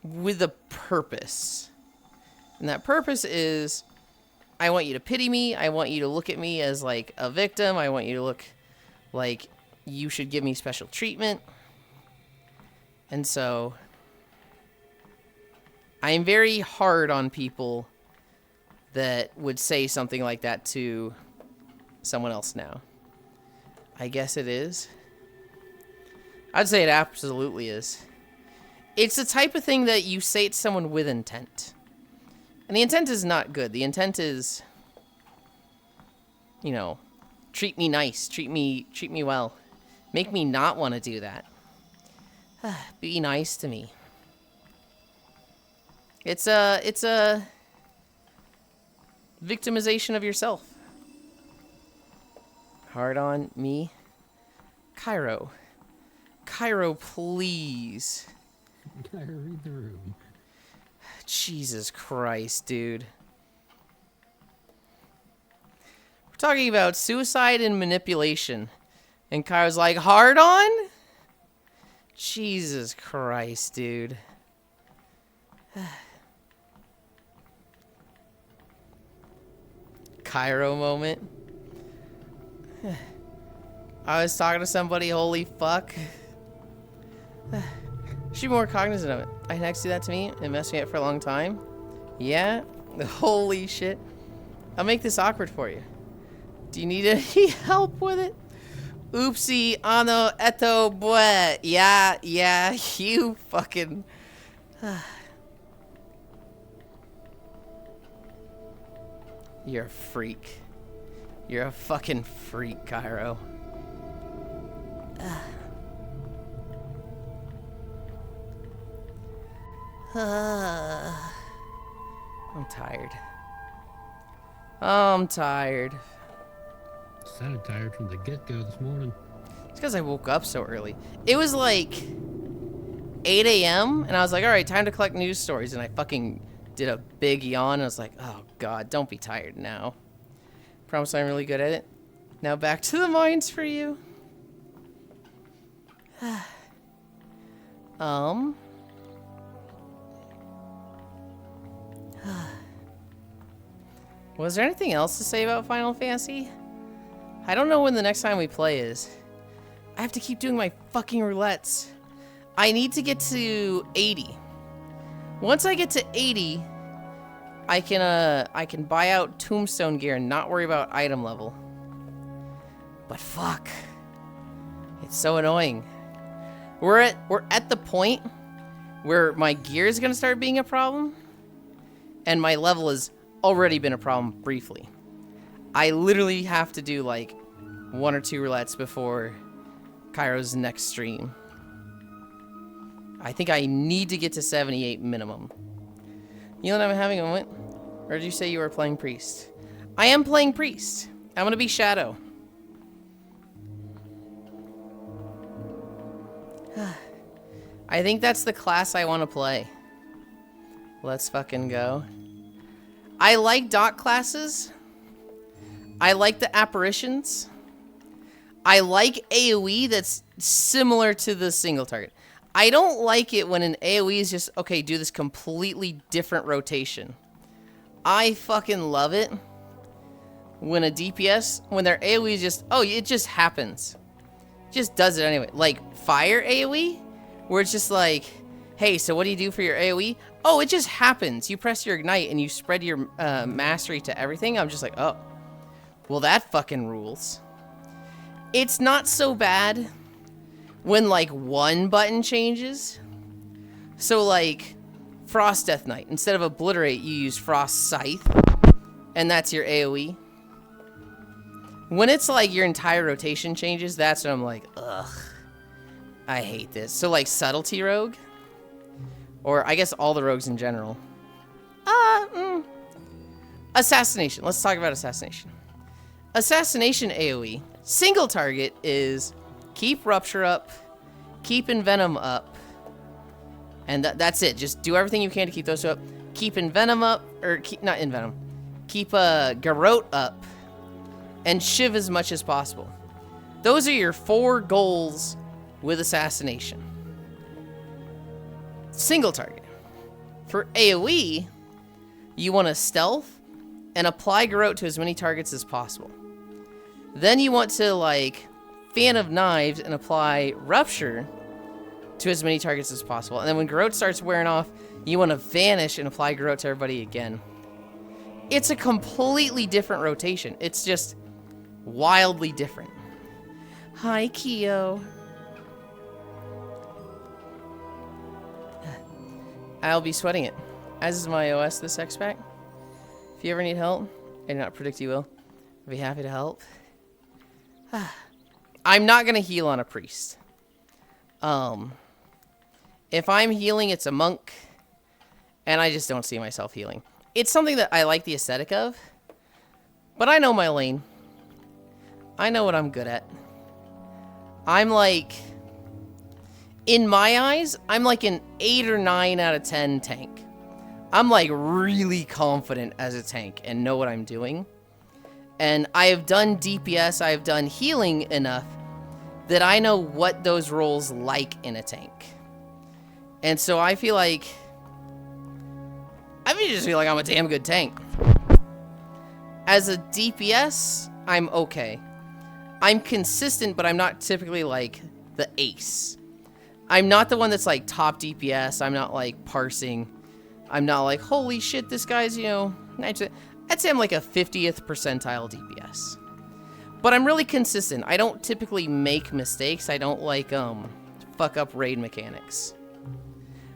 with a purpose. And that purpose is, I want you to pity me. I want you to look at me as like a victim. I want you to look like you should give me special treatment. And so I am very hard on people that would say something like that to someone else now. I guess it is. I'd say it absolutely is. It's the type of thing that you say to someone with intent. And the intent is not good. The intent is, you know, treat me nice, treat me well. Make me not want to do that. Be nice to me. It's a victimization of yourself. Hard on me. Cairo, please. Gotta read the room. Jesus Christ, dude. We're talking about suicide and manipulation. And Cairo's like, hard on? Jesus Christ, dude. Cairo moment. I was talking to somebody, holy fuck. Should be more cognizant of it. I had X do that to me. It messed me up for a long time. Yeah? Holy shit. I'll make this awkward for you. Do you need any help with it? Oopsie, ano, eto, boy. Yeah, you fucking... You're a freak. You're a fucking freak, Cairo. I'm tired. Oh, I'm tired. Sounded tired from the get-go this morning. It's because I woke up so early. It was like 8 a.m. and I was like, all right, time to collect news stories. And I fucking did a big yawn. And I was like, oh, God, don't be tired now. Promise I'm really good at it. Now back to the mines for you. Was there anything else to say about Final Fantasy? I don't know when the next time we play is. I have to keep doing my fucking roulettes. I need to get to 80. Once I get to 80, I can buy out tombstone gear and not worry about item level. But fuck. It's so annoying. We're at the point where my gear is gonna start being a problem, and my level has already been a problem briefly. I literally have to do like 1 or 2 roulettes before Cairo's next stream. I think I need to get to 78 minimum. Yulind, I'm having a moment. Or did you say you were playing Priest? I am playing Priest. I'm gonna be Shadow. I think that's the class I want to play. Let's fucking go. I like dot classes. I like the apparitions. I like AoE that's similar to the single target. I don't like it when an AoE is just, okay, do this completely different rotation. I fucking love it when a DPS, when their AoE is just, oh, it just happens. Just does it anyway. Like fire AoE, where it's just like, hey, so what do you do for your AoE? Oh, it just happens. You press your ignite and you spread your mastery to everything. I'm just like, oh, well, that fucking rules. It's not so bad when like one button changes. So like Frost Death Knight, instead of Obliterate, you use Frost Scythe, and that's your AoE. When it's like your entire rotation changes, that's when I'm like, ugh, I hate this. So like Subtlety Rogue, or I guess all the rogues in general. Assassination. Let's talk about Assassination. Assassination AoE, single target is keep Rupture up, keep Envenom up, and that's it. Just do everything you can to keep those up. Keep Envenom up, or keep, not Envenom, keep Garrote up, and Shiv as much as possible. Those are your 4 goals with Assassination. Single target. For AoE, you want to stealth and apply Garrote to as many targets as possible. Then you want to, like, Fan of Knives and apply Rupture to as many targets as possible. And then when Garrote starts wearing off, you want to Vanish and apply Garrote to everybody again. It's a completely different rotation. It's just wildly different. Hi, Keo. I'll be sweating it, as is my OS this X-Pack. If you ever need help, I do not predict you will, I'll be happy to help. I'm not going to heal on a priest. If I'm healing, it's a monk, and I just don't see myself healing. It's something that I like the aesthetic of, but I know my lane. I know what I'm good at. I'm like, in my eyes, I'm like an 8 or 9 out of 10 tank. I'm like really confident as a tank and know what I'm doing. And I have done DPS, I have done healing enough that I know what those roles like in a tank. And so I feel like, just feel like I'm a damn good tank. As a DPS, I'm okay. I'm consistent, but I'm not typically like the ace. I'm not the one that's like top DPS. I'm not like parsing. I'm not like, holy shit, this guy's, you know, 90%. I'd say I'm like a 50th percentile DPS. But I'm really consistent. I don't typically make mistakes. I don't like, fuck up raid mechanics.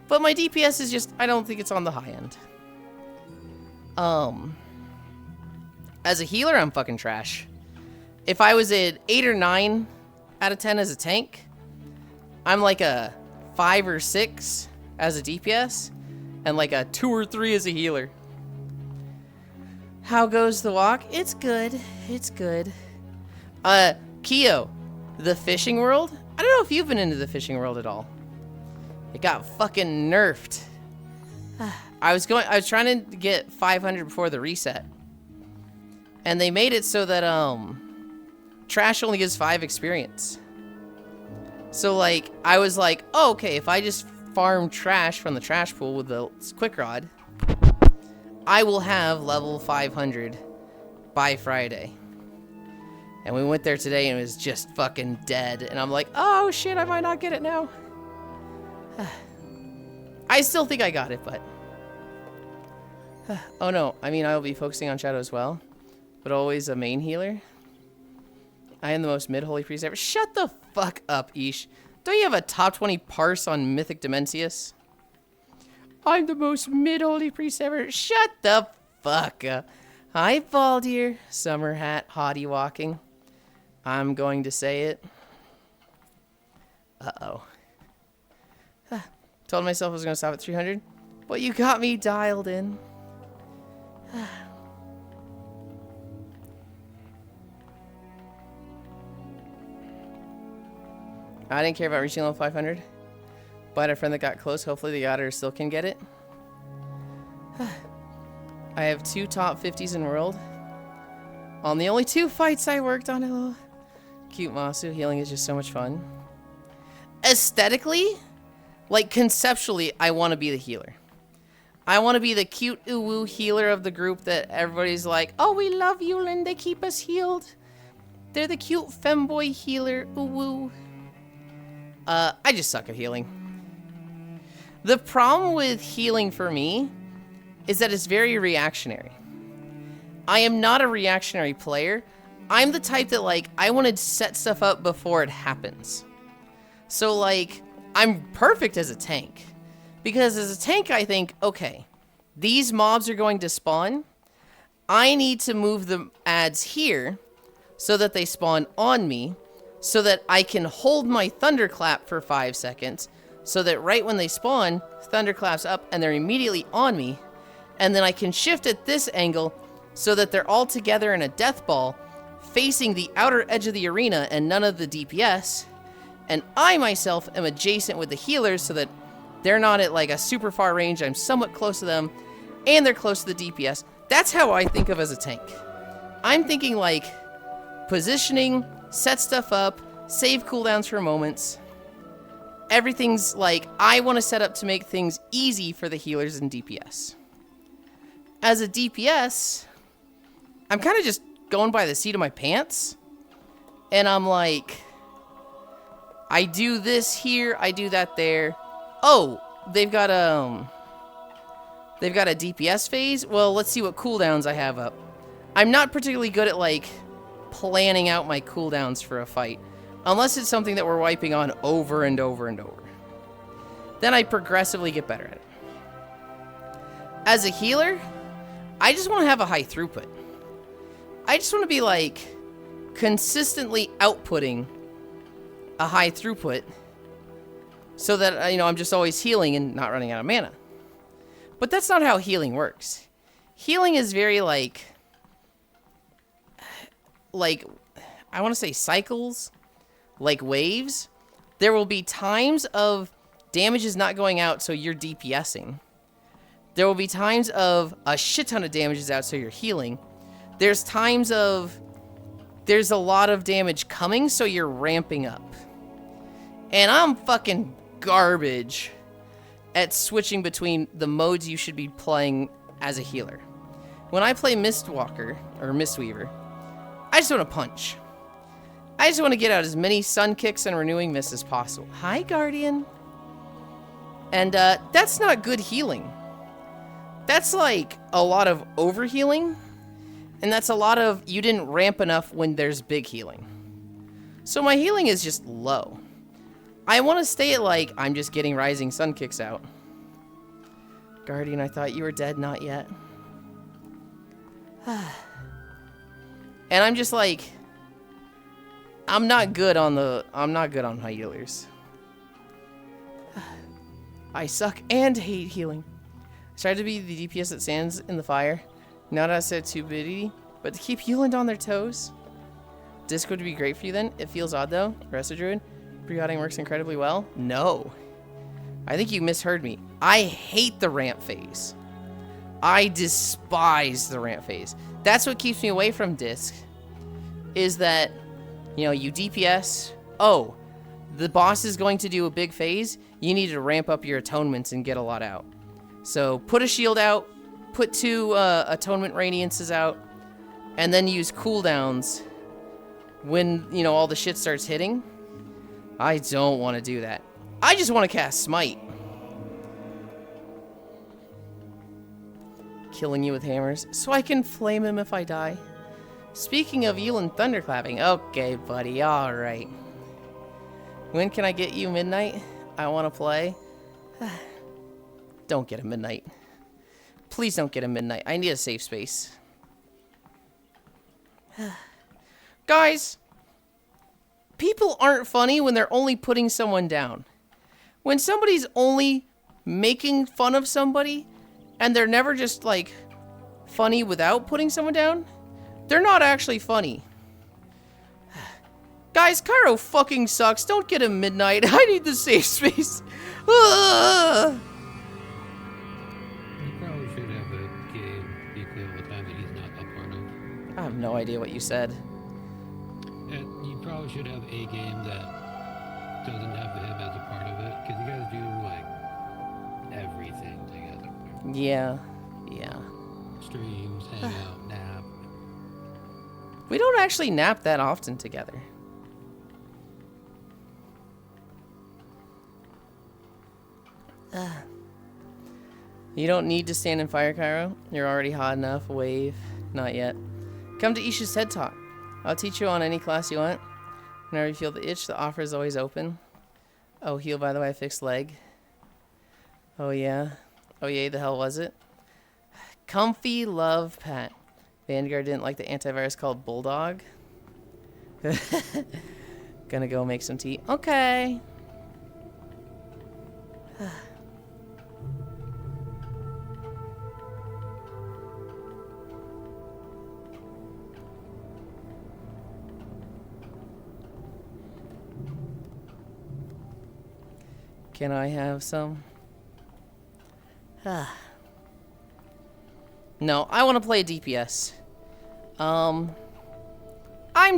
But my DPS is just, I don't think it's on the high end. As a healer, I'm fucking trash. If I was at 8 or 9 out of 10 as a tank, I'm like a 5 or 6 as a DPS, and like a 2 or 3 as a healer. How goes the walk? It's good. It's good. Keo, the fishing world? I don't know if you've been into the fishing world at all. It got fucking nerfed. I was trying to get 500 before the reset. And they made it so that, trash only gives 5 experience. So, like, I was like, oh, okay, if I just farm trash from the trash pool with the quick rod, I will have level 500 by Friday. And we went there today and it was just fucking dead. And I'm like, oh shit, I might not get it now. I still think I got it, but... oh no, I mean, I will be focusing on Shadow as well. But always a main healer. I am the most mid-holy priest ever. Shut the fuck up, Ish. Don't you have a top 20 parse on Mythic Dimensius? I'm the most mid-holy priest ever. Shut the fuck up. Hi, Baldir. Summer hat, hottie walking. I'm going to say it. Uh-oh. Told myself I was going to stop at 300. But you got me dialed in. I didn't care about reaching level 500. But I had a friend that got close. Hopefully the otter still can get it. I have 2 top 50s in world. On the only 2 fights I worked on. Hello. Cute Masu. Healing is just so much fun. Aesthetically, like conceptually, I want to be the healer. I want to be the cute ooh-woo healer of the group that everybody's like, oh, we love Yulind. They keep us healed. They're the cute femboy healer. Ooh-woo. I just suck at healing. The problem with healing for me is that it's very reactionary. I am not a reactionary player. I'm the type that, like, I want to set stuff up before it happens. So, like, I'm perfect as a tank. Because as a tank, I think, okay, these mobs are going to spawn. I need to move the adds here so that they spawn on me, so that I can hold my thunderclap for 5 seconds, so that right when they spawn, thunderclaps up and they're immediately on me, and then I can shift at this angle so that they're all together in a death ball, facing the outer edge of the arena and none of the DPS, and I myself am adjacent with the healers so that they're not at like a super far range, I'm somewhat close to them, and they're close to the DPS. That's how I think of as a tank. I'm thinking like positioning, set stuff up, save cooldowns for moments. Everything's like, I want to set up to make things easy for the healers and DPS. As a DPS, I'm kind of just going by the seat of my pants. And I'm like, I do this here, I do that there. Oh, they've got a DPS phase? Well, let's see what cooldowns I have up. I'm not particularly good at, like, planning out my cooldowns for a fight. Unless it's something that we're wiping on over and over and over. Then I progressively get better at it. As a healer, I just want to have a high throughput. I just want to be, like, consistently outputting a high throughput so that, you know, I'm just always healing and not running out of mana. But that's not how healing works. Healing is very, like, I want to say cycles, like waves. There will be times of damage is not going out, so you're DPSing. There will be times of a shit ton of damage is out, so you're healing. There's times of there's a lot of damage coming, so you're ramping up. And I'm fucking garbage at switching between the modes you should be playing as a healer. When I play Mistwalker, or Mistweaver, I just want to punch. I just want to get out as many sun kicks and renewing mists as possible. Hi, Guardian. And that's not good healing. That's like a lot of overhealing. And that's a lot of you didn't ramp enough when there's big healing. So my healing is just low. I want to stay at like, I'm just getting rising sun kicks out. Guardian, I thought you were dead, not yet. And I'm just like, I'm not good on high healers. I suck and hate healing. I tried to be the DPS that stands in the fire. Not us at too bitty, but to keep Yulind on their toes. Disc would be great for you then. It feels odd though. Rest of Druid. Pre-hotting works incredibly well. No. I think you misheard me. I hate the ramp phase. I despise the ramp phase. That's what keeps me away from Disc. Is that, you know, you DPS. Oh, the boss is going to do a big phase. You need to ramp up your atonements and get a lot out. So put a shield out. Put 2 atonement radiances out. And then use cooldowns when, you know, all the shit starts hitting. I don't want to do that. I just want to cast Smite. Killing you with hammers, so I can flame him if I die. Speaking of Yulind thunderclapping, okay, buddy, alright. When can I get you, Midnight? I want to play. Don't get a Midnight. Please don't get a Midnight. I need a safe space. Guys, people aren't funny when they're only putting someone down. When somebody's only making fun of somebody and they're never just like funny without putting someone down, they're not actually funny. Guys, Cairo fucking sucks. Don't get him, Midnight. I need the safe space. You probably should have a game equally all the time that he's not a part of. I have no idea what you said. And you probably should have a game that doesn't have him as a part of it, because you guys do like everything together. Yeah. Streams, hang out, nap. We don't actually nap that often together. You don't need to stand in fire, Cairo. You're already hot enough. Wave. Not yet. Come to Isha's TED Talk. I'll teach you on any class you want. Whenever you feel the itch, the offer is always open. Oh, heal, by the way, I fixed leg. Oh, yeah. Oh, yay, the hell was it? Comfy love Pat. Vanguard didn't like the antivirus called Bulldog. Gonna go make some tea. Okay. Can I have some? No, I want to play a DPS. I'm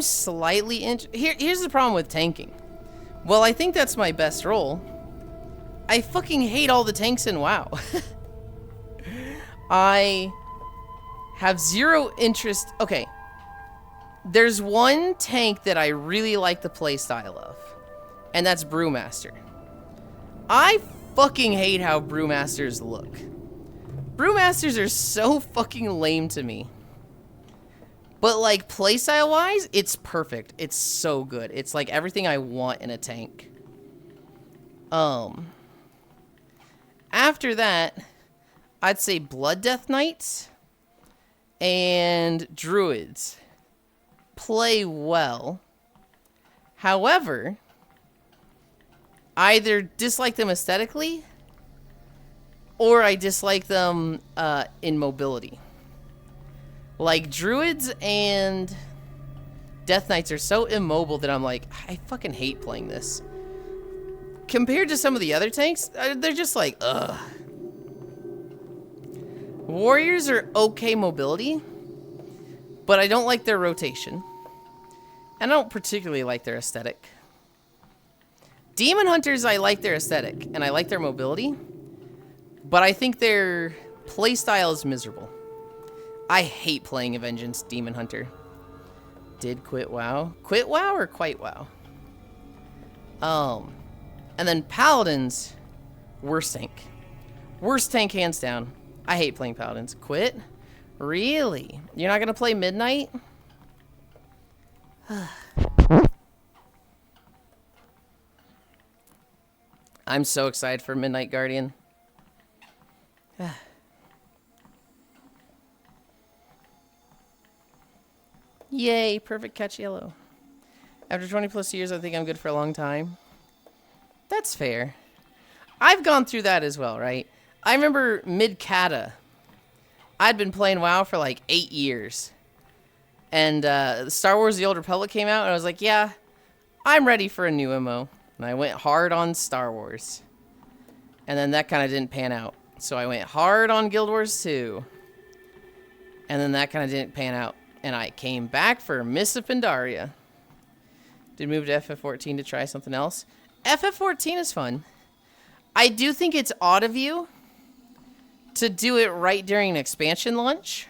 slightly here's the problem with tanking. Well, I think that's my best role. I fucking hate all the tanks in WoW. I have zero interest. Okay. There's one tank that I really like the playstyle of, and that's Brewmaster. I fucking hate how Brewmasters look. Brewmasters are so fucking lame to me. But like playstyle wise, it's perfect. It's so good. It's like everything I want in a tank. After that, I'd say Blood Death Knights and Druids play well. However, I either dislike them aesthetically or I dislike them in mobility. Like, Druids and Death Knights are so immobile that I'm like, I fucking hate playing this. Compared to some of the other tanks, they're just like, ugh. Warriors are okay mobility, but I don't like their rotation. And I don't particularly like their aesthetic. Demon Hunters, I like their aesthetic, and I like their mobility, but I think their playstyle is miserable. I hate playing a Vengeance Demon Hunter. Did quit WoW? Quit WoW or quite WoW? And then Paladins, worst tank. Worst tank hands down. I hate playing Paladins. Quit? Really? You're not gonna play Midnight? I'm so excited for Midnight Guardian. Yay, perfect catch yellow. After 20 plus years, I think I'm good for a long time. That's fair. I've gone through that as well, right? I remember mid-cata. I'd been playing WoW for like 8 years. And Star Wars The Old Republic came out, and I was like, yeah, I'm ready for a new MMO. And I went hard on Star Wars. And then that kind of didn't pan out. So I went hard on Guild Wars 2. And then that kind of didn't pan out. And I came back for Mists of Pandaria. Did move to FF14 to try something else. FF14 is fun. I do think it's odd of you to do it right during an expansion launch.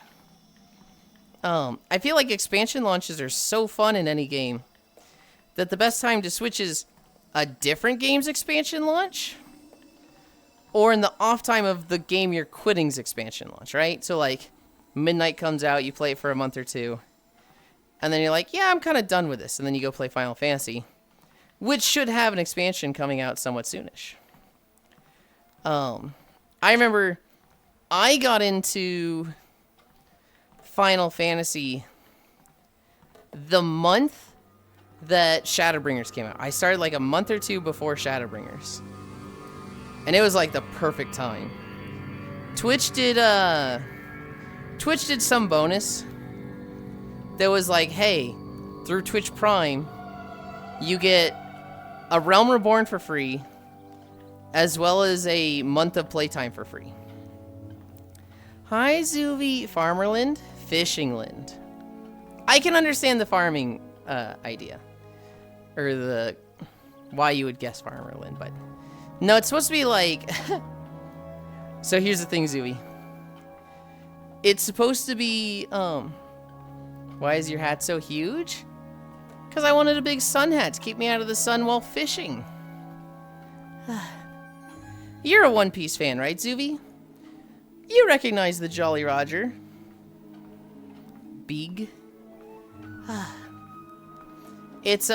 I feel like expansion launches are so fun in any game that the best time to switch is a different game's expansion launch or in the off time of the game you're quitting's expansion launch, right? So like Midnight comes out, you play it for a month or two, and then you're like, yeah, I'm kind of done with this. And then you go play Final Fantasy, which should have an expansion coming out somewhat soonish. I remember I got into Final Fantasy the month that Shadowbringers came out. I started like a month or two before Shadowbringers. And it was like the perfect time. Twitch did some bonus that was like, hey, through Twitch Prime, you get a Realm Reborn for free, as well as a month of playtime for free. Hi, Zuvi. Farmerland, Fishingland. I can understand the farming idea. Or the why you would guess Farmerland, but no, it's supposed to be like so here's the thing, Zuvi. It's supposed to be why is your hat so huge? Because I wanted a big sun hat to keep me out of the sun while fishing. You're a One Piece fan, right, Zuvi? You recognize the Jolly Roger. Big. It's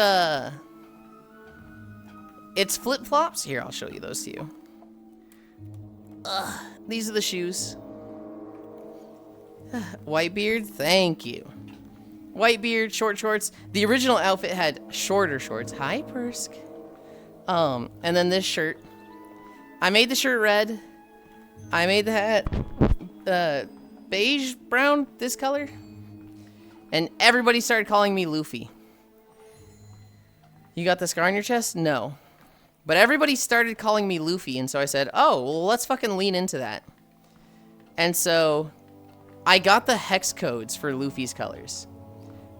flip-flops. Here, I'll show you those to you. These are the shoes. Whitebeard, thank you. Whitebeard, short shorts. The original outfit had shorter shorts. Hi, Persk. And then this shirt. I made the shirt red. I made the hat beige, brown, this color. And everybody started calling me Luffy. You got the scar on your chest? No. But everybody started calling me Luffy, and so I said, oh, well, let's fucking lean into that. And so I got the hex codes for Luffy's colors.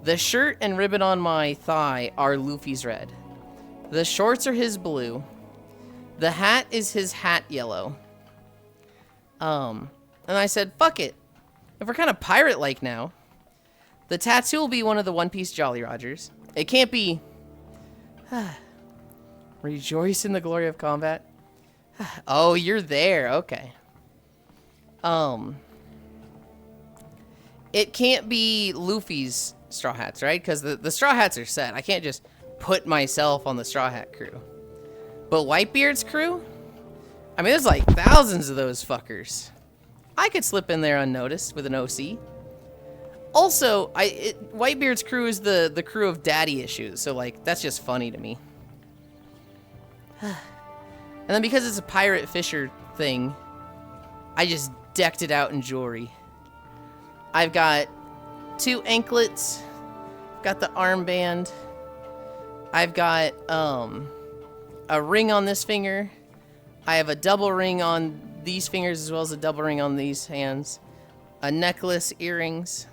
The shirt and ribbon on my thigh are Luffy's red. The shorts are his blue. The hat is his hat yellow. And I said, fuck it. If we're kind of pirate-like now, the tattoo will be one of the One Piece Jolly Rogers. It can't be... Rejoice in the glory of combat. Oh, you're there. Okay. It can't be Luffy's straw hats, right? Because the straw hats are set. I can't just put myself on the straw hat crew. But Whitebeard's crew? I mean, there's like thousands of those fuckers. I could slip in there unnoticed with an OC. Also, Whitebeard's crew is the crew of daddy issues, so like that's just funny to me. And then because it's a pirate fisher thing, I just decked it out in jewelry. I've got 2 anklets, got the armband, I've got a ring on this finger, I have a double ring on these fingers as well as a double ring on these hands, a necklace, earrings,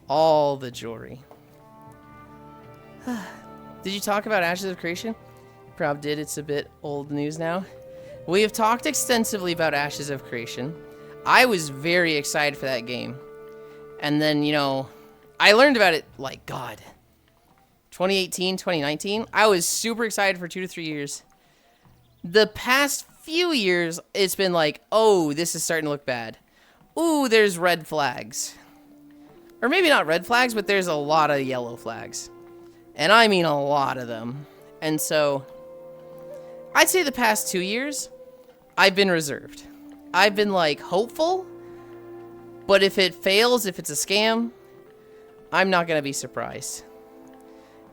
all the jewelry. Did you talk about Ashes of Creation? Prob did. It's a bit old news now. We have talked extensively about Ashes of Creation. I was very excited for that game. And then, you know, I learned about it, like, God, 2018, 2019. I was super excited for 2 to 3 years. The past few years, it's been like, oh, this is starting to look bad. Ooh, there's red flags. Or maybe not red flags, but there's a lot of yellow flags. And I mean a lot of them. And so, I'd say the past 2 years, I've been reserved. I've been, like, hopeful. But if it fails, if it's a scam, I'm not going to be surprised.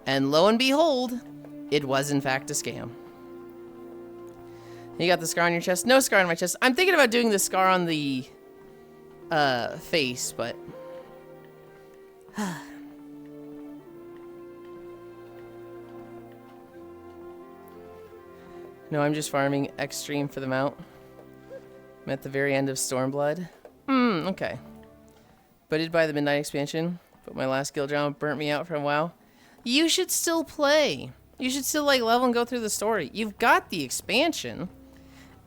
And lo and behold, it was in fact a scam. You got the scar on your chest? No scar on my chest. I'm thinking about doing the scar on the face, but no, I'm just farming Extreme for the mount. I'm at the very end of Stormblood. Okay. Butted by the Midnight expansion, but my last guild drama burnt me out from WoW. You should still play. You should still like level and go through the story. You've got the expansion,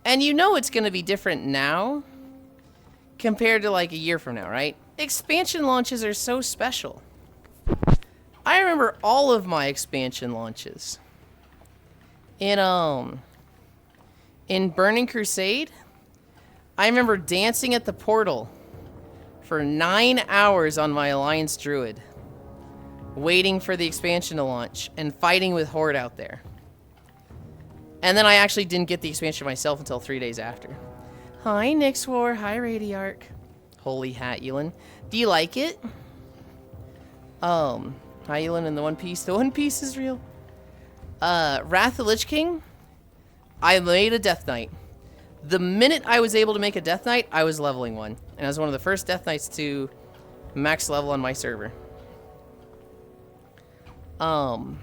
and you know it's gonna be different now compared to like a year from now, right? Expansion launches are so special. I remember all of my expansion launches. In Burning Crusade, I remember dancing at the portal for 9 hours on my Alliance Druid, waiting for the expansion to launch and fighting with Horde out there. And then I actually didn't get the expansion myself until 3 days after. Hi, Nixwar. Hi, Radiarch. Holy hat, Yulind. Do you like it? Hi, Yulind and the One Piece. The One Piece is real. Wrath of the Lich King, I made a Death Knight. The minute I was able to make a Death Knight, I was leveling one. And I was one of the first Death Knights to max level on my server. On...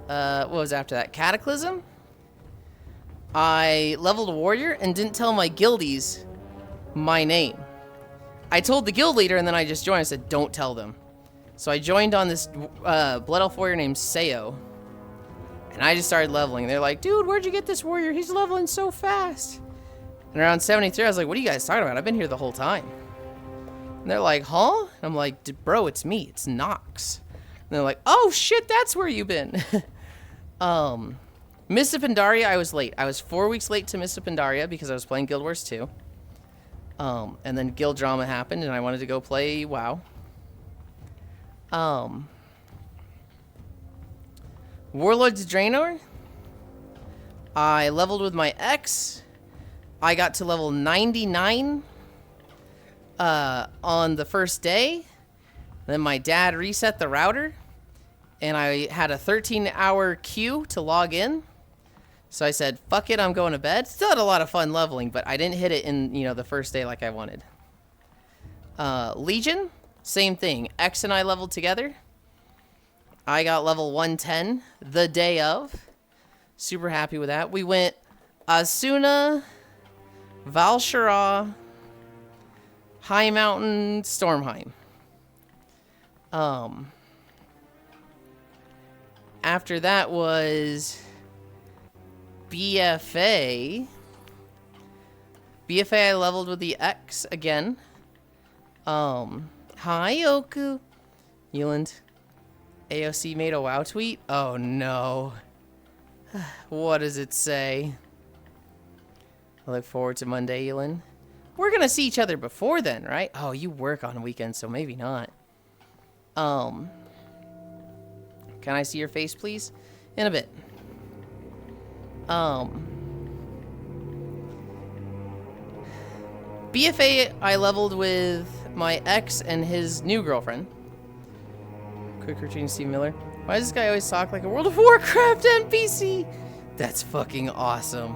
what was after that? Cataclysm? I leveled a warrior and didn't tell my guildies my name. I told the guild leader and then I just joined. I said, don't tell them. So I joined on this Blood Elf warrior named Sayo. And I just started leveling. They're like, dude, where'd you get this warrior? He's leveling so fast. And around 73, I was like, what are you guys talking about? I've been here the whole time. And they're like, huh? And I'm like, bro, it's me. It's Nox. And they're like, oh, shit, that's where you've been. Mist of Pandaria, I was late. I was 4 weeks late to Mist of Pandaria because I was playing Guild Wars 2. And then Guild Drama happened, and I wanted to go play WoW. Warlords of Draenor, I leveled with my ex. I got to level 99 on the first day. Then my dad reset the router, and I had a 13-hour queue to log in. So I said, fuck it, I'm going to bed. Still had a lot of fun leveling, but I didn't hit it in, the first day like I wanted. Legion, same thing. X and I leveled together. I got level 110 the day of. Super happy with that. We went Asuna, Val'sharah, High Mountain, Stormheim. After that was BFA. BFA I leveled with the X again. Hi, Oku. Yulind. AOC made a WoW tweet? Oh no. What does it say? I look forward to Monday, Yulind. We're gonna see each other before then, right? Oh, you work on weekends, so maybe not. Can I see your face, please? In a bit. BFA I leveled with my ex and his new girlfriend. Quick routine, Steve Miller. Why does this guy always talk like a World of Warcraft NPC? That's fucking awesome.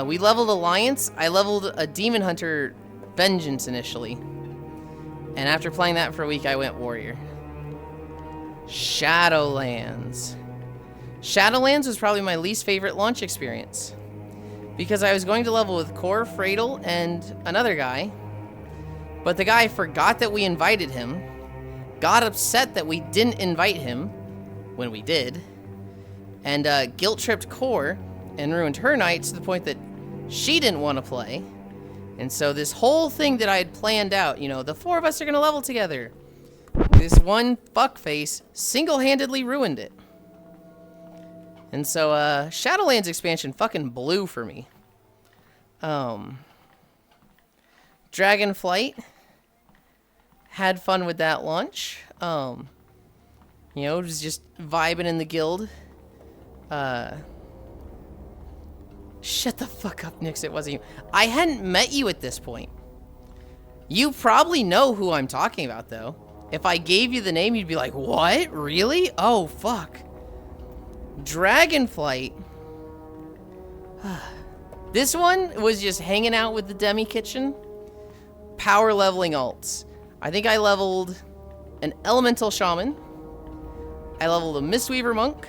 We leveled Alliance. I leveled a Demon Hunter Vengeance initially. And after playing that for a week, I went Warrior. Shadowlands. Shadowlands was probably my least favorite launch experience. Because I was going to level with Core, Fradel, and another guy. But the guy forgot that we invited him. Got upset that we didn't invite him. When we did. And guilt-tripped Core. And ruined her night to the point that she didn't want to play. And so this whole thing that I had planned out, the four of us are going to level together. This one fuckface single-handedly ruined it. And so, Shadowlands expansion fucking blew for me. Dragonflight. Had fun with that launch. It was just vibing in the guild. Shut the fuck up, Nix. It wasn't you. I hadn't met you at this point. You probably know who I'm talking about, though. If I gave you the name, you'd be like, what? Really? Oh, fuck. Dragonflight. This one was just hanging out with the Demi Kitchen. Power leveling alts. I think I leveled an Elemental Shaman. I leveled a Mistweaver Monk.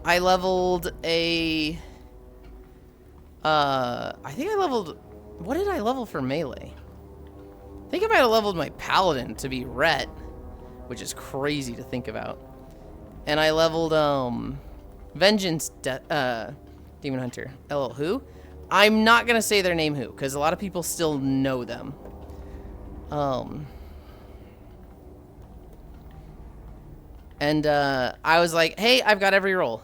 I leveled a... I think I leveled... What did I level for melee? I think I might have leveled my Paladin to be Ret, which is crazy to think about. And I leveled, Vengeance Demon Hunter. LL who? I'm not gonna say their name who, because a lot of people still know them. And I was like, hey, I've got every role.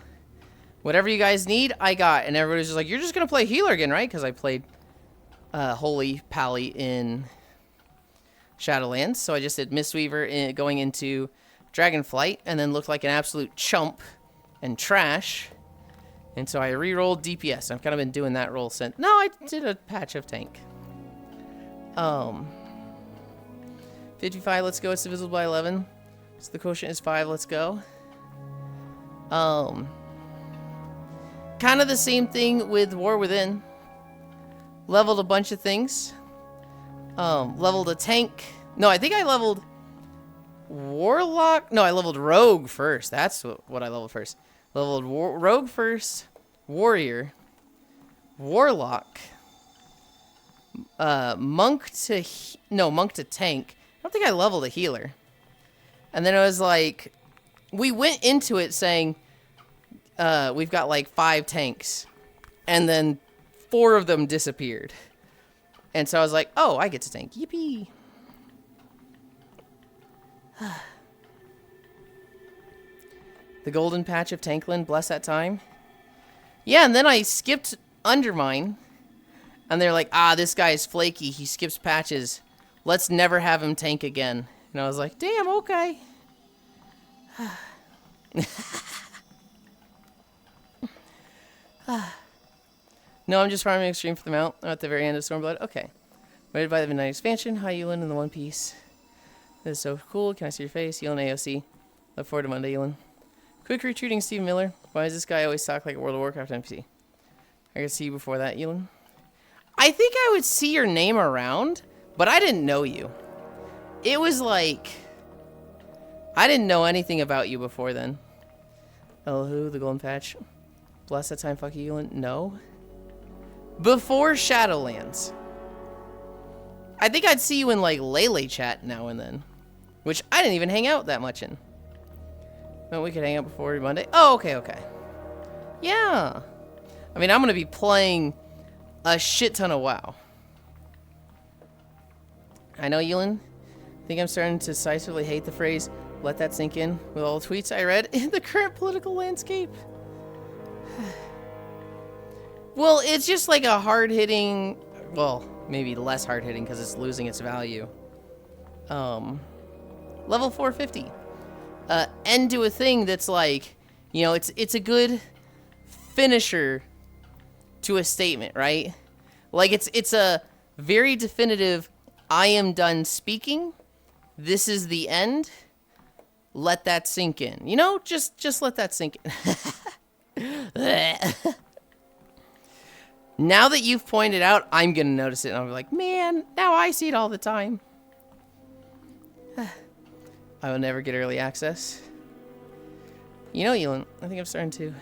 Whatever you guys need, I got. And everybody's just like, you're just gonna play healer again, right? Because I played Holy Pally in Shadowlands. So I just did Mistweaver going into Dragonflight, and then looked like an absolute chump and trash. And so I re-rolled DPS. I've kind of been doing that roll since. No, I did a patch of tank. 55, let's go. It's divisible by 11. So the quotient is 5, let's go. Kind of the same thing with War Within. Leveled a bunch of things. Leveled a tank. No, I think I leveled Warlock. No, I leveled Rogue first. That's what I leveled first. Leveled Rogue first, Warrior, Warlock, Monk to tank. I don't think I leveled a healer. And then it was like, we went into it saying, we've got like 5 tanks, and then 4 of them disappeared. And so I was like, oh, I get to tank. Yippee. The golden patch of Tanklin, bless that time. Yeah, and then I skipped Undermine. And they're like, ah, this guy is flaky. He skips patches. Let's never have him tank again. And I was like, damn, okay. No, I'm just farming extreme for the mount. I'm at the very end of Stormblood. Okay. Rated by the Midnight Expansion. Hi, Yulind, in the One Piece. This is so cool. Can I see your face? Yulind AOC. Look forward to Monday, Yulind. Quick retweeting Steve Miller. Why does this guy always talk like a World of Warcraft NPC? I could see you before that, Yulind. I think I would see your name around, but I didn't know you. It was like... I didn't know anything about you before then. Oh, who? The Golden Patch. Bless that time, fuck you, Yulind. No. Before Shadowlands. I think I'd see you in, like, Lele chat now and then. Which I didn't even hang out that much in. No, we could hang out before Monday. Oh, okay, okay. Yeah. I mean, I'm going to be playing a shit ton of WoW. I know, Yulind. I think I'm starting to decisively hate the phrase, let that sink in, with all the tweets I read in the current political landscape. Well, it's just like a hard-hitting... Well, maybe less hard-hitting because it's losing its value. Level 450. End to a thing that's like, you know, it's a good finisher to a statement, right? Like it's a very definitive, I am done speaking. This is the end. Let that sink in. You know, just let that sink in. Now that you've pointed out, I'm gonna notice it and I'll be like, man, now I see it all the time. I will never get early access. You know, Yulind, I think I'm starting to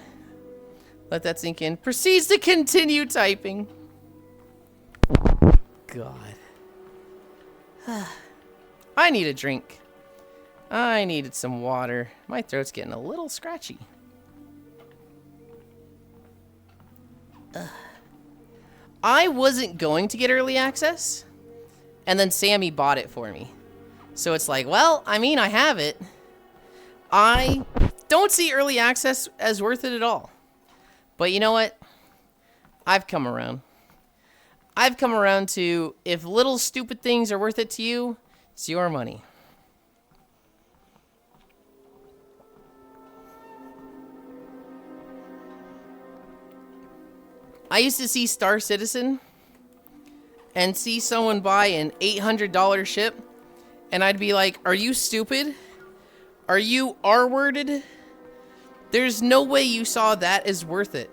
let that sink in. Proceeds to continue typing. God. I need a drink. I needed some water. My throat's getting a little scratchy. I wasn't going to get early access, and then Sammy bought it for me. So it's like, well, I mean, I have it. I don't see early access as worth it at all. But you know what? I've come around. I've come around to, if little stupid things are worth it to you, it's your money. I used to see Star Citizen, and see someone buy an $800 ship, and I'd be like, are you stupid? Are you R-worded? There's no way you saw that as worth it.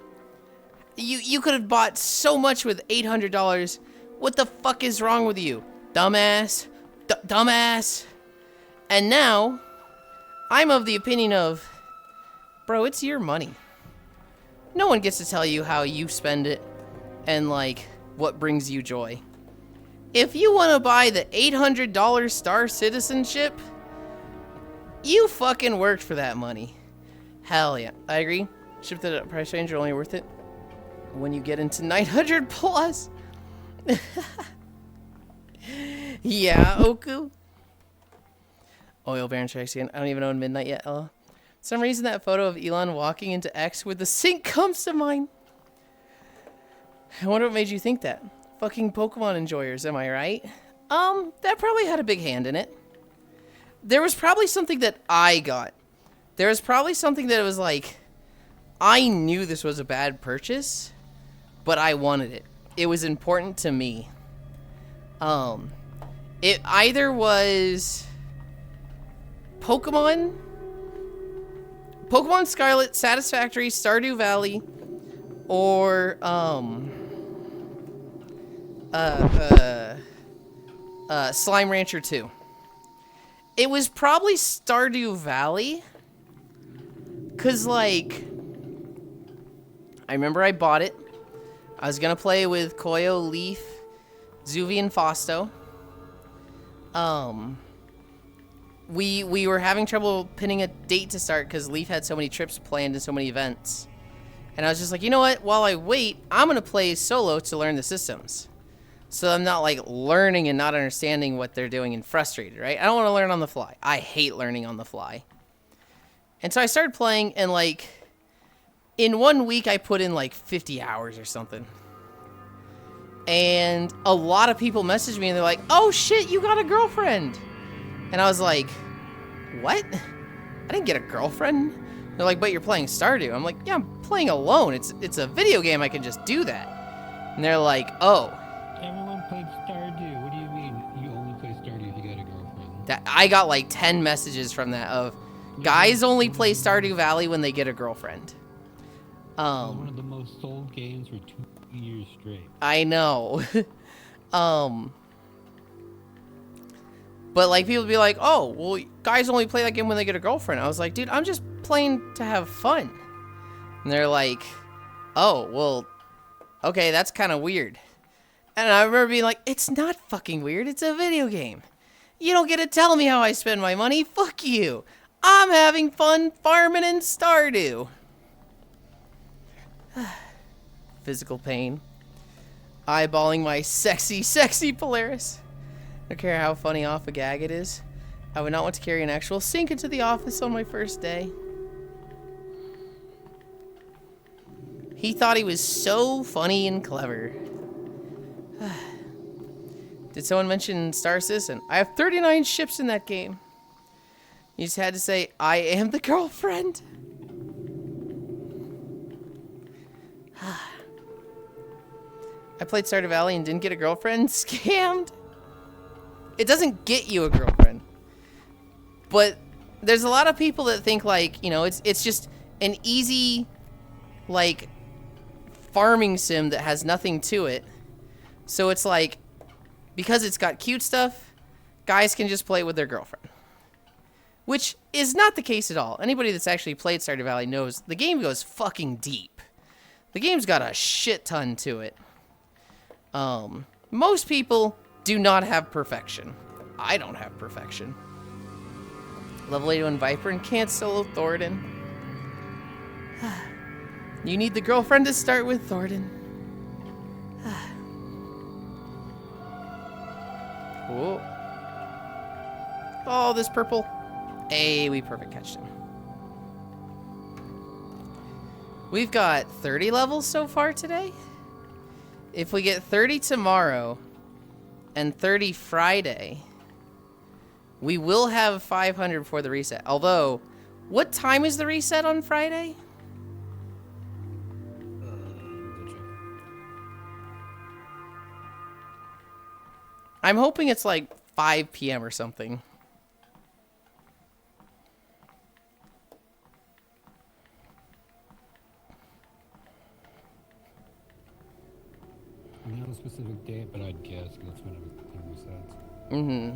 You could have bought so much with $800. What the fuck is wrong with you? Dumbass. Dumbass. And now, I'm of the opinion of, bro, it's your money. No one gets to tell you how you spend it and, like, what brings you joy. If you want to buy the $800 Star Citizenship, you fucking worked for that money. Hell yeah. I agree. Ship at a price range are only worth it when you get into 900 plus. Yeah, Oku. Oil Baron strikes again. I don't even own Midnight yet, Ella. For some reason that photo of Elon walking into X with the sink comes to mind. I wonder what made you think that. Fucking Pokemon enjoyers, am I right? That probably had a big hand in it. There was probably something that I got. There was probably something that was like, I knew this was a bad purchase, but I wanted it. It was important to me. It either was Pokemon Scarlet, Satisfactory, Stardew Valley, or Slime Rancher 2. It was probably Stardew Valley, cause like, I remember I bought it. I was gonna play with Koyo, Leaf, Zuvi, and Fausto. We were having trouble pinning a date to start because Leaf had so many trips planned and so many events. And I was just like, you know what? While I wait, I'm gonna play solo to learn the systems. So I'm not like learning and not understanding what they're doing and frustrated, right? I don't want to learn on the fly. I hate learning on the fly. And so I started playing, and like, in 1 week I put in like 50 hours or something. And a lot of people messaged me and they're like, oh shit, you got a girlfriend. And I was like, what? I didn't get a girlfriend. They're like, but you're playing Stardew. I'm like, yeah, I'm playing alone. It's a video game. I can just do that. And they're like, oh. Everyone played Stardew. What do you mean you only play Stardew if you got a girlfriend? That I got like 10 messages from that of guys only play Stardew Valley when they get a girlfriend. One of the most sold games for 2 years straight. I know. But like people be like, oh, well, guys only play that game when they get a girlfriend. I was like, dude, I'm just playing to have fun. And they're like, oh, well, okay, that's kind of weird. And I remember being like, it's not fucking weird. It's a video game. You don't get to tell me how I spend my money. Fuck you. I'm having fun farming in Stardew. Physical pain. Eyeballing my sexy, sexy Polaris. I don't care how funny off a gag it is. I would not want to carry an actual sink into the office on my first day. He thought he was so funny and clever. Did someone mention Star Citizen? I have 39 ships in that game. You just had to say, I am the girlfriend. I played Stardew Valley and didn't get a girlfriend. Scammed. It doesn't get you a girlfriend. But there's a lot of people that think like, you know, it's just an easy, like, farming sim that has nothing to it. So it's like, because it's got cute stuff, guys can just play with their girlfriend. Which is not the case at all. Anybody that's actually played Stardew Valley knows the game goes fucking deep. The game's got a shit ton to it. Most people do not have perfection. I don't have perfection. Level 81 Viper and can't solo Thornton. You need the girlfriend to start with, Thornton. Whoa. Oh, this purple. Hey, we perfect catched him. We've got 30 levels so far today. If we get 30 tomorrow and 30 Friday, we will have 500 before the reset. Although, what time is the reset on Friday? I'm hoping it's like 5 p.m. or something. Not a specific date, but I'd guess that's when everything resets. Mm-hmm.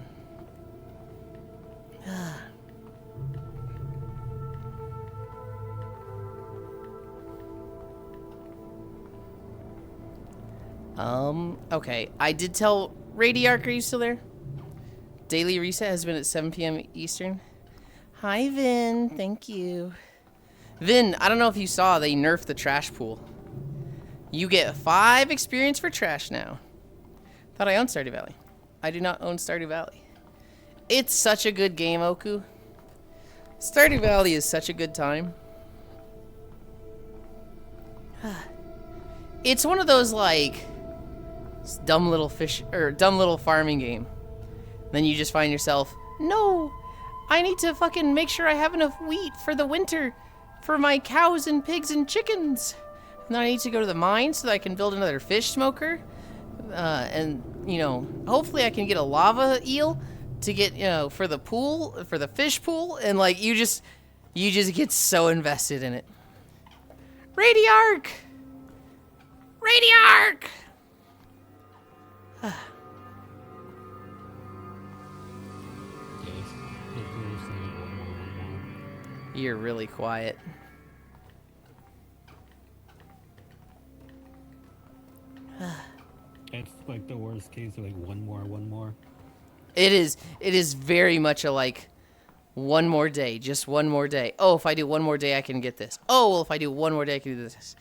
Okay. I did tell Radiark, are you still there? Daily reset has been at 7 p.m. Eastern. Hi, Vin. Thank you. Vin, I don't know if you saw, they nerfed the trash pool. You get 5 experience for trash now. Thought I owned Stardew Valley. I do not own Stardew Valley. It's such a good game, Oku. Stardew Valley is such a good time. It's one of those, like, dumb little fish, or dumb little farming game. Then you just find yourself, no, I need to fucking make sure I have enough wheat for the winter for my cows and pigs and chickens. And then I need to go to the mine so that I can build another fish smoker. And, you know, hopefully I can get a lava eel to get, you know, for the pool, for the fish pool. And, like, you just get so invested in it. Radiark! Radiark! You're really quiet. It's like the worst case of like one more. It is very much a like one more day, just one more day. Oh, if I do one more day, I can get this. Oh, well, if I do one more day, I can do this.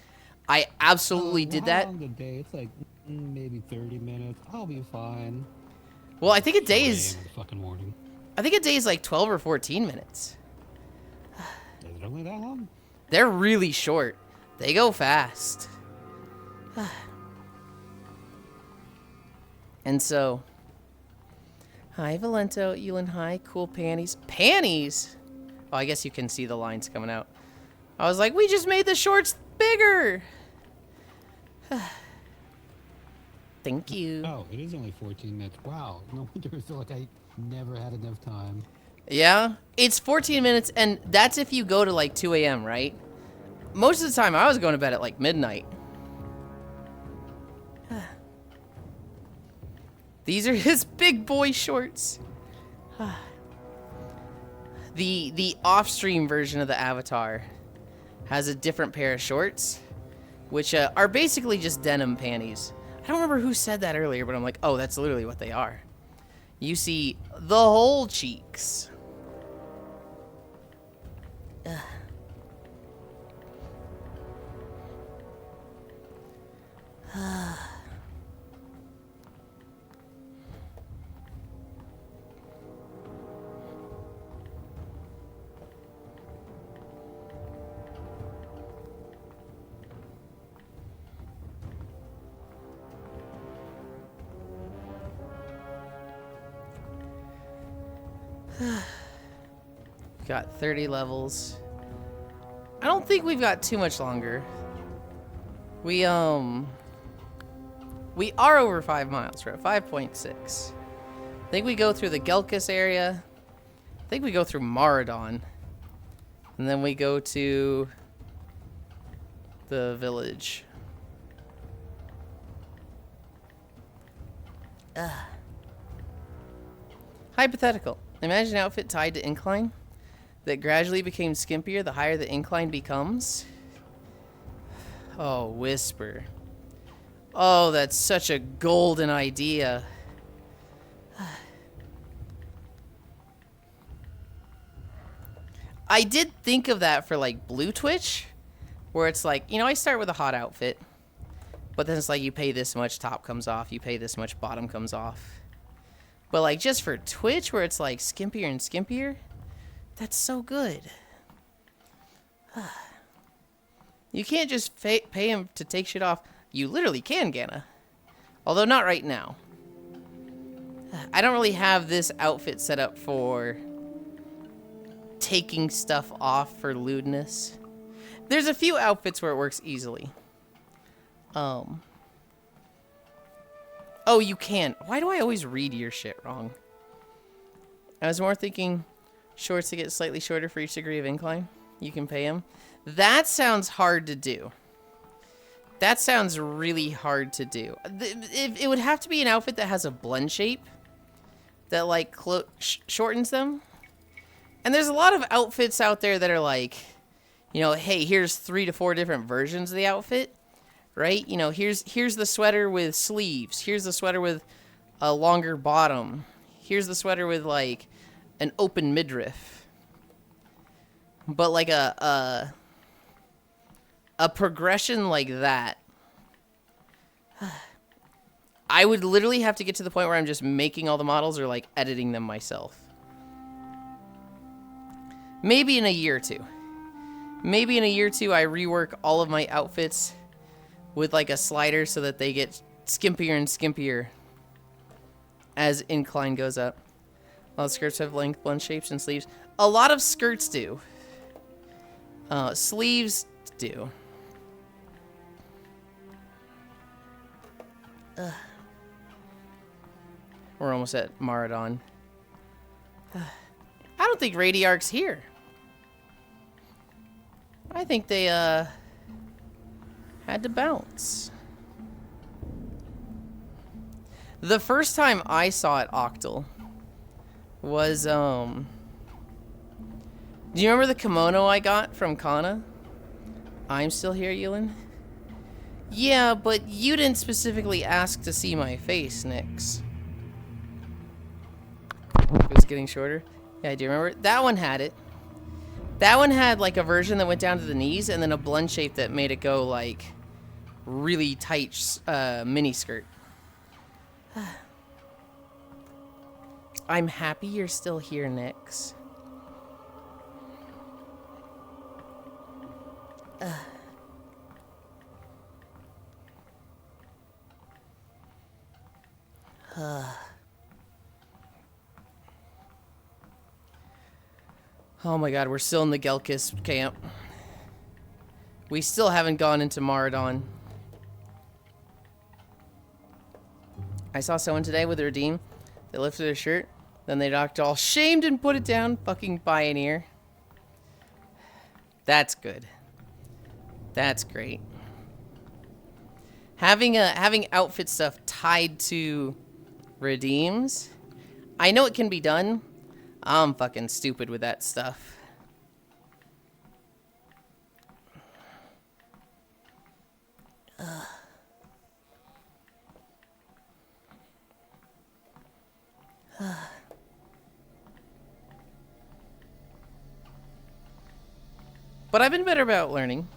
I absolutely did that. How long a day? It's like maybe 30 minutes. I'll be fine. Well, I think a day is. Fucking morning. I think a day is like 12 or 14 minutes. Is it only that long? They're really short. They go fast. And so, hi Valento, Yulind, hi, cool panties. Panties? Oh, I guess you can see the lines coming out. I was like, we just made the shorts bigger. Thank you. Oh, it is only 14 minutes. Wow. No wonder I feel like I never had enough time. Yeah, it's 14 minutes, and that's if you go to like 2 a.m., right? Most of the time, I was going to bed at like midnight. These are his big boy shorts. The off-stream version of the avatar has a different pair of shorts, which are basically just denim panties. I don't remember who said that earlier, but I'm like, oh, that's literally what they are. You see the whole cheeks. Got 30 levels. I don't think we've got too much longer. We are over 5 miles. We're at 5.6. I think we go through the Gelkus area. I think we go through Maradon. And then we go to the village. Hypothetical. Imagine an outfit tied to incline that gradually became skimpier the higher the incline becomes. Oh, Whisper. Oh, that's such a golden idea. I did think of that for like Blue Twitch, where it's like, you know, I start with a hot outfit, but then it's like you pay this much, top comes off, you pay this much, bottom comes off. But like just for Twitch, where it's like skimpier and skimpier, that's so good. You can't just pay him to take shit off. You literally can, Ganna. Although not right now. I don't really have this outfit set up for taking stuff off for lewdness. There's a few outfits where it works easily. Oh, you can. Why do I always read your shit wrong? I was more thinking shorts to get slightly shorter for each degree of incline. You can pay them. That sounds hard to do. That sounds really hard to do. It would have to be an outfit that has a blend shape that, like, shortens them. And there's a lot of outfits out there that are like, you know, hey, here's 3 to 4 different versions of the outfit, right? You know, here's the sweater with sleeves. Here's the sweater with a longer bottom. Here's the sweater with, like, an open midriff. But, like, a progression like that, I would literally have to get to the point where I'm just making all the models or, like, editing them myself. Maybe in a year or two. Maybe in a year or two I rework all of my outfits with, like, a slider so that they get skimpier and skimpier as incline goes up. A lot of skirts have length, blend shapes, and sleeves. A lot of skirts do. Sleeves do. We're almost at Maradon. I don't think Radiark's here. I think they had to bounce. The first time I saw it Octal was do you remember the kimono I got from Kana? I'm still here, Yulind? Yeah, but you didn't specifically ask to see my face, Nix. It was getting shorter. Yeah, do you remember? That one had it. That one had, like, a version that went down to the knees and then a blend shape that made it go, like, really tight mini skirt. I'm happy you're still here, Nix. Oh my god, we're still in the Gelkis camp. We still haven't gone into Maradon. I saw someone today with a redeem. They lifted their shirt, then they knocked all shamed and put it down. Fucking pioneer. That's good. That's great. Having outfit stuff tied to redeems, I know it can be done. I'm fucking stupid with that stuff. But I've been better about learning.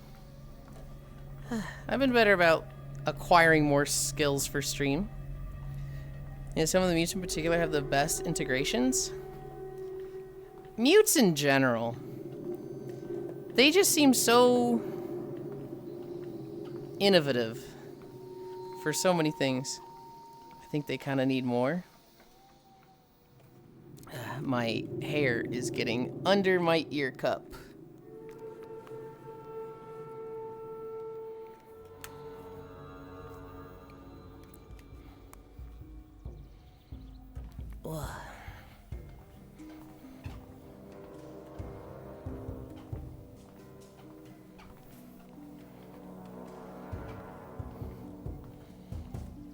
I've been better about acquiring more skills for stream. You know, some of the mutes in particular have the best integrations. Mutes in general, they just seem so innovative for so many things. I think they kind of need more. My hair is getting under my ear cup.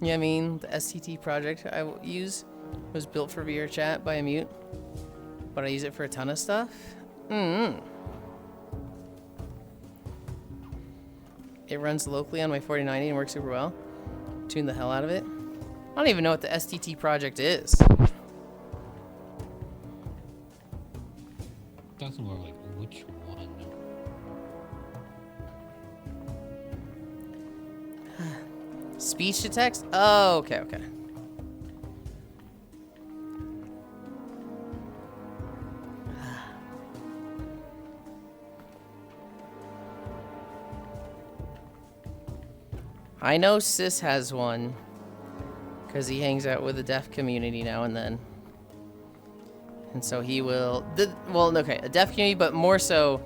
Yeah, I mean, the STT project I use was built for VR chat by a mute, but I use it for a ton of stuff. It runs locally on my 4090 and works super well. Tune the hell out of it. I don't even know what the STT project is. That's more like which one. Speech to text? Oh, okay, okay. I know Sis has one because he hangs out with the deaf community now and then. And so he will... well, okay, a deaf community, but more so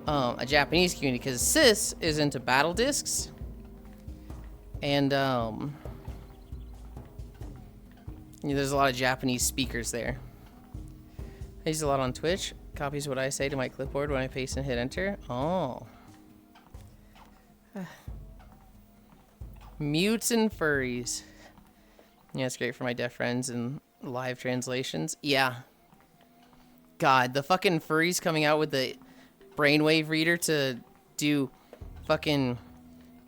a Japanese community because Sis is into battle discs. And Yeah, there's a lot of Japanese speakers there. I use a lot on Twitch. Copies what I say to my clipboard when I paste and hit enter. Oh. Mutes and furries. Yeah, it's great for my deaf friends and live translations. Yeah. God, the fucking furries coming out with the brainwave reader to do fucking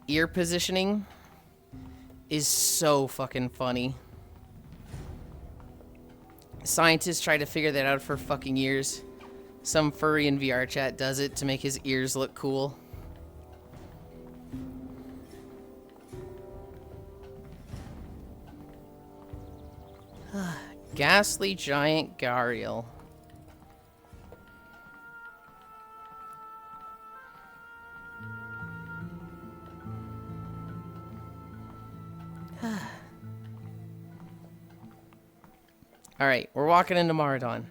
ear positioning is so fucking funny. Scientists try to figure that out for fucking years. Some furry in VR chat does it to make his ears look cool. Ghastly giant gharial. Alright, we're walking into Maradon.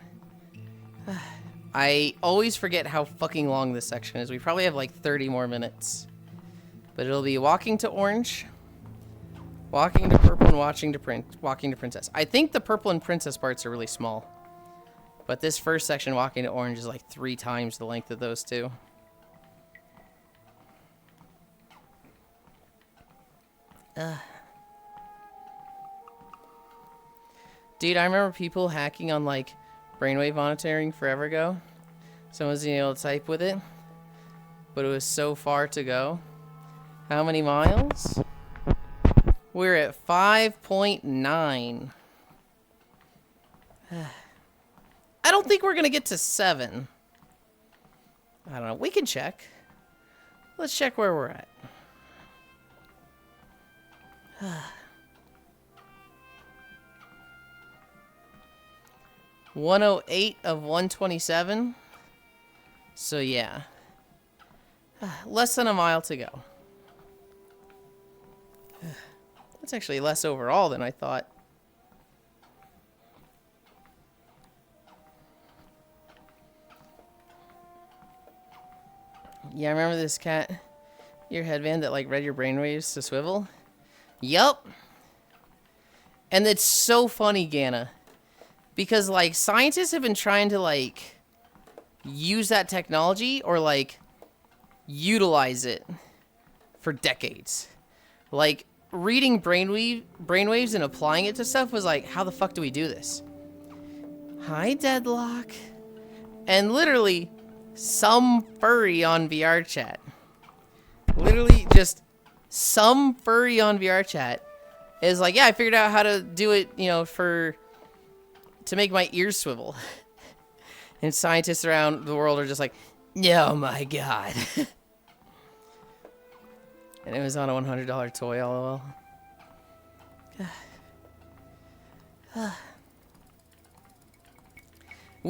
I always forget how fucking long this section is. We probably have like 30 more minutes. But it'll be walking to orange, walking to purple, and walking to princess. I think the purple and princess parts are really small. But this first section, walking to orange, is like 3 times the length of those two. Dude, I remember people hacking on like brainwave monitoring forever ago. Someone was able to type with it, but it was so far to go. How many miles? We're at 5.9. I don't think we're gonna get to 7. I don't know. We can check. Let's check where we're at. 108 of 127. So yeah. Less than a mile to go. That's actually less overall than I thought. Yeah, remember this cat ear headband that like read your brainwaves to swivel? Yup. And it's so funny, Ganna. Because like scientists have been trying to like use that technology or like utilize it for decades. Like reading brainwaves and applying it to stuff was like, how the fuck do we do this? Hi, Deadlock. And literally some furry on VR chat. Literally just some furry on VR chat is like, yeah, I figured out how to do it, you know, to make my ears swivel. And scientists around the world are just like, oh my god. And it was on a $100 toy, lol.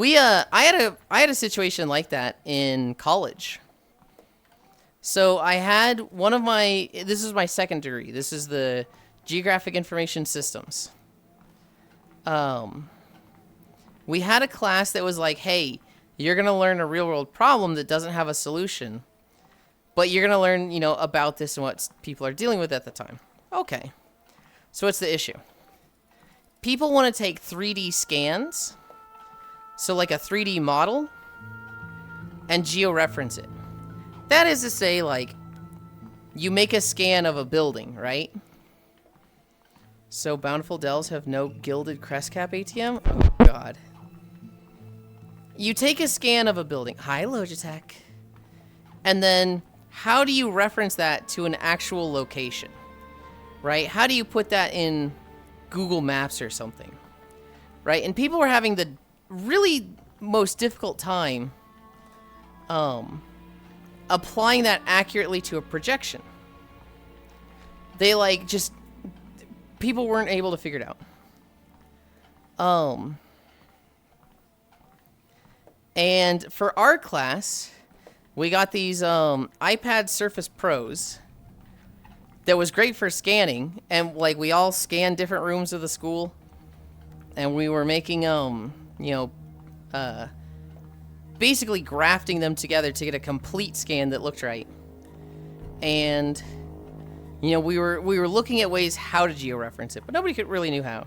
I had a situation like that in college. So I had one of my, this is my second degree. This is the Geographic Information Systems. We had a class that was like, hey, you're going to learn a real world problem that doesn't have a solution, but you're going to learn, you know, about this and what people are dealing with at the time. Okay. So what's the issue? People want to take 3D scans, so like a 3D model, and georeference it. That is to say, like, you make a scan of a building, right? So Bountiful Dells have no gilded crest cap ATM? Oh, God. You take a scan of a building. Hi, Logitech. And then, how do you reference that to an actual location? Right? How do you put that in Google Maps or something? Right? And people were having the really most difficult time applying that accurately to a projection. They like just people weren't able to figure it out. And for our class, we got these iPad Surface Pros that was great for scanning, and like we all scanned different rooms of the school, and we were making basically grafting them together to get a complete scan that looked right. And you know, we were looking at ways how to georeference it, but nobody really knew how.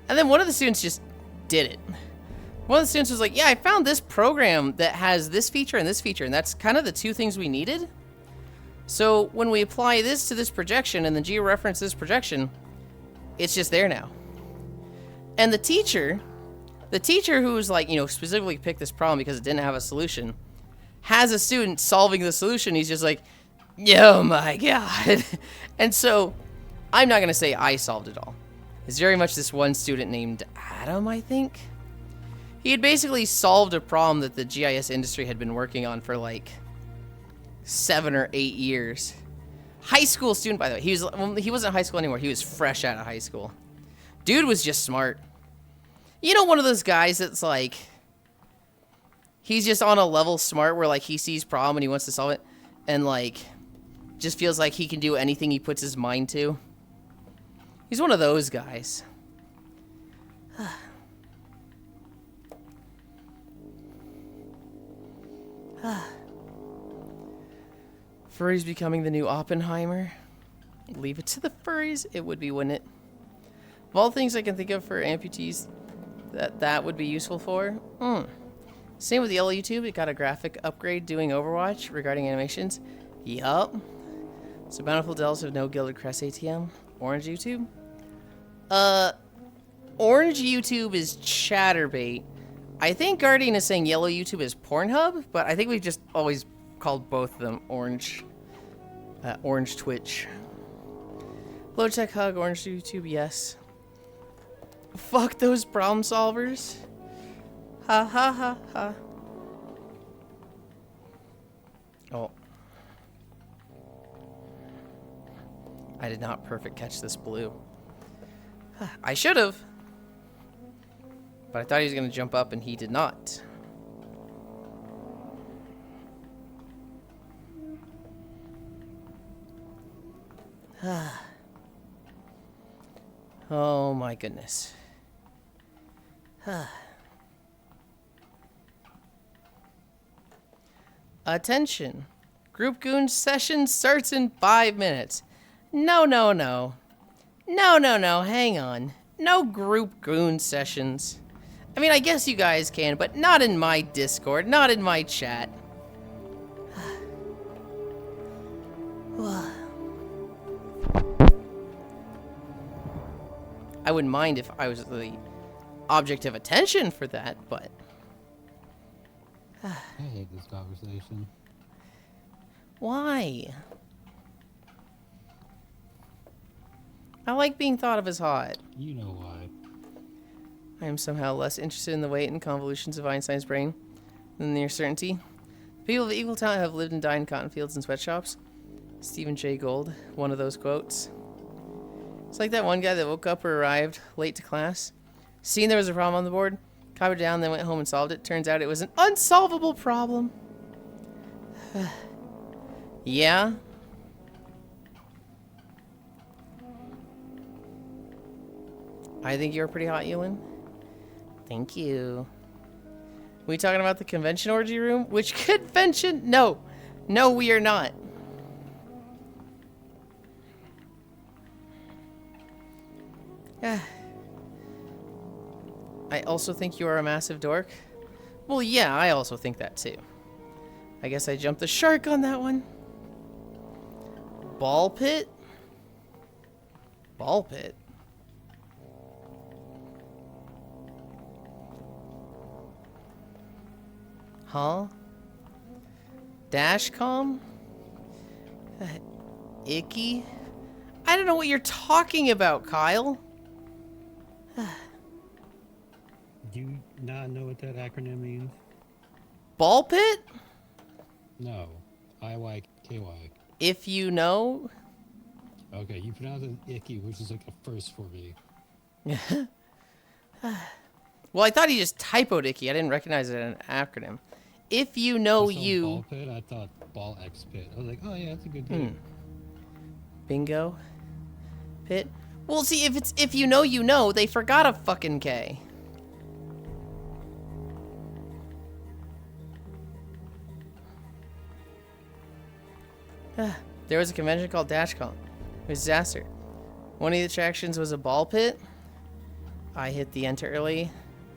And then one of the students just did it. One of the students was like, yeah, I found this program that has this feature, and that's kind of the two things we needed. So when we apply this to this projection and then georeference this projection, it's just there now. And the teacher who's like, you know, specifically picked this problem because it didn't have a solution, has a student solving the solution. He's just like, oh my God. And so I'm not going to say I solved it all. It's very much this one student named Adam, I think. He had basically solved a problem that the GIS industry had been working on for like 7 or 8 years. High school student, by the way. He wasn't in high school anymore. He was fresh out of high school. Dude was just smart. You know, one of those guys that's like, he's just on a level smart where like he sees problem and he wants to solve it, and like just feels like he can do anything he puts his mind to. He's one of those guys. Furries becoming the new Oppenheimer. Leave it to the furries. It would be, wouldn't it? Of all things I can think of for amputees that would be useful for. Same with Yellow YouTube. It got a graphic upgrade doing Overwatch regarding animations. Yup. So Bountiful Dells have no Gilded Crest ATM. Orange YouTube? Orange YouTube is Chatterbait. I think Guardian is saying Yellow YouTube is Pornhub, but I think we've just always called both of them Orange. Orange Twitch. Low Tech Hug, Orange YouTube, yes. Fuck those problem solvers. Ha ha ha ha. Oh. I did not perfect catch this blue. I should have. But I thought he was going to jump up and he did not. Oh my goodness. Attention. Group Goon session starts in 5 minutes. No, no, no. No, no, no. Hang on. No Group Goon sessions. I mean, I guess you guys can, but not in my Discord, not in my chat. I wouldn't mind if I was the object of attention for that, but... I hate this conversation. Why? I like being thought of as hot. You know why. I am somehow less interested in the weight and convolutions of Einstein's brain than the certainty. People of equal talent have lived and died in cotton fields and sweatshops. Stephen Jay Gould, one of those quotes. It's like that one guy that woke up or arrived late to class, seen there was a problem on the board, copied it down, then went home and solved it. Turns out it was an unsolvable problem. Yeah? I think you're pretty hot, Yulind. Thank you. We talking about the convention orgy room? Which convention? No. No, we are not. I also think you are a massive dork. Well, yeah, I also think that too. I guess I jumped the shark on that one. Ball pit? Ball pit? Huh? Dashcom? Icky? I don't know what you're talking about, Kyle. Do you not know what that acronym means? Ball pit? No. IYKY. If you know. Okay, you pronounce it icky, which is like a first for me. Well, I thought he just typoed icky. I didn't recognize it as an acronym. If you know I saw you. Ball pit, I thought ball X pit. I was like, oh yeah, that's a good name. Bingo. Pit. Well, see, if it's if you know, they forgot a fucking K. There was a convention called DashCon. It was a disaster. One of the attractions was a ball pit. I hit the enter early.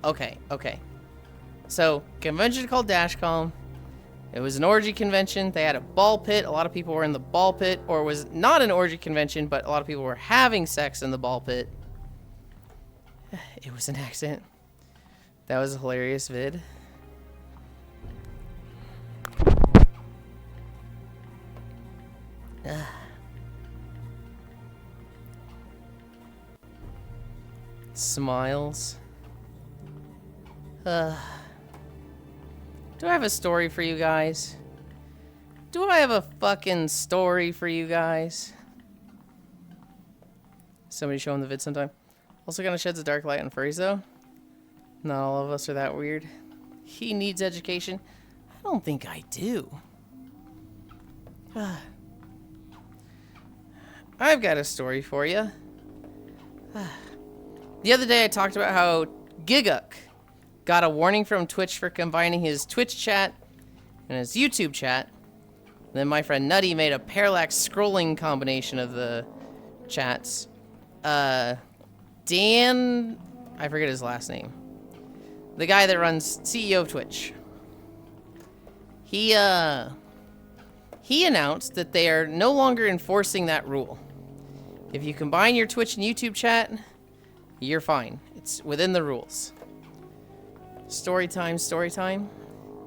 Okay, okay. So, convention called Dashcom. It was an orgy convention. They had a ball pit. A lot of people were in the ball pit. Or it was not an orgy convention, but a lot of people were having sex in the ball pit. It was an accident. That was a hilarious vid. Smiles. Do I have a story for you guys? Do I have a fucking story for you guys? Somebody show him the vid sometime. Also kind of sheds a dark light on furries though. Not all of us are that weird. He needs education. I don't think I do. I've got a story for you. The other day I talked about how Giguk got a warning from Twitch for combining his Twitch chat and his YouTube chat. Then my friend Nutty made a parallax scrolling combination of the chats. Dan, I forget his last name. The guy that runs CEO of Twitch. He announced that they are no longer enforcing that rule. If you combine your Twitch and YouTube chat, you're fine. It's within the rules. Story time, story time.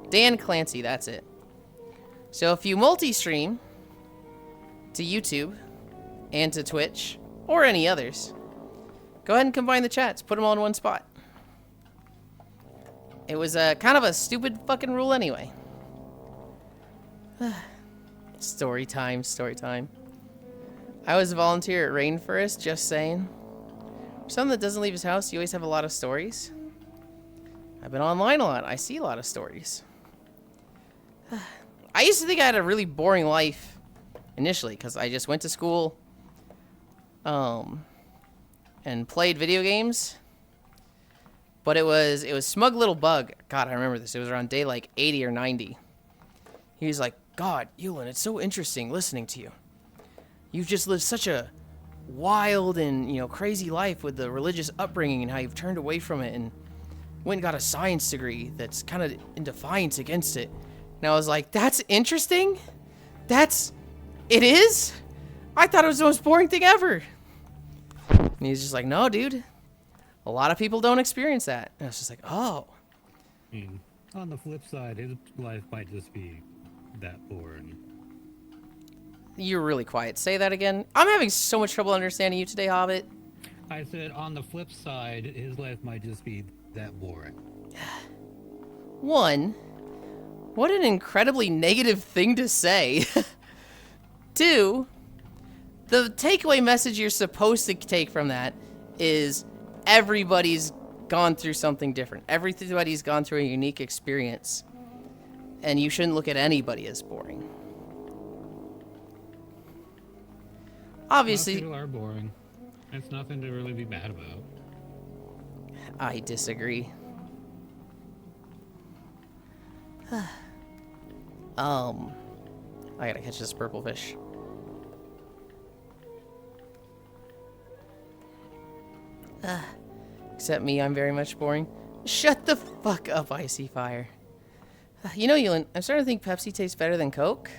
Dan Clancy, that's it. So if you multi-stream to YouTube and to Twitch, or any others, go ahead and combine the chats. Put them all in one spot. It was kind of a stupid fucking rule anyway. Story time, story time. I was a volunteer at Rainforest, just saying. For someone that doesn't leave his house, you always have a lot of stories. I've been online a lot. I see a lot of stories. I used to think I had a really boring life initially, because I just went to school and played video games. But it was Smug Little Bug. God, I remember this. It was around day like 80 or 90. He was like, God, Yulind, it's so interesting listening to you. You've just lived such a wild and, you know, crazy life with the religious upbringing and how you've turned away from it and went and got a science degree that's kind of in defiance against it. And I was like, that's interesting? It is? I thought it was the most boring thing ever. And he's just like, no, dude. A lot of people don't experience that. And I was just like, oh. I mean, on the flip side, his life might just be that boring. You're really quiet. Say that again. I'm having so much trouble understanding you today, Hobbit. I said, on the flip side, his life might just be that boring. One, what an incredibly negative thing to say. Two, the takeaway message you're supposed to take from that is everybody's gone through something different. Everybody's gone through a unique experience. And you shouldn't look at anybody as boring. Obviously, people are boring. It's nothing to really be mad about. I disagree. I gotta catch this purple fish. Except me, I'm very much boring. Shut the fuck up, Icy Fire. You know, Yulind, I'm starting to think Pepsi tastes better than Coke.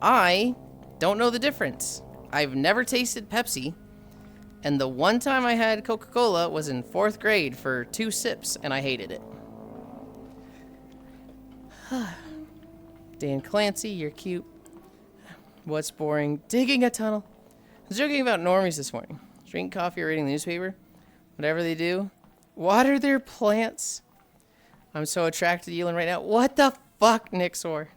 I don't know the difference. I've never tasted Pepsi, and the one time I had Coca-Cola was in 4th grade for 2 sips, and I hated it. Dan Clancy, you're cute. What's boring? Digging a tunnel. I was joking about normies this morning. Drink coffee or reading the newspaper. Whatever they do. Water their plants. I'm so attracted to Yulind right now. What the fuck, Nixor?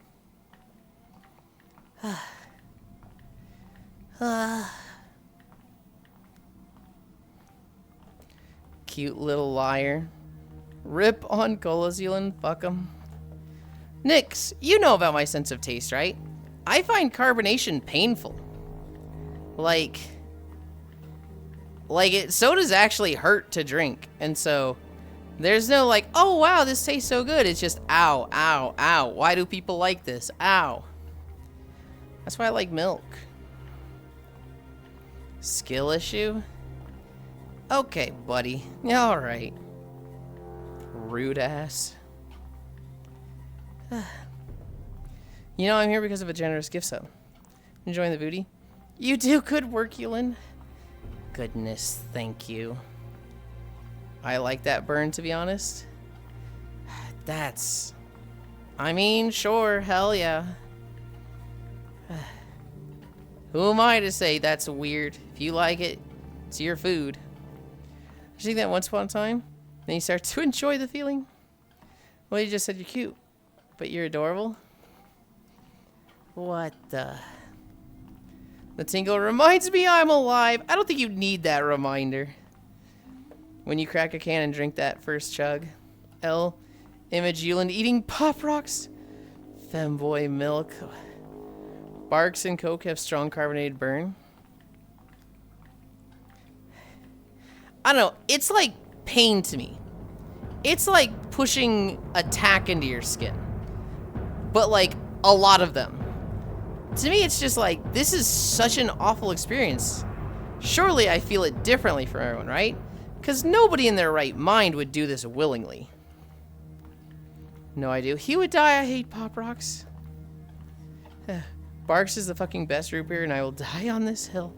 Cute little liar. Rip on colas, Yulind. Fuck 'em. Nix, you know about my sense of taste, right? I find carbonation painful. Like sodas actually hurt to drink. And so there's no like, oh wow, this tastes so good. It's just ow, ow, ow. Why do people like this? Ow. That's why I like milk. Skill issue? Okay, buddy. Alright. Rude ass. You know, I'm here because of a generous gift sub. Enjoying the booty? You do good work, Yulind. Goodness, thank you. I like that burn, to be honest. That's... I mean, sure, hell yeah. Who am I to say that's weird? If you like it, it's your food. I think that once upon a time, then you start to enjoy the feeling. Well, you just said you're cute, but you're adorable. What the... The tingle reminds me I'm alive. I don't think you need that reminder. When you crack a can and drink that first chug. L. Image Yulind eating Pop Rocks. Femboy milk. Barks and Coke have strong carbonated burn. I don't know. It's like pain to me. It's like pushing a tack into your skin. But like a lot of them. To me, it's just like, this is such an awful experience. Surely I feel it differently from everyone, right? Because nobody in their right mind would do this willingly. No, I do. He would die. I hate Pop Rocks. Barks is the fucking best root beer, and I will die on this hill.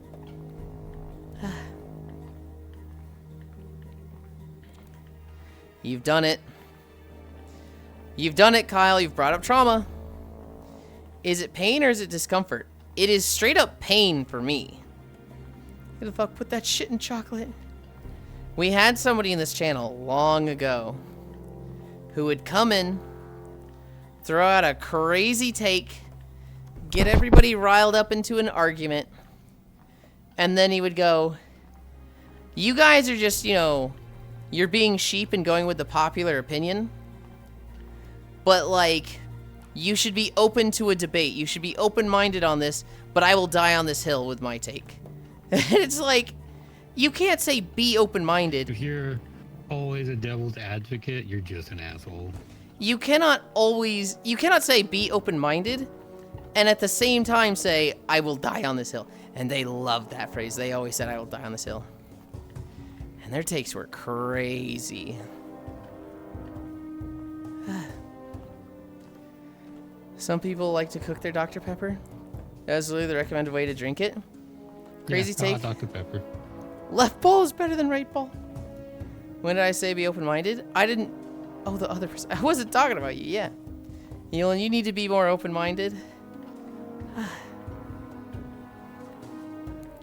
You've done it. You've done it, Kyle. You've brought up trauma. Is it pain or is it discomfort? It is straight up pain for me. Who the fuck put that shit in chocolate? We had somebody in this channel long ago who would come in, throw out a crazy take, get everybody riled up into an argument, and then he would go, you guys are just, you know, you're being sheep and going with the popular opinion, but like... You should be open to a debate. You should be open-minded on this, but I will die on this hill with my take. It's like, you can't say be open-minded. If you're always a devil's advocate, you're just an asshole. You cannot say be open-minded, and at the same time say, I will die on this hill. And they loved that phrase. They always said, I will die on this hill. And their takes were crazy. Some people like to cook their Dr. Pepper. That's literally the recommended way to drink it. Crazy take. Dr. Pepper. Left ball is better than right ball. When did I say be open-minded? I didn't... Oh, the other person. I wasn't talking about you, yeah. Yulind, you need to be more open-minded.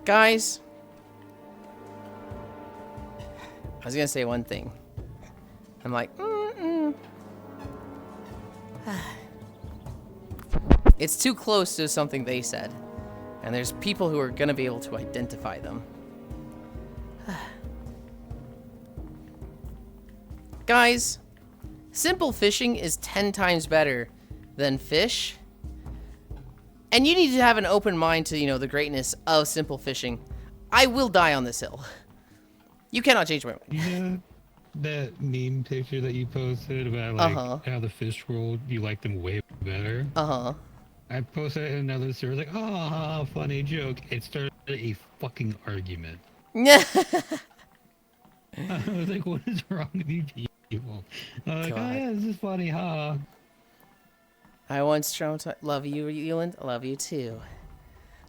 Guys. I was going to say one thing. I'm like, It's too close to something they said. And there's people who are going to be able to identify them. Guys, simple fishing is 10 times better than fish. And you need to have an open mind to, you know, the greatness of simple fishing. I will die on this hill. You cannot change my mind. Yeah, that meme picture that you posted about like how the fish world, you like them way better. I posted it in another series like, oh, funny joke. It started a fucking argument. I was like, what is wrong with you people? I was like, oh yeah, this is funny, huh? I once traumatized. Love you, Yulind. I love you too.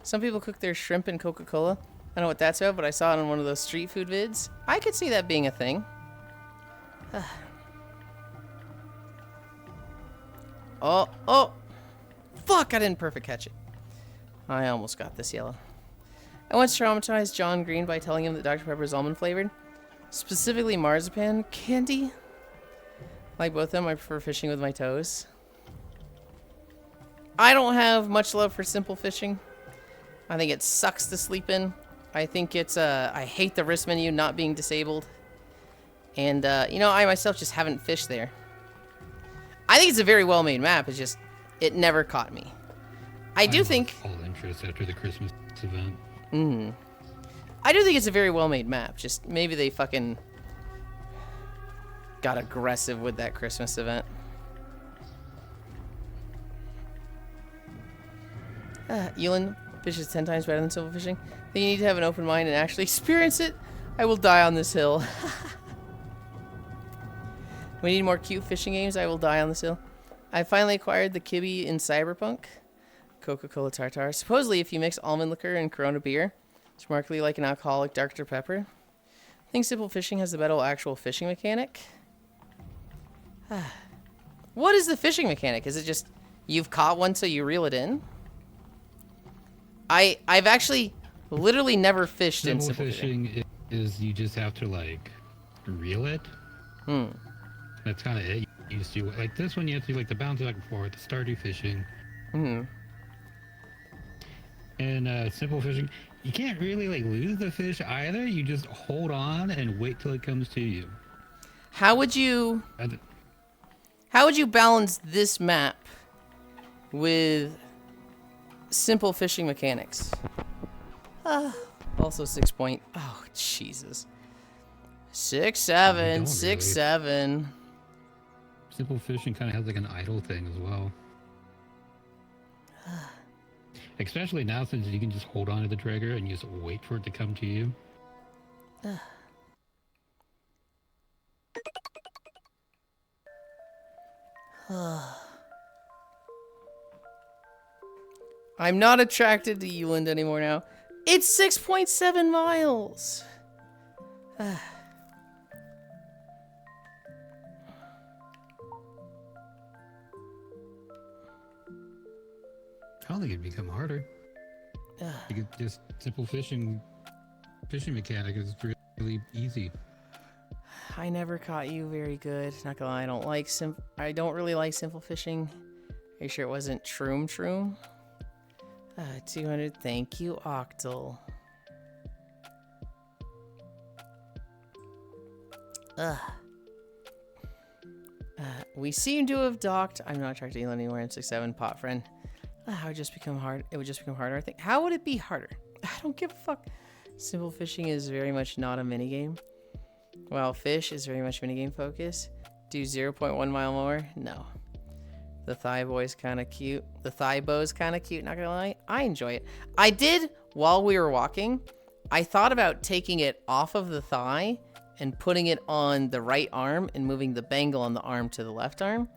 Some people cook their shrimp in Coca-Cola. I don't know what that's about, but I saw it on one of those street food vids. I could see that being a thing. Oh! Fuck, I didn't perfect catch it. I almost got this yellow. I once traumatized John Green by telling him that Dr. Pepper is almond flavored. Specifically marzipan candy. Like both of them, I prefer fishing with my toes. I don't have much love for simple fishing. I think it sucks to sleep in. I think it's, I hate the wrist menu not being disabled. And, you know, I myself just haven't fished there. I think it's a very well-made map. It's just, it never caught me. I do think... all interest after the Christmas event. I do think it's a very well-made map. Just maybe they fucking got aggressive with that Christmas event. Yulind, fish is 10 times better than silver fishing. I think you need to have an open mind and actually experience it. I will die on this hill. We need more cute fishing games. I will die on this hill. I finally acquired the Kibby in Cyberpunk. Coca-Cola Tartar. Supposedly, if you mix almond liquor and Corona beer, it's remarkably like an alcoholic Dr. Pepper. I think Simple Fishing has the better actual fishing mechanic. What is the fishing mechanic? Is it just you've caught one so you reel it in? I've actually literally never fished in Simple Fishing. Is you just have to like reel it. That's kind of it. You just do like this one. You have to do like the bounce back and forth, the Stardew fishing. And Simple Fishing, you can't really like lose the fish either. You just hold on and wait till it comes to you. How would you balance this map with Simple Fishing mechanics? Also 6 point. Oh Jesus. 6, 7, 6, really. 7. Simple Fishing kind of has like an idle thing as well. Especially now since you can just hold on to the trigger and just wait for it to come to you. I'm not attracted to Yulind anymore now. It's 6.7 miles. I don't think it'd become harder. You could just Simple fishing mechanic is really easy. I never caught you very good. Not gonna lie, I don't really like Simple Fishing. Are you sure it wasn't Troom? 200. Thank you, Octal. We seem to have docked. I'm not attracted to Elon anymore in 6-7 pot friend. It would just become hard. It would just become harder, I think. How would it be harder? I don't give a fuck. Simple Fishing is very much not a minigame. While Fish is very much minigame focus. Do 0.1 mile more? No. The thigh boy's kind of cute. The thigh bow's kind of cute, not gonna lie. I enjoy it. I did, while we were walking, I thought about taking it off of the thigh and putting it on the right arm and moving the bangle on the arm to the left arm.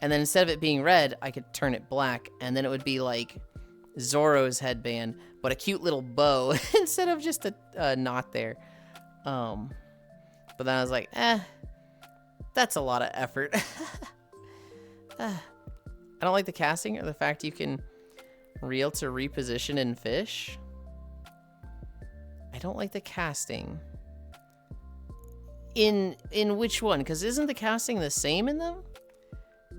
And then instead of it being red, I could turn it black, and then it would be like Zorro's headband, but a cute little bow instead of just a knot there. But then I was like, that's a lot of effort. I don't like the casting or the fact you can reel to reposition and fish. I don't like the casting. In which one? Because isn't the casting the same in them?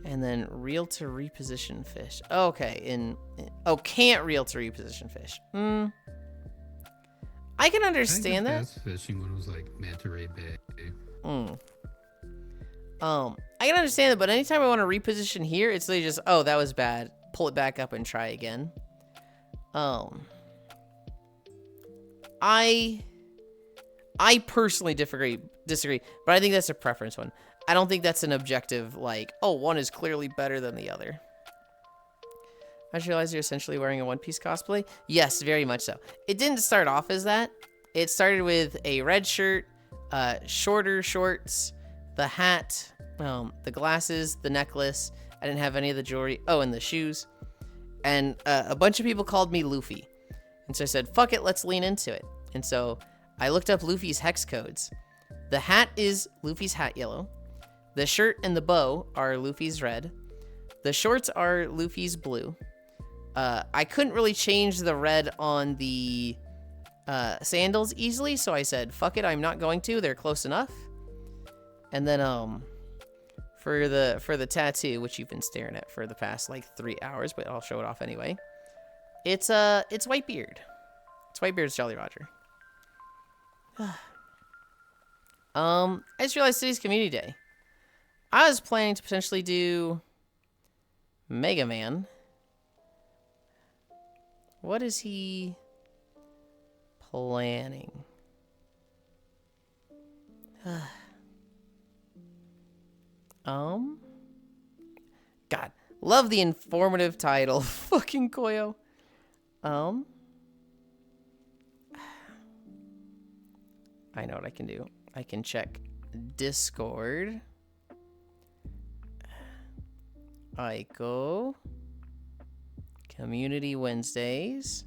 And then reel to reposition fish. Okay, can't reel to reposition fish. I can understand that. The fishing one was like Manta Ray Bay. I can understand it, but anytime I want to reposition here, it's literally just, oh, that was bad. Pull it back up and try again. I personally disagree, but I think that's a preference one. I don't think that's an objective, like, oh, one is clearly better than the other. I just realized you're essentially wearing a One Piece cosplay. Yes, very much so. It didn't start off as that. It started with a red shirt, shorter shorts, the hat, the glasses, the necklace. I didn't have any of the jewelry. Oh, and the shoes. And a bunch of people called me Luffy. And so I said, fuck it, let's lean into it. And so I looked up Luffy's hex codes. The hat is Luffy's hat yellow. The shirt and the bow are Luffy's red. The shorts are Luffy's blue. I couldn't really change the red on the sandals easily, so I said, fuck it, I'm not going to. They're close enough. And then for the tattoo, which you've been staring at for the past like 3 hours, but I'll show it off anyway. It's Whitebeard. It's Whitebeard's Jolly Roger. I just realized today's Community Day. I was planning to potentially do Mega Man. What is he planning? God, love the informative title. Fucking Koyo. I I know what I can do. I can check Discord. Aiko. Community Wednesdays.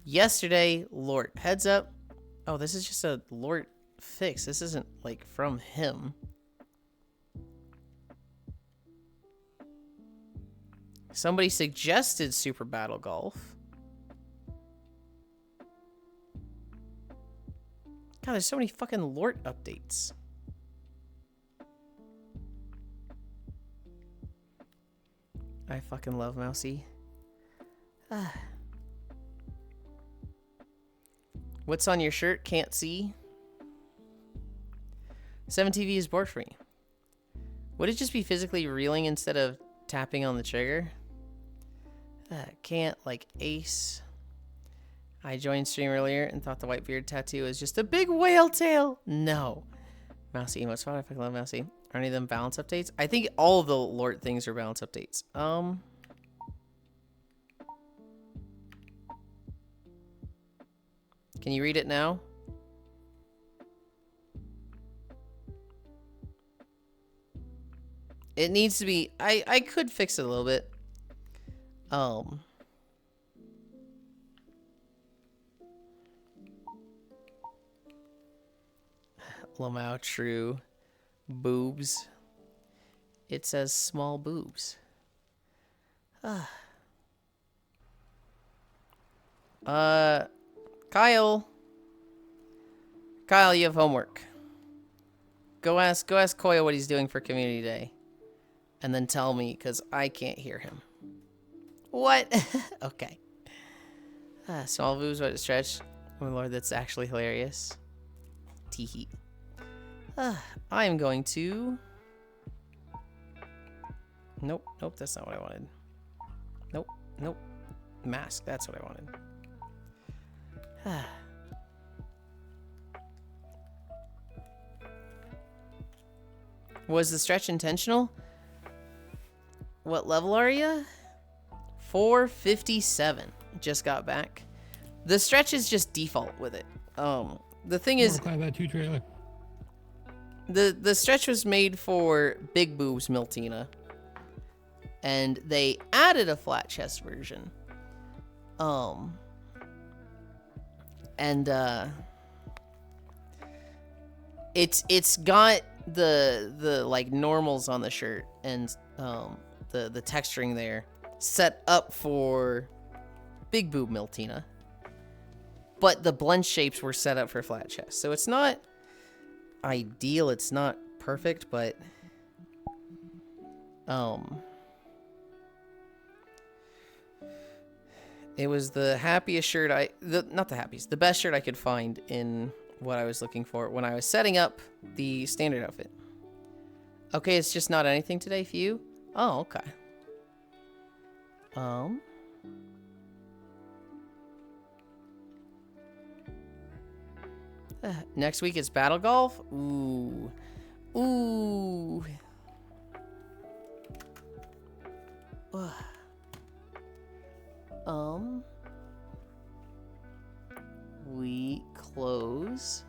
Yesterday, Lort. Heads up. Oh, this is just a Lort fix. This isn't, like, from him. Somebody suggested Super Battle Golf. God, there's so many fucking Lort updates. I fucking love Mousy. What's on your shirt? Can't see. 7TV is bored for me. Would it just be physically reeling instead of tapping on the trigger? Can't, like Ace. I joined stream earlier and thought the white beard tattoo was just a big whale tail. No. Mousy emote spot. I fucking love Mousy. Are any of them balance updates? I think all of the Lort things are balance updates. Can you read it now? It needs to be... I could fix it a little bit. Lamau true. Boobs. It says small boobs. Kyle. Kyle, you have homework. Go ask Koya what he's doing for Community Day. And then tell me, because I can't hear him. What? Okay. Small boobs, what it stretch. Oh Lord, that's actually hilarious. Teehee. I am going to... Nope, that's not what I wanted. Nope. Mask, that's what I wanted. Was the stretch intentional? What level are you? 457. Just got back. The stretch is just default with it. The thing is... That 2 trailer. The stretch was made for Big Boobs Miltina. And they added a flat chest version. It's got the like normals on the shirt and the texturing there set up for Big Boob Miltina. But the blend shapes were set up for flat chest. So it's not ideal, it's not perfect, but it was the happiest shirt the best shirt I could find in what I was looking for when I was setting up the standard outfit. Okay, it's just not anything today for you? Oh, okay. Next week it's Battle Golf? Ooh. We close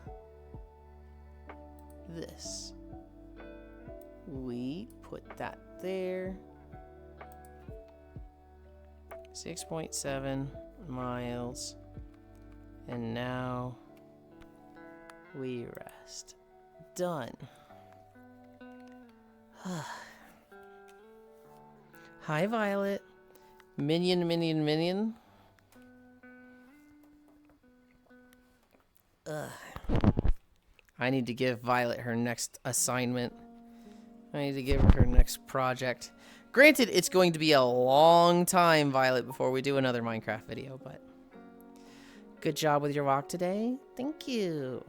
this. We put that there. 6.7 miles. And now we rest. Done. Hi, Violet. Minion. I need to give Violet her next assignment. I need to give her next project. Granted, it's going to be a long time, Violet, before we do another Minecraft video, but good job with your walk today. Thank you.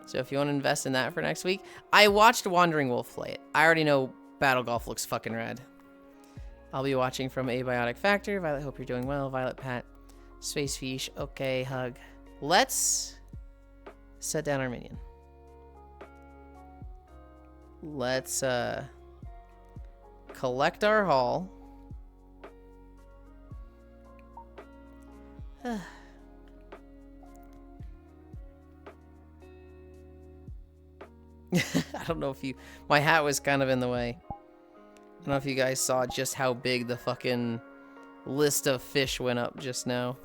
So if you want to invest in that for next week, I watched Wandering Wolf play it. I already know Battle Golf looks fucking rad. I'll be watching from Abiotic Factor. Violet, hope you're doing well. Violet, Pat, Space Fish. Okay, hug. Let's set down our minion. Let's collect our haul. don't know if you... My hat was kind of in the way. I don't know if you guys saw just how big the fucking list of fish went up just now.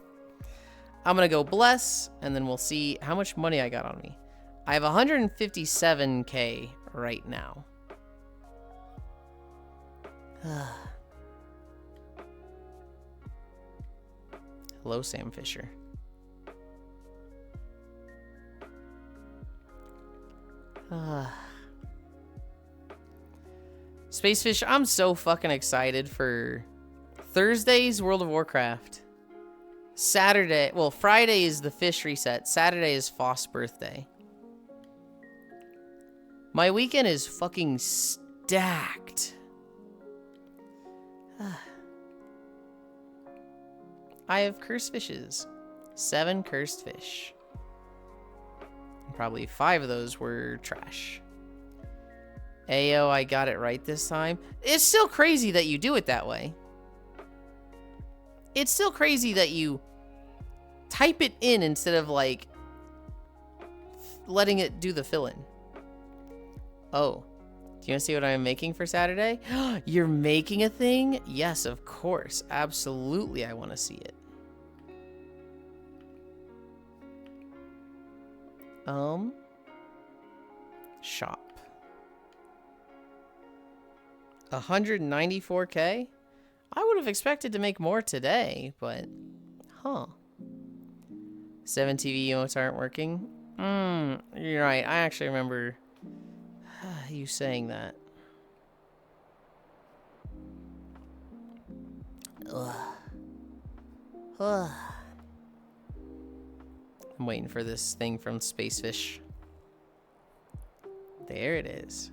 I'm gonna go bless, and then we'll see how much money I got on me. I have 157k right now. Hello, Sam Fisher. Spacefish, I'm so fucking excited for Thursday's World of Warcraft. Saturday, well, Friday is the fish reset. Saturday is Foss' birthday. My weekend is fucking stacked. I have cursed fishes. 7 cursed fish. Probably 5 of those were trash. Ayo, I got it right this time. It's still crazy that you do it that way. It's still crazy that you type it in instead of, like, letting it do the fill-in. Oh. Do you want to see what I'm making for Saturday? You're making a thing? Yes, of course. Absolutely, I want to see it. Shop. 194k? I would have expected to make more today, but... Huh. 7 TV emotes aren't working? You're right. I actually remember you saying that. I'm waiting for this thing from Spacefish. There it is.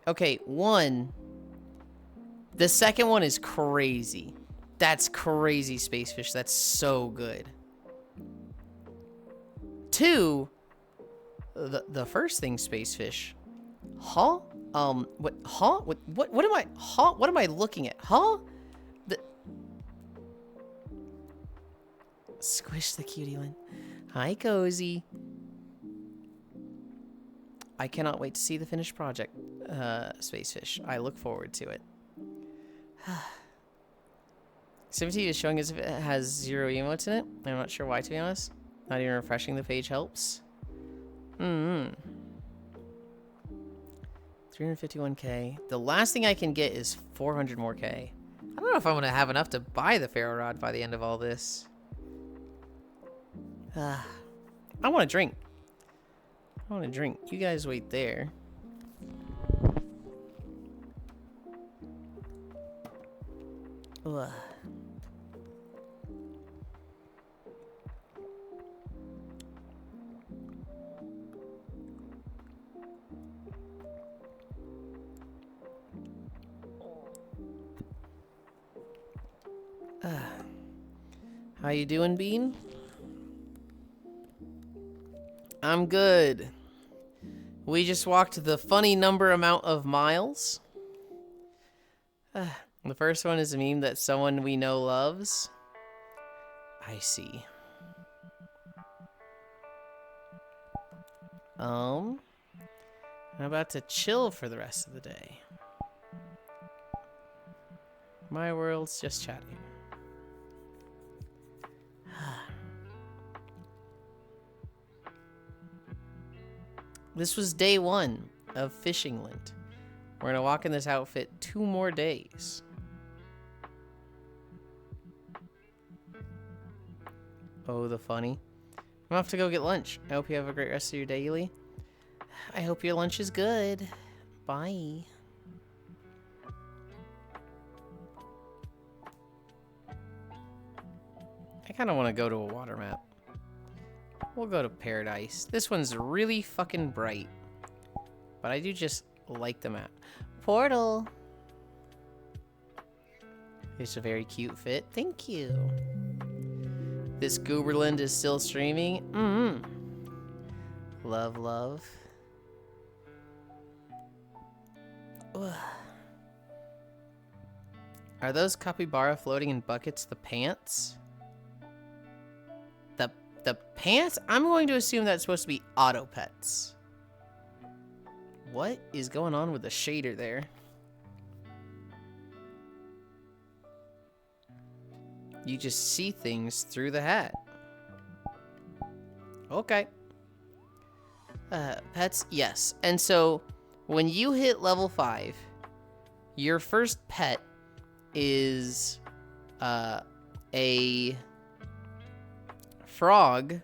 Okay, 1. The second one is crazy. That's crazy, Spacefish. That's so good. 2, the first thing, Spacefish. Huh? What? Huh? What am I? Huh? What am I looking at? Huh? Squish the cutie one. Hi, Cozy. I cannot wait to see the finished project, Spacefish. I look forward to it. 17 is showing as if it has 0 emotes in it. I'm not sure why, to be honest. Not even refreshing the page helps. 351k. The last thing I can get is 400 more k. I don't know if I'm gonna have enough to buy the Pharaoh Rod by the end of all this. I want a drink. I want a drink. You guys wait there. Ugh. How you doing, Bean? I'm good. We just walked the funny number amount of miles. The first one is a meme that someone we know loves. I see. I'm about to chill for the rest of the day. My world's just chatting. This was day 1 of Fishingland. We're gonna walk in this outfit 2 more days. Oh, the funny. I'm off to go get lunch. I hope you have a great rest of your day, Yuli. I hope your lunch is good. Bye. I kind of want to go to a water map. We'll go to Paradise. This one's really fucking bright. But I do just like the map. Portal. It's a very cute fit. Thank you. This Gooberland is still streaming. Love, love. Ugh. Are those capybara floating in buckets the pants? The pants? I'm going to assume that's supposed to be auto pets. What is going on with the shader there? You just see things through the hat. Okay. Pets, yes. And so, when you hit level 5, your first pet is a frog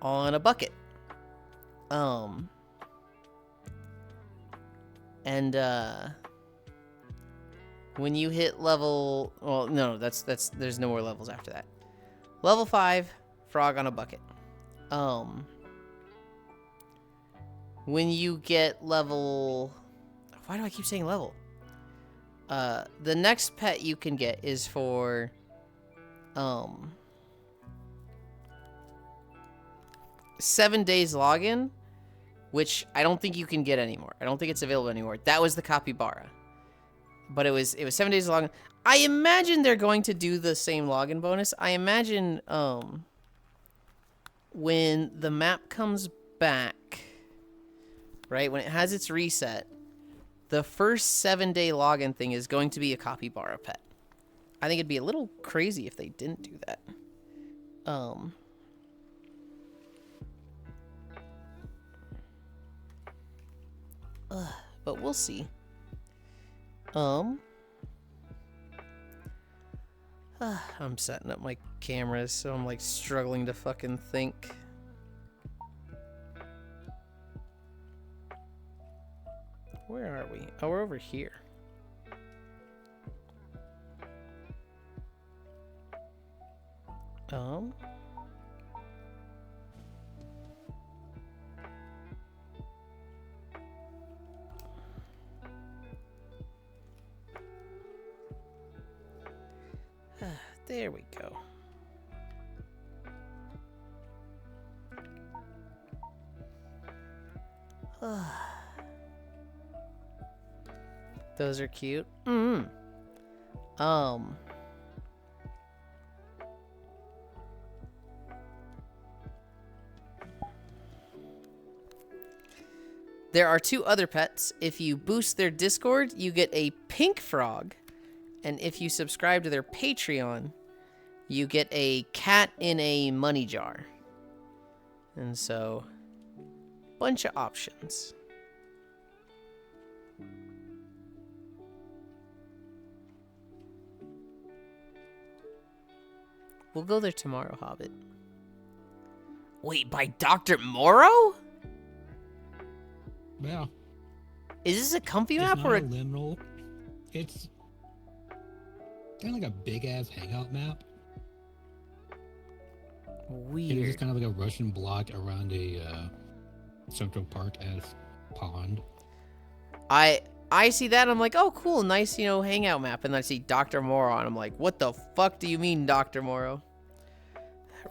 on a bucket. When you hit level, well, no, that's there's no more levels after that. Level 5, frog on a bucket. When you get level, why do I keep saying level? The next pet you can get is for, 7 days login, which I don't think you can get anymore. I don't think it's available anymore. That was the capybara. But it was 7 days login. I imagine they're going to do the same login bonus. I imagine when the map comes back, right, when it has its reset, the first 7-day login thing is going to be a capybara pet. I think it'd be a little crazy if they didn't do that. But we'll see. I'm setting up my cameras, so I'm like struggling to fucking think. Where are we? Oh, we're over here. There we go. Those are cute. There are 2 other pets. If you boost their Discord, you get a pink frog. And if you subscribe to their Patreon, you get a cat in a money jar. And so, bunch of options. We'll go there tomorrow, Hobbit. Wait, by Dr. Morrow? Yeah. Is this a comfy map It's or not a liminal. It's kind of like a big-ass hangout map. Weird. It's just kind of like a Russian block around a Central Park-ass pond. I see that, I'm like, oh, cool, nice, hangout map. And then I see Dr. Morrow, and I'm like, what the fuck do you mean, Dr. Morrow?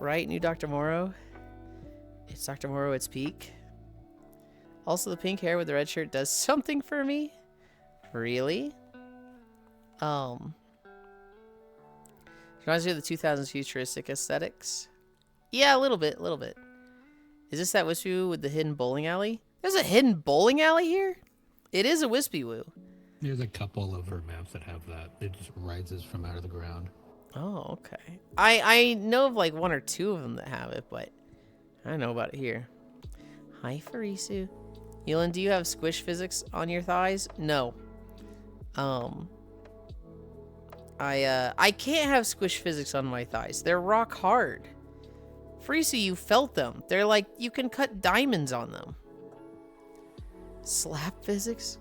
Right, new Dr. Morrow? It's Dr. Morrow at its peak. Also, the pink hair with the red shirt does something for me. Really? Reminds me of the 2000s futuristic aesthetics. Yeah, a little bit. Is this that Wispy Woo with the hidden bowling alley? There's a hidden bowling alley here? It is a Wispy Woo. There's a couple of her maps that have that. It just rises from out of the ground. Oh, okay. I know of like 1 or 2 of them that have it, but I don't know about it here. Hi, Farisu. Yulind, do you have squish physics on your thighs? No. I can't have squish physics on my thighs. They're rock hard. Farisu, you felt them. They're like, you can cut diamonds on them. Slap physics?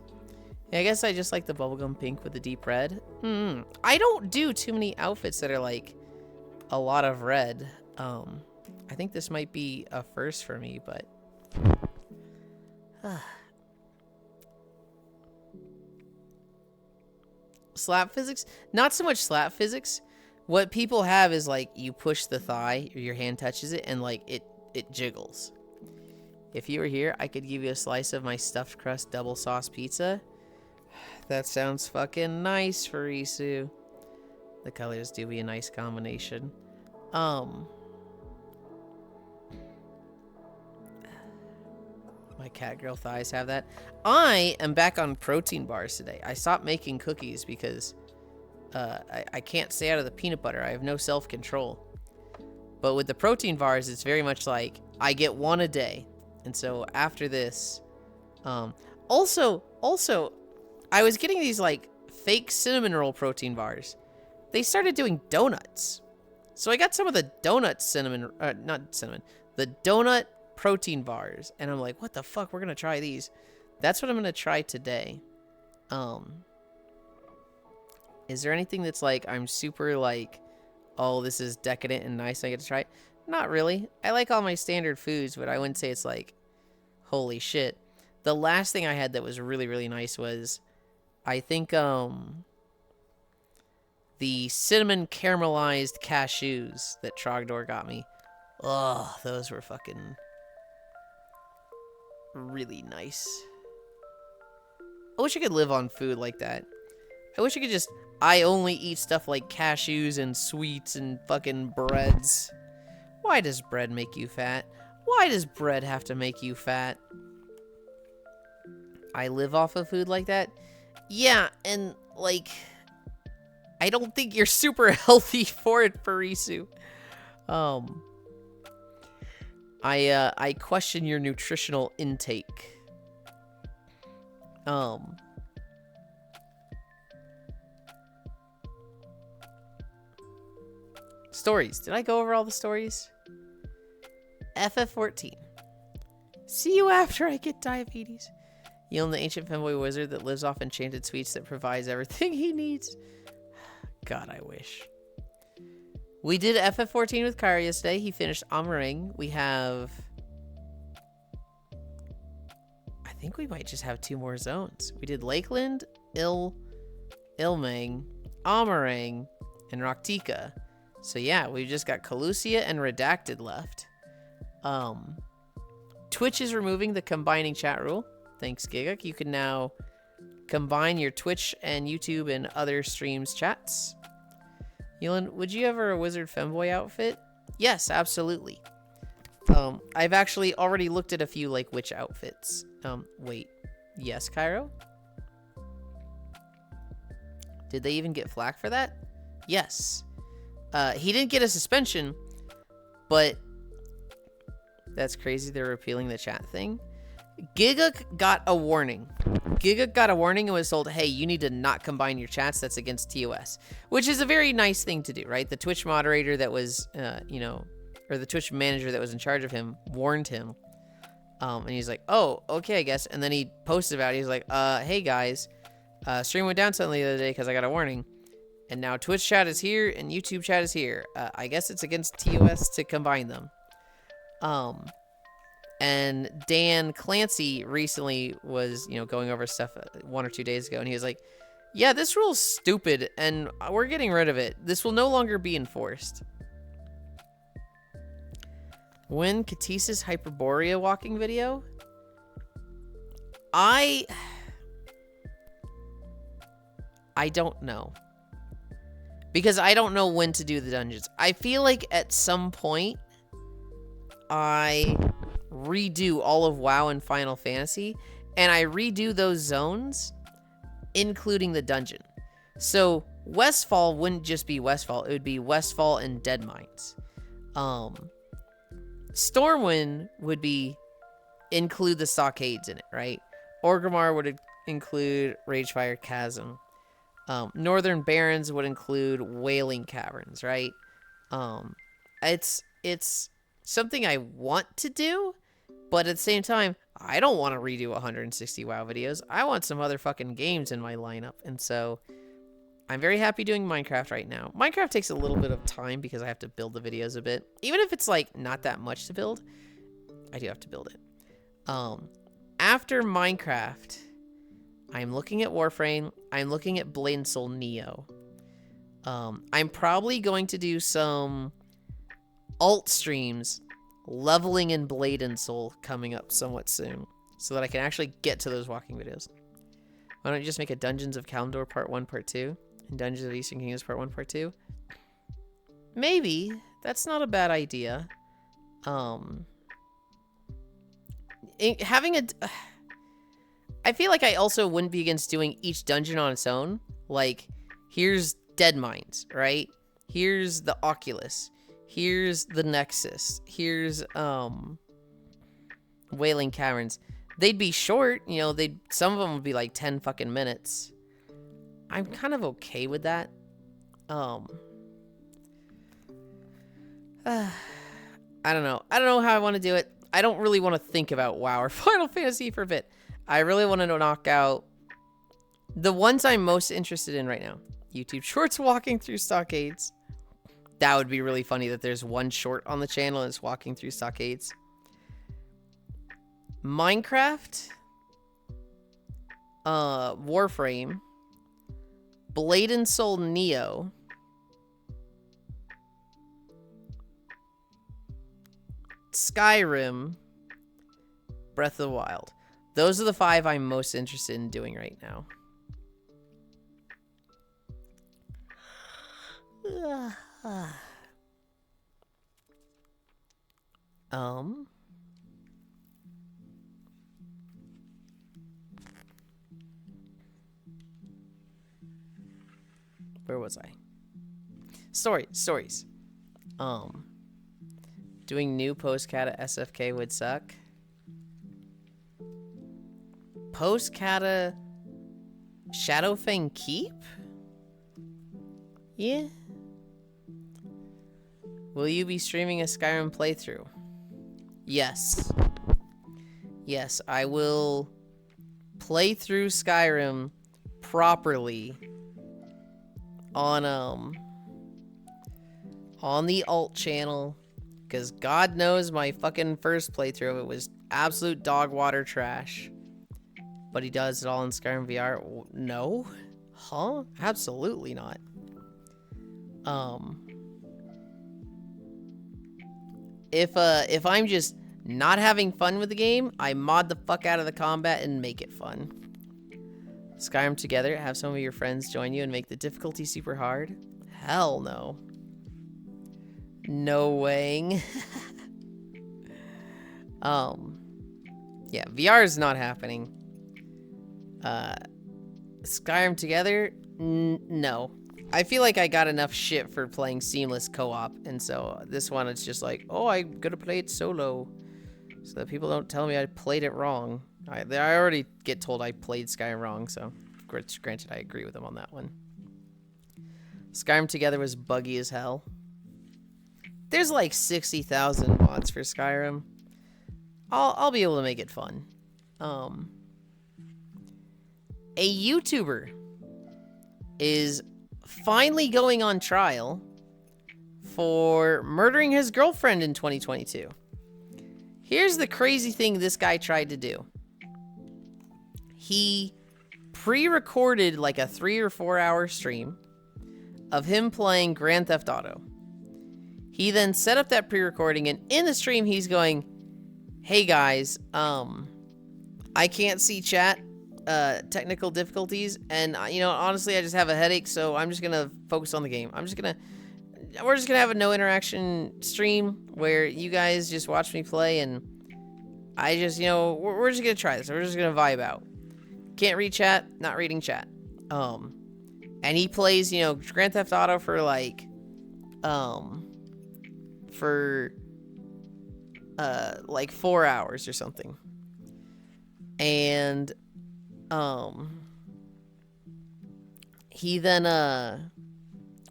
Yeah, I guess I just like the bubblegum pink with the deep red. I don't do too many outfits that are like a lot of red. I think this might be a first for me, but slap physics? Not so much slap physics. What people have is like you push the thigh, or your hand touches it, and like it jiggles. If you were here, I could give you a slice of my stuffed crust double sauce pizza. That sounds fucking nice, Farisu. The colors do be a nice combination. My cat girl thighs have that. I am back on protein bars today. I stopped making cookies because I can't stay out of the peanut butter. I have no self-control. But with the protein bars, it's very much like I get one a day. And so after this, also, I was getting these like fake cinnamon roll protein bars. They started doing donuts. So I got some of the donut the donut protein bars. And I'm like, what the fuck? We're going to try these. That's what I'm going to try today. Is there anything that's like, I'm super like, oh, this is decadent and nice, I get to try it? Not really. I like all my standard foods, but I wouldn't say it's like, holy shit. The last thing I had that was really, really nice was, I think, the cinnamon caramelized cashews that Trogdor got me. Oh, those were fucking really nice. I wish I could live on food like that. I wish I could just, I only eat stuff like cashews and sweets and fucking breads. Why does bread make you fat? Why does bread have to make you fat? I live off of food like that? Yeah, and like, I don't think you're super healthy for it, Farisu. I question your nutritional intake. Stories. Did I go over all the stories? FF14. See you after I get diabetes. Yulind, the ancient femboy wizard that lives off enchanted sweets that provides everything he needs. God, I wish. We did FF14 with Kyra yesterday. He finished Amaring. We have... I think we might just have 2 more zones. We did Lakeland, Ilmang, Amarang, and Raktika. So yeah, we've just got Calusia and Redacted left. Twitch is removing the combining chat rule. Thanks, Gigak. You can now combine your Twitch and YouTube and other streams chats. Yulind, would you ever a wizard femboy outfit? Yes, absolutely. I've actually already looked at a few like witch outfits. Wait. Yes, Cairo? Did they even get flack for that? Yes. He didn't get a suspension, but that's crazy. They're repealing the chat thing. Gigak got a warning. Gigak got a warning and was told, hey, you need to not combine your chats. That's against TOS, which is a very nice thing to do, right? The Twitch moderator that was, or the Twitch manager that was in charge of him warned him. And he's like, oh, okay, I guess. And then he posted about it. He's like, hey, guys, stream went down suddenly the other day because I got a warning. And now Twitch chat is here and YouTube chat is here. I guess it's against TOS to combine them. And Dan Clancy recently was, going over stuff 1 or 2 days ago. And he was like, yeah, this rule's stupid and we're getting rid of it. This will no longer be enforced. When Katis's Hyperborea walking video? I don't know. Because I don't know when to do the dungeons. I feel like at some point, I redo all of WoW and Final Fantasy, and I redo those zones, including the dungeon. So Westfall wouldn't just be Westfall, it would be Westfall and Dead Mines. Stormwind would include the stockades in it, right? Orgrimmar would include Ragefire Chasm. Northern Barrens would include Wailing Caverns, right? It's something I want to do, but at the same time, I don't want to redo 160 WoW videos. I want some other fucking games in my lineup, and so I'm very happy doing Minecraft right now. Minecraft takes a little bit of time because I have to build the videos a bit. Even if it's like not that much to build, I do have to build it. After Minecraft, I'm looking at Warframe. I'm looking at Blade and Soul Neo. I'm probably going to do some alt streams leveling in Blade and Soul coming up somewhat soon so that I can actually get to those walking videos. Why don't you just make a Dungeons of Kalimdor Part 1, Part 2? And Dungeons of Eastern Kingdoms Part 1, Part 2? Maybe. That's not a bad idea. Having a... I feel like I also wouldn't be against doing each dungeon on its own. Like, here's Dead Mines, right? Here's the Oculus. Here's the Nexus. Here's, Wailing Caverns. They'd be short, you know, some of them would be like 10 fucking minutes. I'm kind of okay with that. I don't know. I don't know how I want to do it. I don't really want to think about WoW or Final Fantasy for a bit. I really want to knock out the ones I'm most interested in right now. YouTube Shorts walking through stockades. That would be really funny that there's one short on the channel and it's walking through stockades. Minecraft. Warframe. Blade and Soul Neo. Skyrim. Breath of the Wild. Those are the 5 I'm most interested in doing right now. Where was I? Stories. Doing new post-cata SFK would suck. Post-cata Shadowfang Keep? Yeah. Will you be streaming a Skyrim playthrough? Yes. Yes, I will play through Skyrim properly on the alt channel, because God knows my fucking first playthrough of it was absolute dog water trash. But he does it all in Skyrim VR. No? Huh? Absolutely not. If I'm just not having fun with the game, I mod the fuck out of the combat and make it fun. Skyrim together, have some of your friends join you and make the difficulty super hard? Hell no. No way. Yeah, VR is not happening. Skyrim together? No. I feel like I got enough shit for playing seamless co-op, and so this one it's just like, oh, I'm gonna play it solo, so that people don't tell me I played it wrong. I already get told I played Skyrim wrong, so granted I agree with them on that one. Skyrim together was buggy as hell. There's like 60,000 mods for Skyrim. I'll be able to make it fun. A YouTuber is finally going on trial for murdering his girlfriend in 2022. Here's the crazy thing this guy tried to do. He pre-recorded like a 3 or 4 hour stream of him playing Grand Theft Auto. He then set up that pre-recording, and in the stream he's going, hey guys, I can't see chat, technical difficulties, and you know, honestly I just have a headache, so I'm just gonna focus on the game. We're just gonna have a no interaction stream where you guys just watch me play, and I just, you know, we're just gonna try this. We're just gonna vibe out. Can't read chat, not reading chat. And he plays, you know, Grand Theft Auto for like 4 hours or something. And he then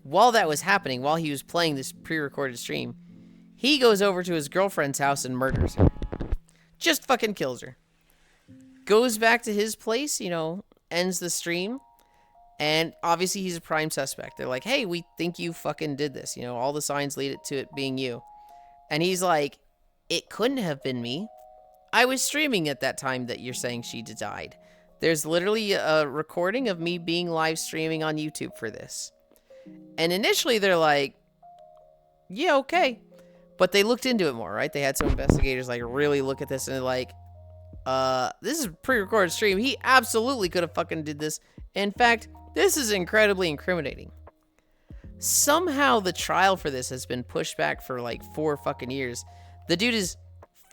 while that was happening, while he was playing this pre-recorded stream, he goes over to his girlfriend's house and murders her. Just fucking kills her. Goes back to his place, you know, ends the stream, and obviously he's a prime suspect. They're like, hey, we think you fucking did this, you know, all the signs lead it to it being you. And he's like, it couldn't have been me. I was streaming at that time that you're saying she died. There's literally a recording of me being live streaming on YouTube for this. And initially they're like, yeah, okay. But they looked into it more, right? They had some investigators like really look at this, and they're like, this is a pre-recorded stream. He absolutely could have fucking did this. In fact, this is incredibly incriminating. Somehow the trial for this has been pushed back for like 4 fucking years. The dude is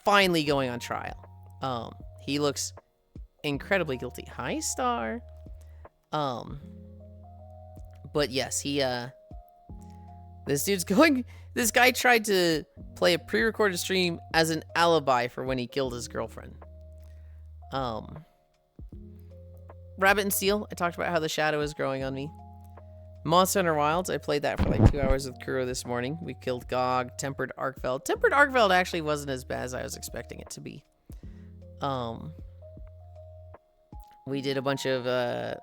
finally going on trial. He looks incredibly guilty. Hi, Star. But yes, this dude's going, this guy tried to play a pre-recorded stream as an alibi for when he killed his girlfriend. Rabbit and Steel, I talked about how the shadow is growing on me. Monster Hunter Wilds, I played that for like 2 hours with Kuro this morning. We killed Gog, Tempered Arkfeld. Tempered Arkfeld actually wasn't as bad as I was expecting it to be. We did a bunch of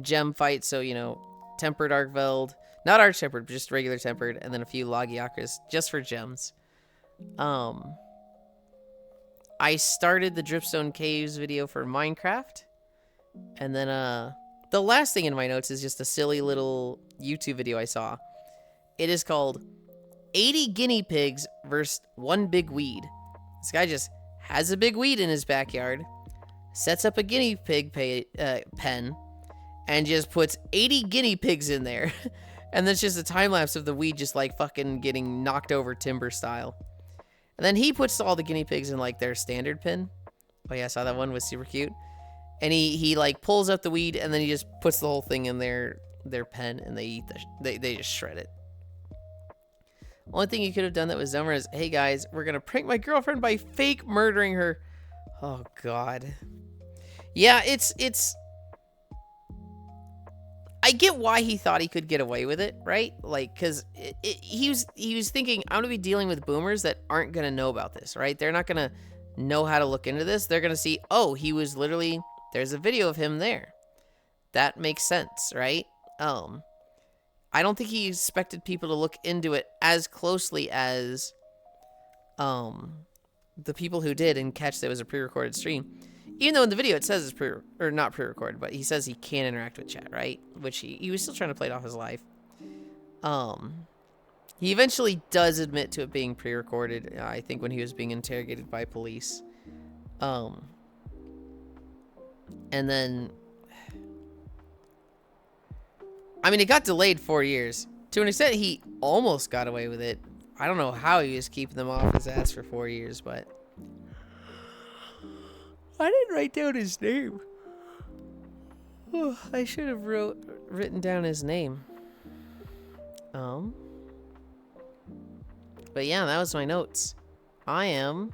gem fights, so, you know, Tempered Arkfeld, not Arch-Tempered, just regular Tempered, and then a few Logiakras just for gems. I started the Dripstone Caves video for Minecraft, and then, the last thing in my notes is just a silly little YouTube video I saw. It is called 80 Guinea Pigs versus 1 Big Weed. This guy just has a big weed in his backyard, sets up a guinea pig pen, and just puts 80 guinea pigs in there. And then it's just a time lapse of the weed just like fucking getting knocked over timber style. And then he puts all the guinea pigs in like their standard pen. Oh yeah, I saw that one, was super cute. And he like pulls up the weed and then he just puts the whole thing in their pen and they eat they just shred it. Only thing you could have done that was dumber is, hey guys, we're gonna prank my girlfriend by fake murdering her. Oh god. Yeah, it's I get why he thought he could get away with it, right? Like, cause he was thinking, I'm gonna be dealing with boomers that aren't gonna know about this, right? They're not gonna know how to look into this. They're gonna see, oh, he was literally, there's a video of him there. That makes sense, right? I don't think he expected people to look into it as closely as the people who did and catch that it was a pre-recorded stream. Even though in the video it says it's not pre-recorded, but he says he can't interact with chat, right? Which he was still trying to play it off as live. He eventually does admit to it being pre-recorded, I think when he was being interrogated by police. And then, I mean, it got delayed 4 years. To an extent, he almost got away with it. I don't know how he was keeping them off his ass for 4 years, but I didn't write down his name. Oh, I should have written down his name. But yeah, that was my notes. I am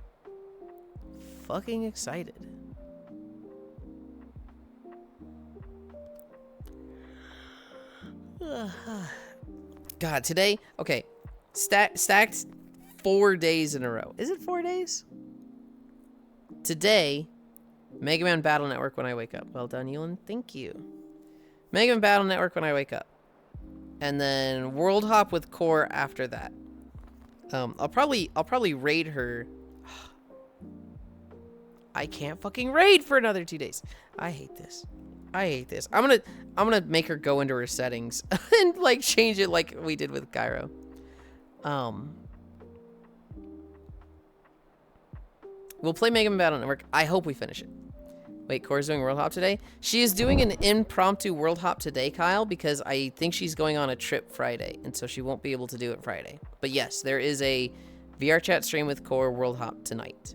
fucking excited. God, today, okay, stacked 4 days in a row. Is it 4 days? Today, Mega Man Battle Network when I wake up. Well done, Yulind. Thank you. Mega Man Battle Network when I wake up. And then World Hop with Core after that. I'll probably raid her. I can't fucking raid for another 2 days. I hate this. I hate this. I'm gonna make her go into her settings and like change it like we did with Gyro. We'll play Mega Man Battle Network. I hope we finish it. Wait, Core's doing World Hop today? She is doing an impromptu World Hop today, Kyle, because I think she's going on a trip Friday, and so she won't be able to do it Friday. But yes, there is a VR chat stream with Core World Hop tonight.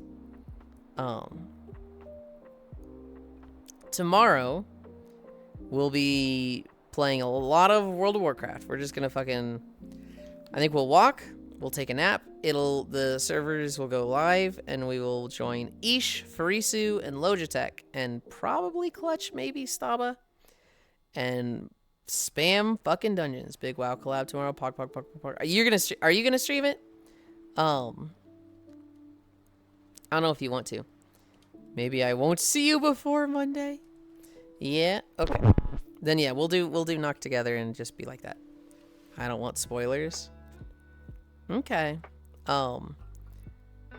Tomorrow, we'll be playing a lot of World of Warcraft. We're just gonna fucking, I think we'll walk, we'll take a nap, the servers will go live, and we will join Ish, Farisu, and Logitech, and probably Clutch, maybe Staba, and spam fucking dungeons. Big WoW collab tomorrow. Pog. Are you gonna stream it? I don't know if you want to. Maybe I won't see you before Monday. Yeah. Okay. Then yeah, we'll do knock together and just be like that. I don't want spoilers. Okay.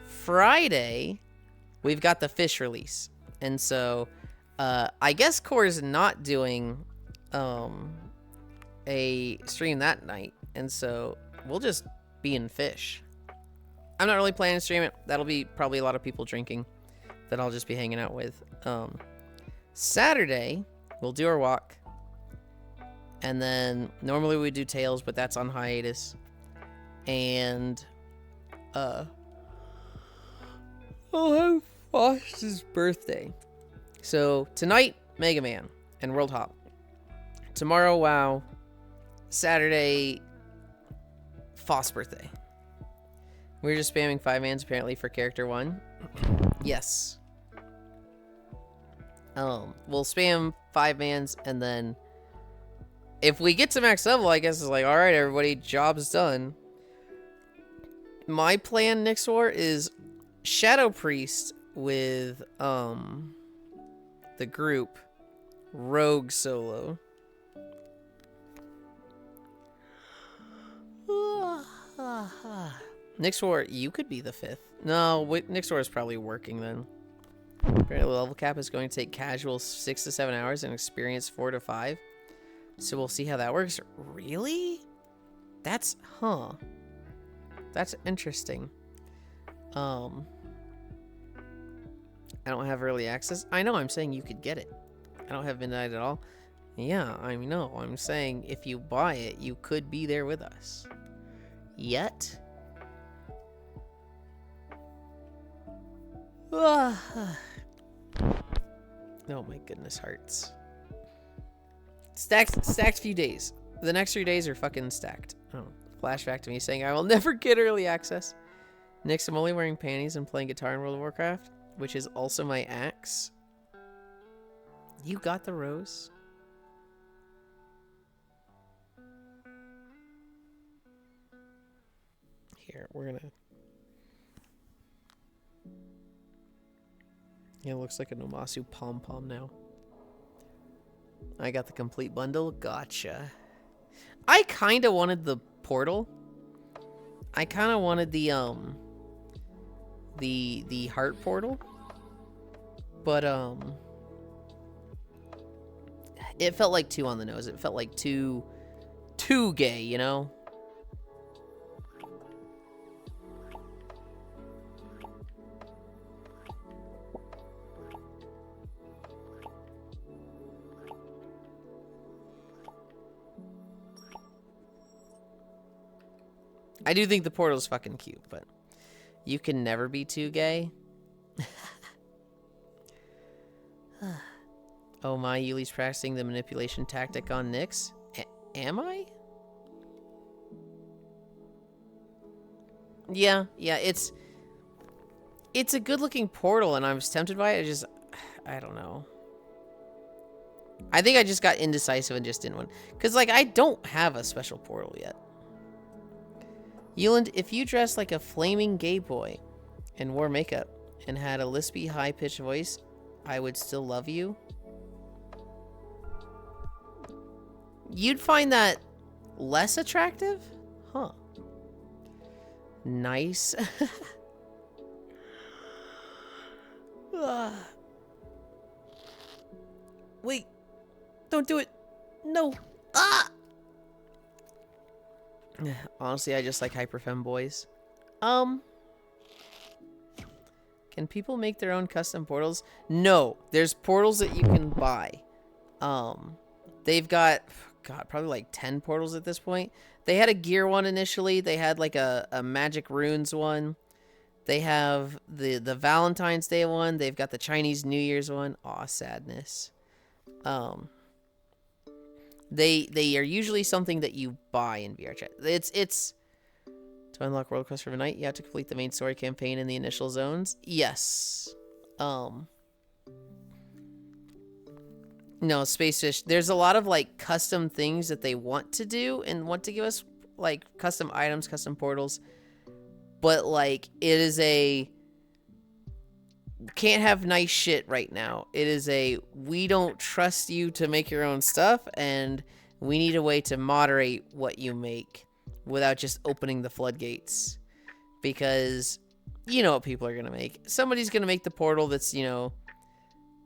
Friday, we've got the fish release, and so I guess Core's not doing a stream that night, and so we'll just be in fish. I'm not really planning to stream it. That'll be probably a lot of people drinking. that I'll just be hanging out with. Saturday, we'll do our walk. And then normally we do Tails, but that's on hiatus. And I'll have Foster's birthday. So tonight, Mega Man and World Hop. Tomorrow, WoW. Saturday, Foss birthday. We're just spamming 5-mans apparently for character 1. Yes. We'll spam 5-mans, and then if we get to max level, I guess it's like, alright, everybody, job's done. My plan next war is Shadow Priest with the group, Rogue solo. Next war, you could be the 5th. No, next war is probably working then. Apparently, level cap is going to take casual 6 to 7 hours and experience 4 to 5. So we'll see how that works. Really? That's interesting. I don't have early access. I know, I'm saying you could get it. I don't have midnight at all. Yeah, I know. I'm saying if you buy it, you could be there with us. Yet. Oh my goodness, hearts. Stacked few days. The next 3 days are fucking stacked. Oh, flashback to me saying I will never get early access. Next, I'm only wearing panties and playing guitar in World of Warcraft, which is also my axe. You got the rose? Here, we're gonna... Yeah, it looks like a Nomasu pom-pom now. I got the complete bundle. Gotcha. I kind of wanted the portal. I kind of wanted the heart portal. But, it felt like too on the nose. It felt like too gay, you know? I do think the portal's fucking cute, but you can never be too gay. Oh my, Yuli's practicing the manipulation tactic on Nyx. Am I? Yeah, it's a good looking portal and I was tempted by it. I don't know. I think I just got indecisive and just didn't want. Because, like, I don't have a special portal yet. Yulind, if you dressed like a flaming gay boy and wore makeup and had a lispy, high-pitched voice, I would still love you. You'd find that less attractive? Huh. Nice. Wait. Don't do it. No. Ah! Honestly, I just like hyperfemme boys. Can people make their own custom portals? No, there's portals that you can buy. They've got, God, probably like 10 portals at this point. They had a gear one initially. They had like a magic runes one. They have the Valentine's Day one. They've got the Chinese New Year's one. Aw, sadness. They are usually something that you buy in VR chat. It's to unlock World Quest for the Night, you have to complete the main story campaign in the initial zones. Yes. No, Space Fish. There's a lot of like custom things that they want to do and want to give us, like custom items, custom portals. But like it is a can't have nice shit right now. It is a we don't trust you to make your own stuff, and we need a way to moderate what you make without just opening the floodgates. Because you know what people are gonna make. Somebody's gonna make the portal that's, you know,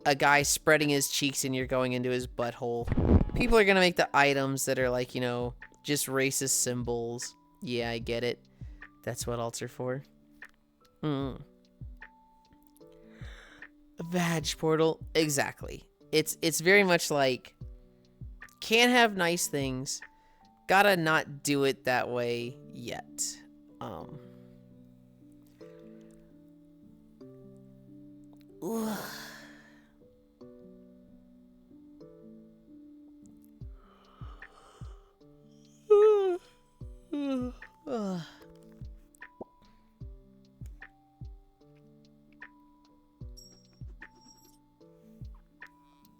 a guy spreading his cheeks and you're going into his butthole. People are gonna make the items that are like, you know, just racist symbols. Yeah, I get it. That's what alts are for. Badge portal. Exactly. It's very much like, can't have nice things. Gotta not do it that way yet. Ugh.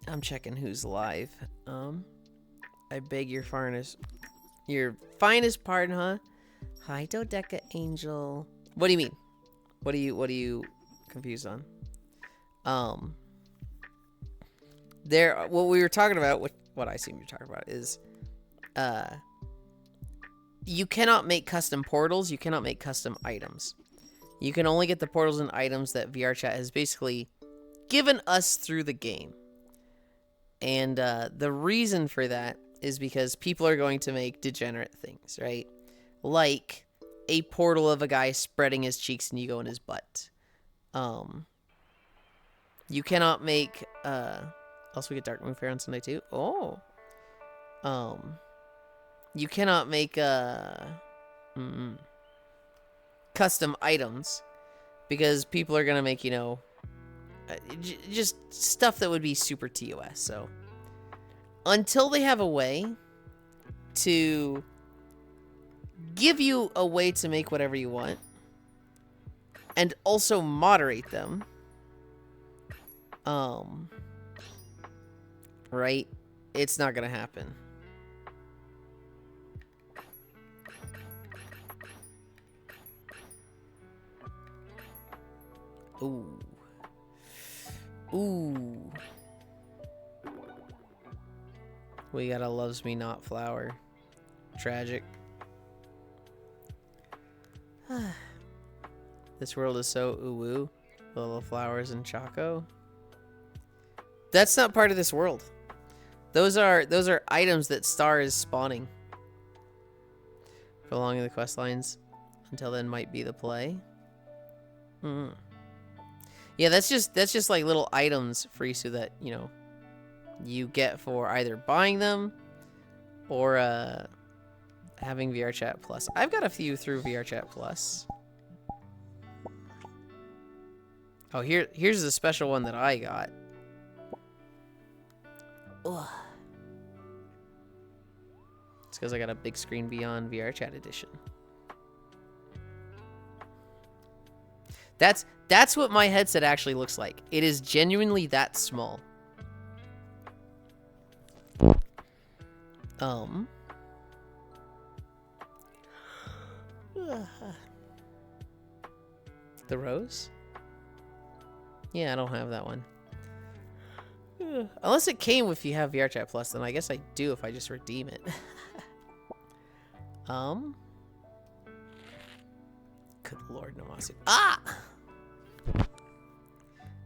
I'm checking who's live. I beg your finest pardon, huh? Hi, Dodeca Angel. What do you mean? What are you confused on? What we were talking about, what I seem to be talking about is, you cannot make custom portals. You cannot make custom items. You can only get the portals and items that VRChat has basically given us through the game. And the reason for that is because people are going to make degenerate things, right? Like a portal of a guy spreading his cheeks and you go in his butt. You cannot make... also, we get Dark Moon Fair on Sunday, too. Oh. You cannot make custom items because people are going to make, you know... just stuff that would be super TOS. So until they have a way to give you a way to make whatever you want and also moderate them, right, it's not gonna happen. Ooh. We got a loves me not flower. Tragic. This world is so ooh-woo. Little flowers and Choco. That's not part of this world. Those are items that Star is spawning. Prolonging the quest lines until then might be the play. Yeah, that's just like little items, Frisu, that, you know, you get for either buying them or having VRChat Plus. I've got a few through VRChat Plus. Oh, here's the special one that I got. Ugh. It's because I got a big screen beyond VRChat edition. That's what my headset actually looks like. It is genuinely that small. The rose? Yeah, I don't have that one. Unless it came if you have VRChat Plus, then I guess I do if I just redeem it. Good Lord, Namasu. Ah!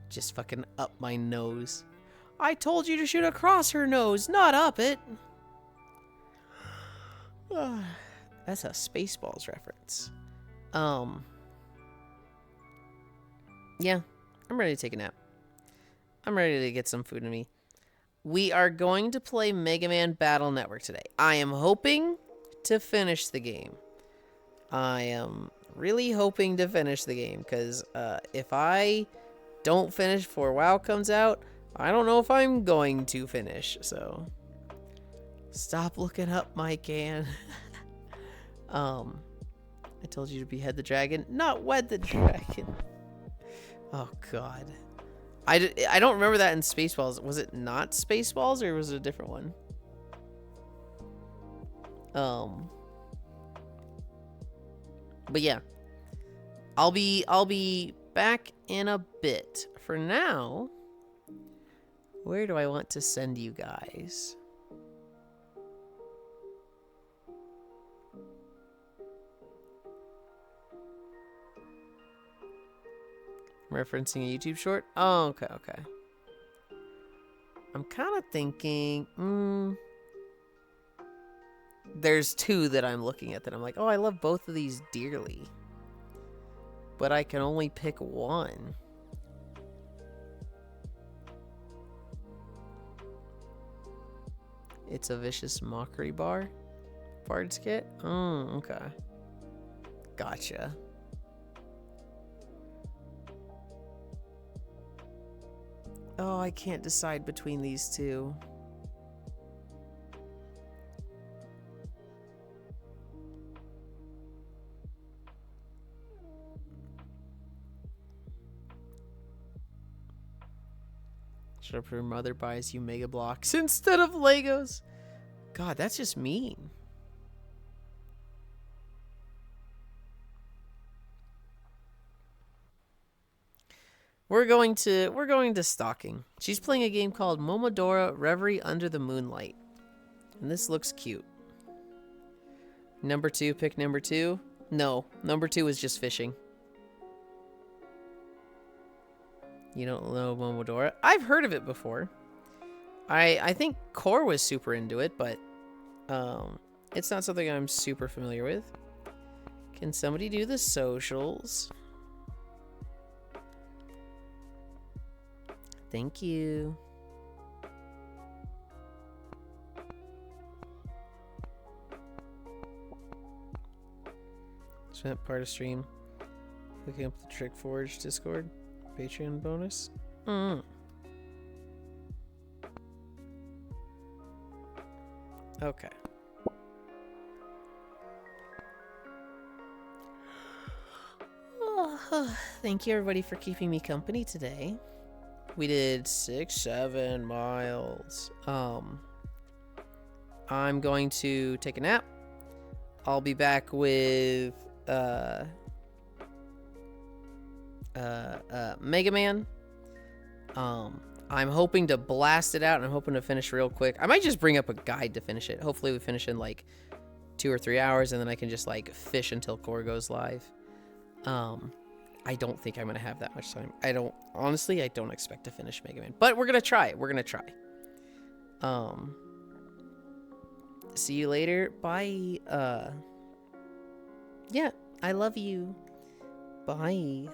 Just fucking up my nose. I told you to shoot across her nose, not up it. That's a Spaceballs reference. Yeah, I'm ready to take a nap. I'm ready to get some food in me. We are going to play Mega Man Battle Network today. I am hoping to finish the game. I am really hoping to finish the game, because if I don't finish before WoW comes out, I don't know if I'm going to finish, so stop looking up my can. I told you to behead the dragon, not wed the dragon. Oh god. I don't remember that in Spaceballs. Was it not Spaceballs, or was it a different one? But yeah. I'll be back in a bit. For now, where do I want to send you guys? Referencing a YouTube short? Oh, okay. I'm kind of thinking, there's two that I'm looking at that I'm like, oh, I love both of these dearly. But I can only pick one. It's a vicious mockery bar. Bard's kit? Oh, okay. Gotcha. Oh, I can't decide between these two. Should have her mother buys you Mega Blocks instead of Legos. God, that's just mean. We're going to stalking. She's playing a game called Momodora Reverie Under the Moonlight. And this looks cute. Number 2, pick number 2. No, number 2 is just fishing. You don't know Momodora? I've heard of it before. I think Core was super into it, but it's not something I'm super familiar with. Can somebody do the socials? Thank you. Spent part of stream looking up the Trick Forge Discord Patreon bonus. Okay. Oh, thank you everybody for keeping me company today. We did 6-7 miles. I'm going to take a nap. I'll be back with Mega Man. I'm hoping to blast it out, and I'm hoping to finish real quick. I might just bring up a guide to finish it. Hopefully we finish in like 2 or 3 hours, and then I can just like fish until Core goes live. I don't think I'm gonna have that much time. Honestly, I don't expect to finish Mega Man, but we're gonna try. See you later. Bye. Yeah, I love you. Bye.